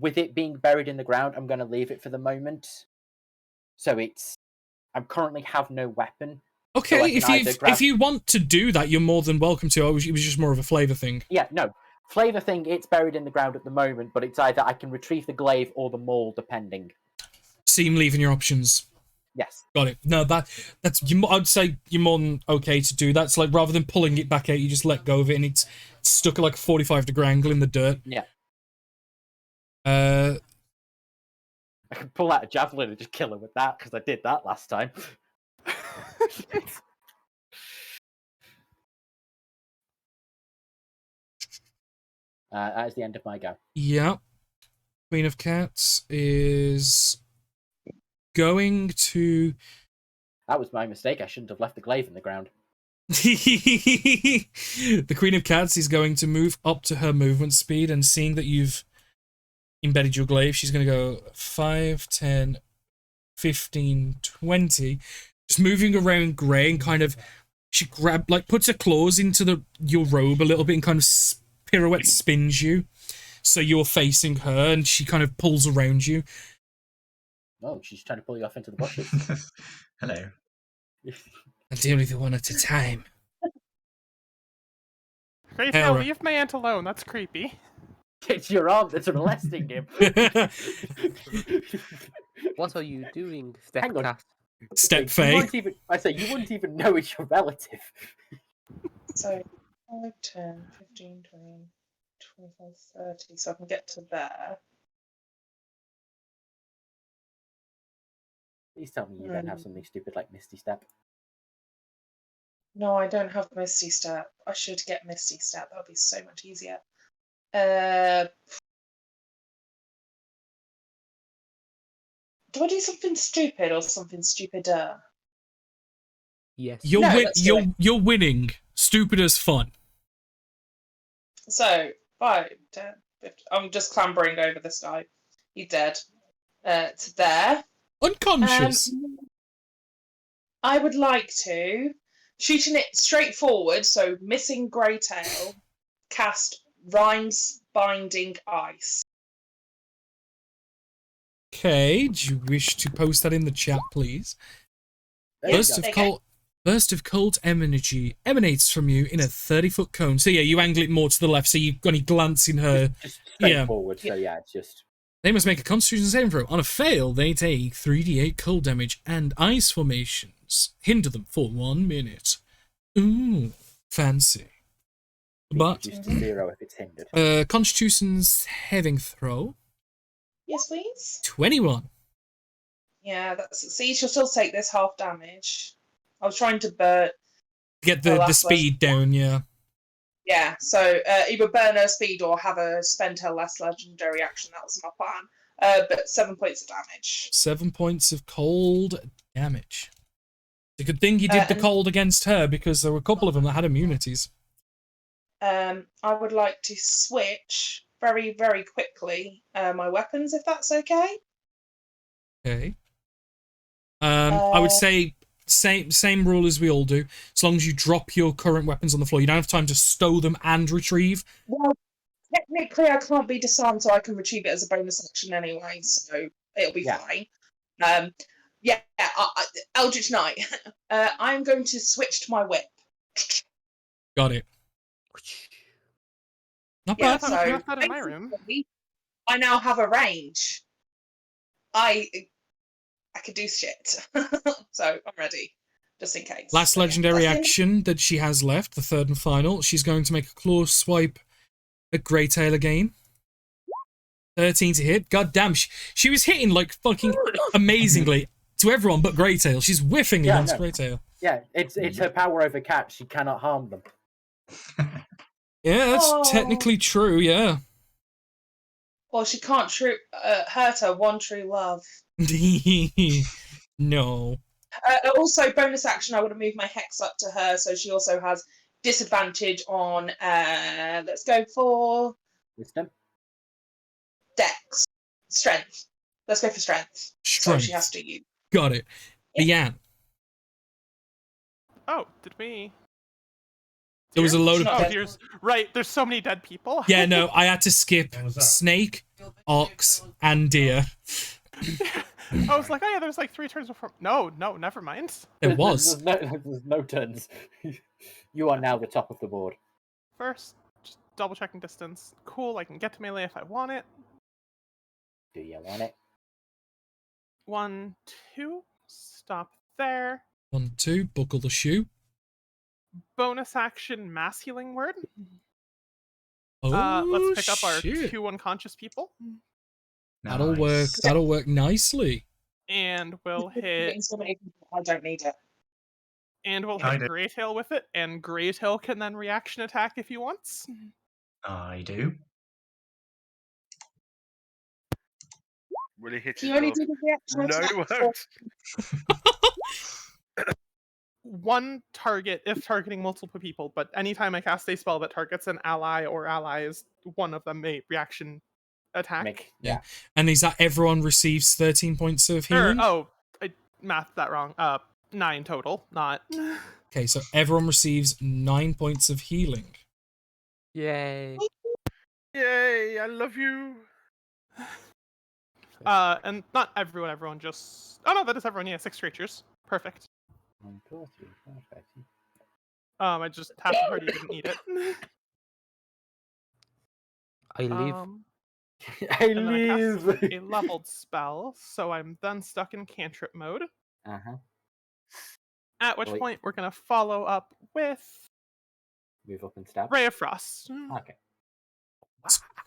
With it being buried in the ground, I'm going to leave it for the moment. So I currently have no weapon. Okay, so if you want to do that, you're more than welcome to. It was just more of a flavour thing. Yeah, no. Flavor thing, it's buried in the ground at the moment, but it's either I can retrieve the glaive or the maul, depending. Seem leaving your options. Yes. Got it. No, that's. I'd say you're more than okay to do that. It's like rather than pulling it back out, you just let go of it, and it's stuck at like a 45-degree angle in the dirt. Yeah. I can pull out a javelin and just kill him with that, because I did that last time. That is the end of my go. Yeah. Queen of Cats is going to That was my mistake. I shouldn't have left the glaive in the ground. The Queen of Cats is going to move up to her movement speed, and seeing that you've embedded your glaive, she's going to go 5, 10, 15, 20. Just moving around Grey, and kind of, she puts her claws into your robe a little bit and kind of pirouette spins you. So you're facing her, and she kind of pulls around you. Oh, she's trying to pull you off into the bushes. Hello. I'll deal with you one at a time. Graytail, Alright. leave my aunt alone. That's creepy. It's your arm that's molesting him. What are you doing, Hang on. Stepcat? Step You Faye. you wouldn't even know it's your relative. So 5, 10, 15, 20, 25, 30. So I can get to there. Please tell me you don't have something stupid like Misty Step. No, I don't have Misty Step. I should get Misty Step. That would be so much easier. Do I do something stupid or something stupider? Yes. You're No, let's do it. you're winning. Stupid as fun. So 5, 10, 15. I'm just clambering over this guy. He's dead. To there. Unconscious. I would like to, shooting it straight forward, so missing Greytail, cast Rhymes Binding Ice. Okay, do you wish to post that in the chat, please? There you Burst go. of cold energy emanates from you in a 30-foot cone. So yeah, you angle it more to the left, so you've got any glance in her. Just straight Yeah. forward, so yeah, it's just... They must make a Constitution saving throw. On a fail, they take 3d8 cold damage, and ice formations hinder them for 1 minute. Ooh, fancy. But Reduced to 0 if it's hindered. Constitution's saving throw, Yes, please. 21. Yeah, that's. See, she'll still take this half damage. I was trying to burn. Get The the last speed down, yeah. Yeah, so either burn her speed or have her spend her last legendary action. That was my plan. But 7 points of damage. 7 points of cold damage. It's a good thing you did the and- cold against her, because there were a couple of them that had immunities. I would like to switch very, very quickly my weapons, if that's okay. Okay. I would say same rule as we all do. As long as you drop your current weapons on the floor, you don't have time to stow them and retrieve. Well, technically, I can't be disarmed, so I can retrieve it as a bonus action anyway, so it'll be fine. Eldritch Knight. I'm going to switch to my whip. Got it. Not Yeah, bad. so I left that in my room. basically, I now have a range. I could do shit. So I'm ready, just in case. Last So, yeah, legendary that's it. action that she has left, the third and final. She's going to make a claw swipe at Greytail again. 13 to hit. God damn, she was hitting like fucking amazingly to everyone but Greytail. She's whiffing Yeah, against no. Greytail. Yeah, it's her power over cats. She cannot harm them. Yeah, that's Oh. technically true, yeah. Or she can't hurt her one true love. No. Also, bonus action, I would have moved my hex up to her, so she also has disadvantage on. Let's go for Wisdom. Dex, strength. Let's go for strength. So Strength. she has to use. Got it. Yeah. Leanne. Oh, did we? There was a load No. of... Oh, dears. Right, there's so many dead people. Yeah, no, I had to skip snake, ox, and deer. I was like, oh yeah, there's like 3 turns before. No, never mind. There was. There's no turns. You are now the top of the board. First, just double checking distance. Cool, I can get to melee if I want it. Do you want it? 1, 2. Stop there. 1, 2, buckle the shoe. Bonus action mass healing word. Oh, Let's pick up our shit. 2 unconscious people. That'll work. That'll work nicely. And we'll hit Getting so many people, I don't need it. and we'll I hit do. Greytail with it, and Greytail can then reaction attack if he wants. I do. Will he hit Can his you only love? do the reaction No, attack it for- won't. One target if targeting multiple people, but anytime I cast a spell that targets an ally or allies, one of them may reaction attack. Yeah. And is that everyone receives 13 points of healing? I mathed that wrong. 9 total, not. Okay, so everyone receives 9 points of healing. Yay. Yay! I love you. And not everyone. Everyone just. Oh no, that is everyone. Yeah, 6 creatures. Perfect. 1, 2, 3, 4, 5, 6. I just half the party didn't need it. I leave. I And then I leave. cast a leveled spell, so I'm then stuck in cantrip mode. Uh-huh. At which Wait. point we're gonna follow up with Move up and stab. Ray of Frost. Okay.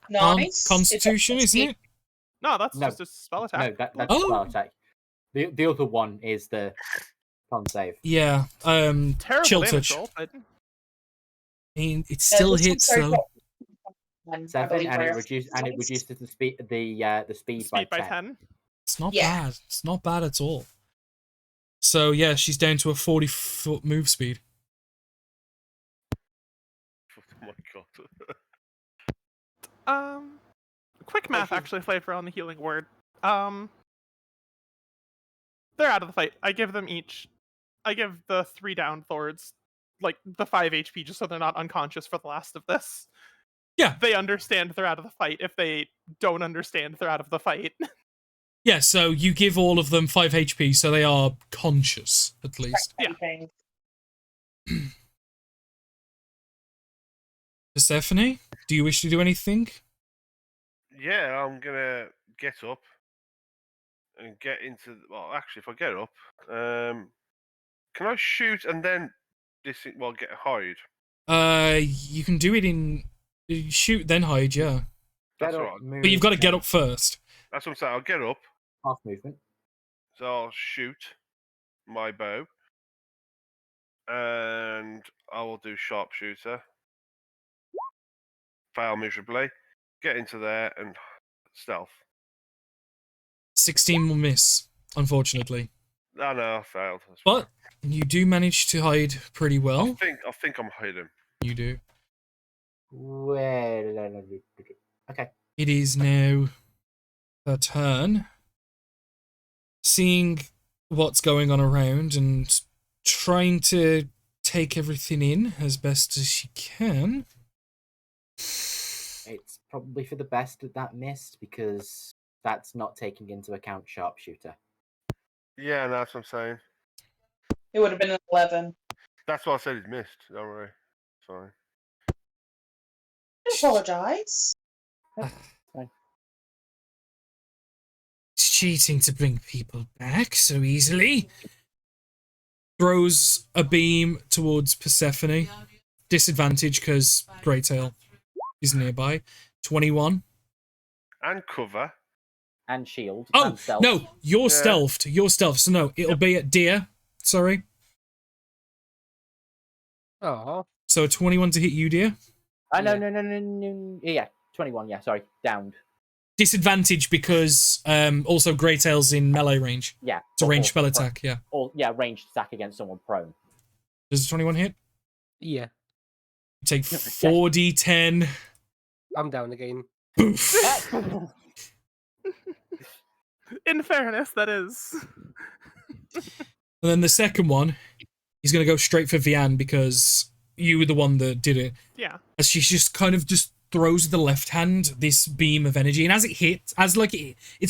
Nice. Constitution, isn't it? No, that's No. just a spell attack. No, that's Oh. spell attack. The other one is the con save. Yeah. Terrible chill damage touch. roll, but I mean, it still this hits one's very though. I 7, believe and it Rare reduces the speed speed by by 10. 10. It's not Yeah. bad. It's not bad at all. So yeah, she's down to a 40-foot move speed. Oh my god. Quick math actually flavor on the healing word. They're out of the fight. I give them each. I give the 3 down Thords like the 5 HP just so they're not unconscious for the last of this. Yeah. They understand they're out of the fight. If they don't understand they're out of the fight. Yeah, so you give all of them 5 HP, so they are conscious, at least. Yeah. Persephone, do you wish to do anything? Yeah, I'm gonna get up and get into. Well, actually, if I get up, can I shoot and then get a hide? You can do it in shoot then hide, yeah. That's Get all up, right. move, But you've got to get jump, up first. That's what I'm saying. I'll get up, half movement. so I'll shoot my bow, and I will do sharpshooter. Fail miserably. Get into there and stealth. 16 will miss, unfortunately. No, I failed. That's But you do manage to hide pretty fine. well. I think I'm hiding. You do. Well, okay. It is now her turn. Seeing what's going on around and trying to take everything in as best as she can. It's probably for the best that that missed because that's not taking into account sharpshooter. Yeah, that's what I'm saying. It would have been an 11. That's why I said he's missed. Don't worry. Sorry. I apologise. It's cheating to bring people back so easily. Throws a beam towards Persephone. Disadvantage because Greytail is nearby. 21. And cover. And shield. Oh, and stealth. no, you're Yeah. stealthed. You're stealthed. So no, it'll be at Deer. Sorry. Oh. So a 21 to hit you, Deer. No. Yeah, 21. Yeah, sorry, downed. Disadvantage because also Greytail's in melee range. Yeah, It's a but ranged spell also attack, yeah. Or yeah, ranged attack against someone prone. Does a 21 hit? Yeah. You take 4d10. I'm down again. Boof. In fairness, that is. And then the second one, he's going to go straight for Vianne because you were the one that did it. Yeah. As she just kind of just throws with the left hand this beam of energy, and as it hits, it's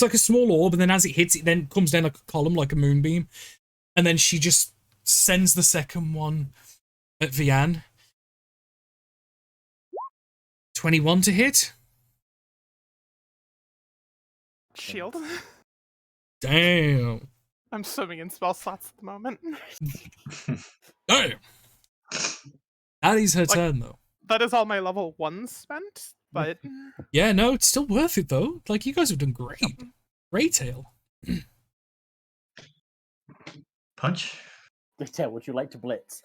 like a small orb, and then as it hits, it then comes down like a column, like a moonbeam, and then she just sends the second one at Vianne. 21 to hit. Shield. Damn. I'm swimming in spell slots at the moment. Damn. That is her turn, though. That is all my level 1 spent, but Yeah, no, it's still worth it, though. Like, you guys have done great. Greytail. Punch. Retail, would you like to blitz?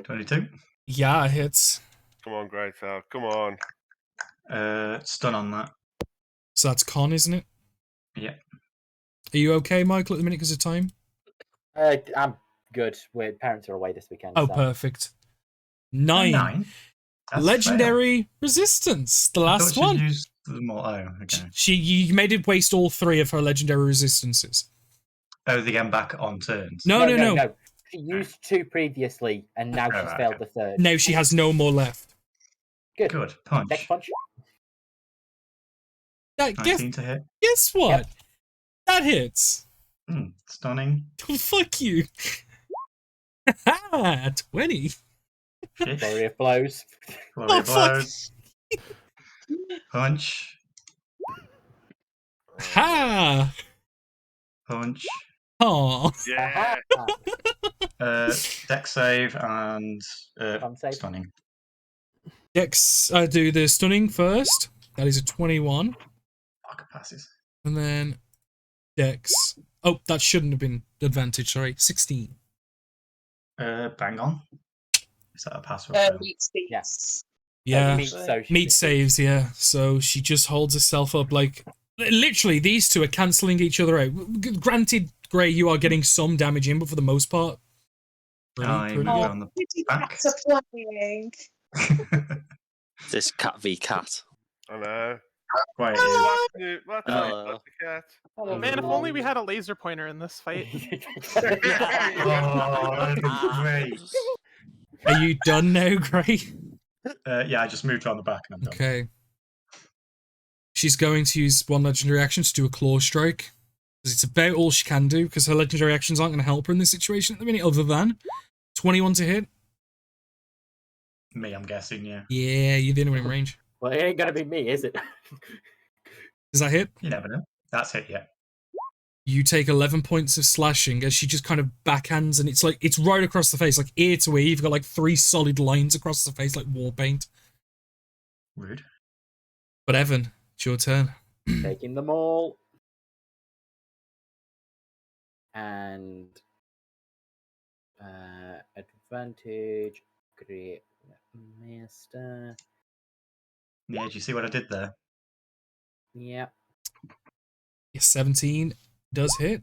22. Yeah, it hits. Come on, Greytail. Come on. Stun on that. So that's con, isn't it? Yeah. Are you okay, Michael, at the minute because of time? I'm good. Parents are away this weekend. Oh, so. perfect. 9. 9. That's Legendary resistance. The I last thought one. she'd used them all. Oh, okay. You made it waste all 3 of her legendary resistances. Oh, they get back on turns. No. She used 2 previously, and now she's failed the 3rd. No, she has no more left. Good. Punch. Next punch. 19 to hit. Guess what? Yep. That hits. Stunning. Fuck you. 20. Flurry of blows. Flurry of blows. Punch. Ha! Punch. Oh. Yeah. Dex save and Save. stunning. Dex, I do the stunning first. That is a 21. Fuck, it passes. And then Dex. Oh, that shouldn't have been advantage, sorry. 16. Bang on. Is that a pass or a fail? Meat speaks. Yeah. So Meat saves, yeah. So she just holds herself up like... Literally, these two are cancelling each other out. Granted, Grey, you are getting some damage in, but for the most part... I'm pretty gonna good. go on the back. Cats are playing. This cat v cat. I know. Quite is. That's Hello. the cat. Man, if only we had a laser pointer in this fight. Oh, that'd be great. Are you done now, Grey? Yeah, I just moved around the back and I'm done. Okay. She's going to use one legendary action to do a claw strike. Because it's about all she can do, because her legendary actions aren't going to help her in this situation at the minute, other than 21 to hit. Me, I'm guessing, yeah. Yeah, you're the only one in range. Well, it ain't gonna be me, is it? Does that hit? You never know. That's hit, yeah. You take 11 points of slashing as she just kind of backhands, and it's right across the face, like ear to ear. You've got like 3 solid lines across the face, like war paint. Rude. But Evan, it's your turn. Taking them all. And advantage. Great master. Yeah, do you see what I did there? Yep. Your 17 does hit.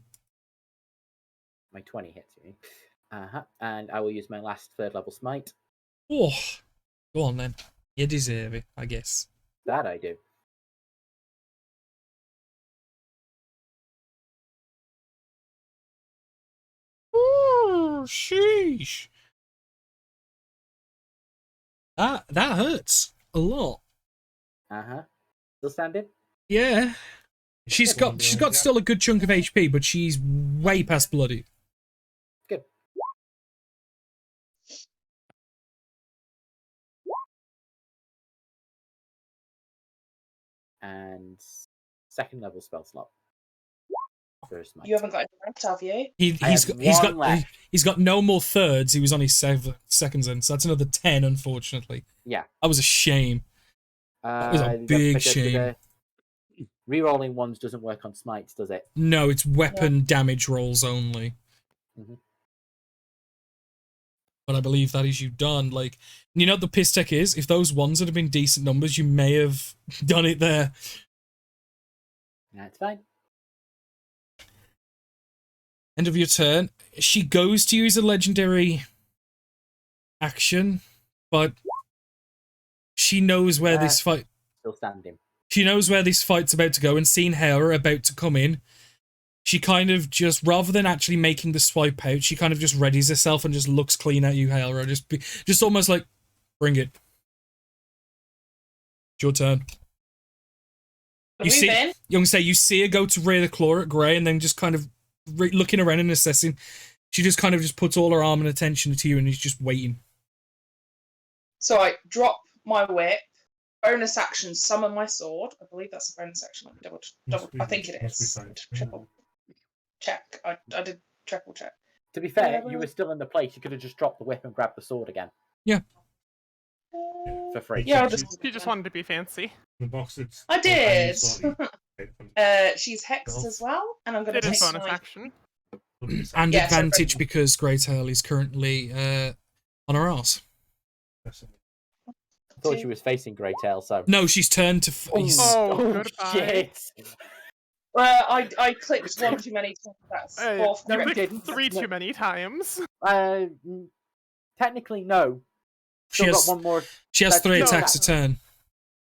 My 20 hits me. And I will use my last 3rd level smite. Oh, go on then. You deserve it, I guess. That I do. Oh, sheesh. That hurts a lot. Still standing? Yeah. She's got still a good chunk of HP, but she's way past bloody. Good. And 2nd level spell slot. First smite. You haven't got any left, have you? He's got no more thirds. He was on his seconds in, so that's another 10, unfortunately. Yeah. That was a shame. That was a big shame. Rerolling ones doesn't work on smites, does it? No, it's weapon damage rolls only. But I believe that is you done. Like, you know what the piss tech is? If those ones had been decent numbers, you may have done it there. That's fine. End of your turn. She goes to use a legendary action, but she knows where this fight... Still standing. She knows where this fight's about to go, and seeing Hera about to come in, she kind of just, rather than actually making the swipe out, she kind of just readies herself and just looks clean at you, Hera. Just almost like, bring it. It's your turn. You see her go to rear the claw at Grey, and then just kind of looking around and assessing. She just kind of just puts all her arm and attention to you, and is just waiting. So I drop my whip. Bonus action, summon my sword. I believe that's a bonus action. Let me double. I think it is. Triple check. I did triple check. To be fair, you were still in the place. You could have just dropped the whip and grabbed the sword again. Yeah. For free. Yeah, He just wanted to be fancy. I did. She's hexed as well, and I'm going to Did take his bonus my... action. And Yes, advantage because Grey Tail is currently on her arse. I thought she was facing Grey Tail, so... No, she's turned to... Oh, goodbye. Shit! I clicked one too many times. That's fourth. You No, correct. didn't. three No. too many times. Technically, no. She Still has got one more. she has that's 3 two attacks a turn.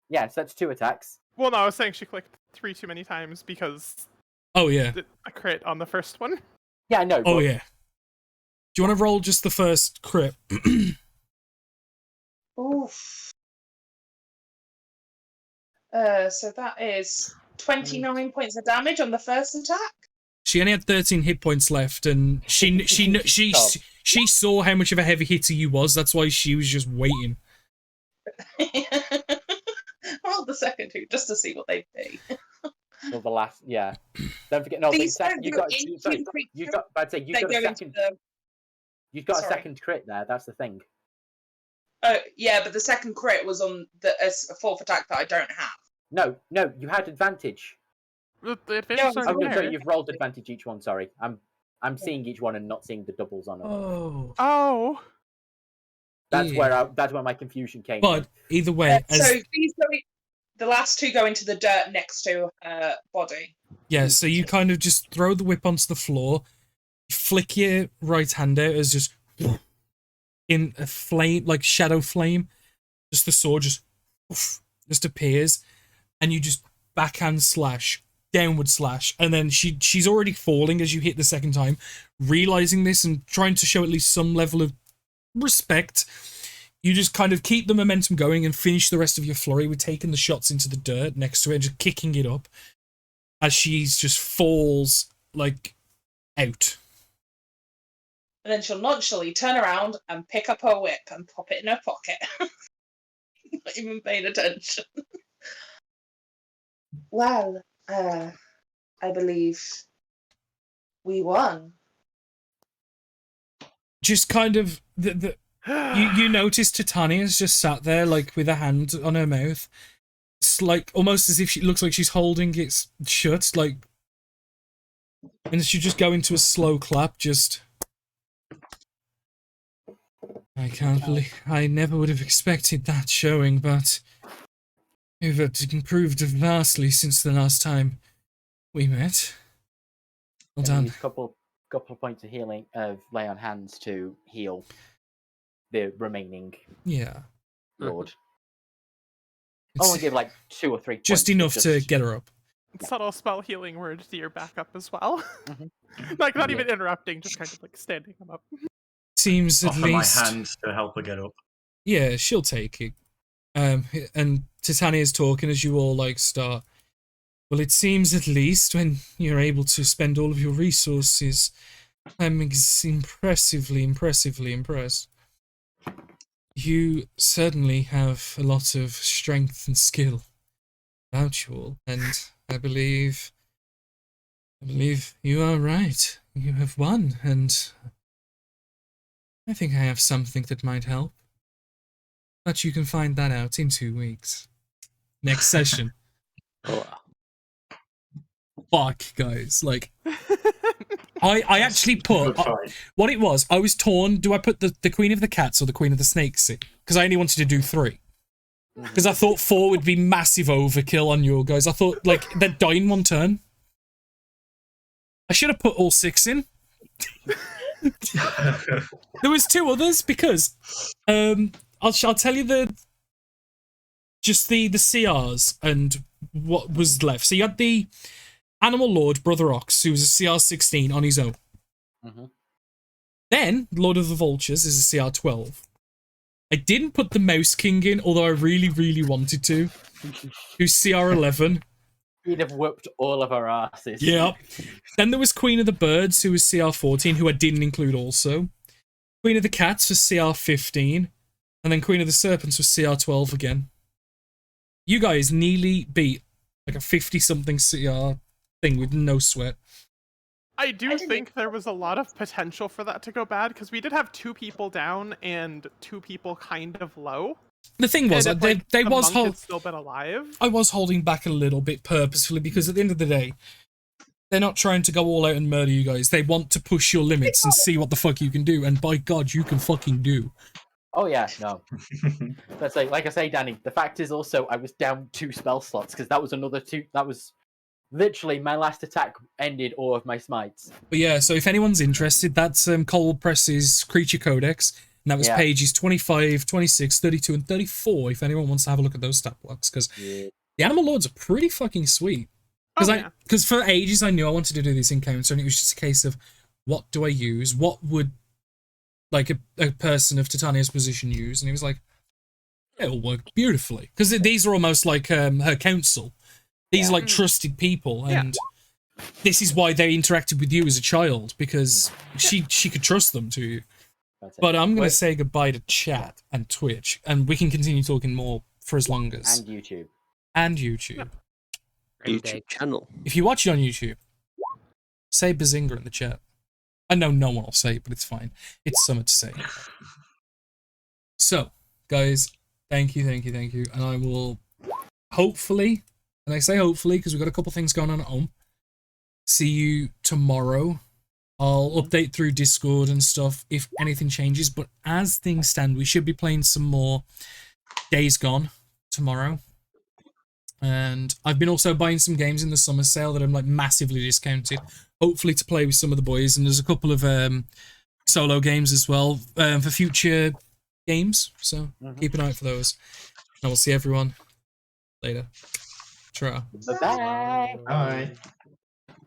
Yeah, so that's 2 attacks. Well, no, I was saying she clicked 3 too many times because Oh yeah. a crit on the first one. Yeah, I know. Oh but yeah. Do you want to roll just the first crit? Oof. So that is 29 points of damage on the first attack. She only had 13 hit points left, and she saw how much of a heavy hitter you was. That's why she was just waiting. Well, the second two, just to see what they'd be. Well, the last, yeah. Don't forget, no, These but don't you go got, into sorry, creatures, you got, I'd say you they got go a into second, the. you've got a Sorry. second crit there. That's the thing. Yeah, but the second crit was on a fourth attack that I don't have. No, you had advantage. The advantages No, aren't Oh no, there. sorry, you've rolled advantage each one. Sorry, I'm seeing each one and not seeing the doubles on it. Oh. Oh. That's yeah. where my confusion came. But either way, So these go. The last two go into the dirt next to her body. yeah. So you kind of just throw the whip onto the floor, flick your right hand out as just in a flame, like shadow flame. Just the sword just appears, and you just backhand slash, downward slash, and then she's already falling as you hit the second time. Realizing this and trying to show at least some level of respect, you just kind of keep the momentum going and finish the rest of your flurry with taking the shots into the dirt next to her, just kicking it up as she's just falls like out. And then she'll nonchalantly turn around and pick up her whip and pop it in her pocket. Not even paying attention. Well, I believe we won. Just kind of you notice Titania's just sat there like with a hand on her mouth. It's like almost as if she looks like she's holding it shut, like, and she just go into a slow clap. Just, I can't believe I never would have expected that showing, but you've improved vastly since the last time we met. Well done. Use a couple of points of healing, lay on hands to heal the remaining Yeah, lord. It's Only give like 2 or 3 points. just enough to get her up. Subtle spell healing word to your backup as well. Mhm. Like, not Yeah. even interrupting, just kind of like standing them up. Seems at Offer least. my hand to help her get up. Yeah, she'll take it. And Titania's talking as you all like start. Well, it seems at least when you're able to spend all of your resources, I'm impressively impressed. You certainly have a lot of strength and skill about you all, and I believe you are right. You have won, and I think I have something that might help. But you can find that out in 2 weeks. Next session. Fuck, guys. Like, I actually put... Good fight. what it was, I was torn. Do I put the Queen of the Cats or the Queen of the Snakes in? Because I only wanted to do 3. Because I thought 4 would be massive overkill on your guys. I thought, like, they'd die in 1 turn. I should have put all 6 in. There was 2 others because I'll tell you the CRs and what was left. So you had the Animal Lord, Brother Ox, who was a CR 16 on his own. Mm-hmm. Then Lord of the Vultures is a CR 12. I didn't put the Mouse King in, although I really wanted to. Who's CR 11. He'd have whooped all of our asses. Yeah. Then there was Queen of the Birds, who was CR 14, who I didn't include also. Queen of the Cats was CR 15. And then Queen of the Serpents was CR 12 again. You guys nearly beat like a 50-something CR thing with no sweat. I do think there was a lot of potential for that to go bad, because we did have 2 people down and 2 people kind of low. The thing was, And if, they the was monk had still been alive. I was holding back a little bit purposefully because at the end of the day, they're not trying to go all out and murder you guys. They want to push your limits and see what the fuck you can do. And by God, you can fucking do. Oh yeah, no. Like I say, Danny. The fact is also I was down 2 spell slots because that was another 2. That was Literally, my last attack ended all of my smites. But yeah, so if anyone's interested, that's Cold Press's Creature Codex. And that was pages 25, 26, 32, and 34, if anyone wants to have a look at those stat blocks. Because the Animal Lords are pretty fucking sweet. Because for ages I knew I wanted to do this encounter, and it was just a case of, what do I use? What would, like, a person of Titania's position use? And he was like, it'll work beautifully. Because these are almost like her council. These are like trusted people, and this is why they interacted with you as a child, because she could trust them to you. But I'm going to say goodbye to chat and Twitch, and we can continue talking more for as long as... And YouTube. And YouTube. YouTube channel. If you watch it on YouTube, say Bazinga in the chat. I know no one will say it, but it's fine. It's something to say. So, guys, thank you. And I will hopefully, and I say hopefully because we've got a couple things going on at home, see you tomorrow. I'll update through Discord and stuff if anything changes, but as things stand, we should be playing some more Days Gone tomorrow. And I've been also buying some games in the summer sale that I'm like massively discounted, hopefully to play with some of the boys. And there's a couple of solo games as well for future games, so keep an eye out for those. And we'll see everyone later. Ciao. Bye-bye. Bye.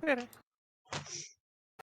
Later.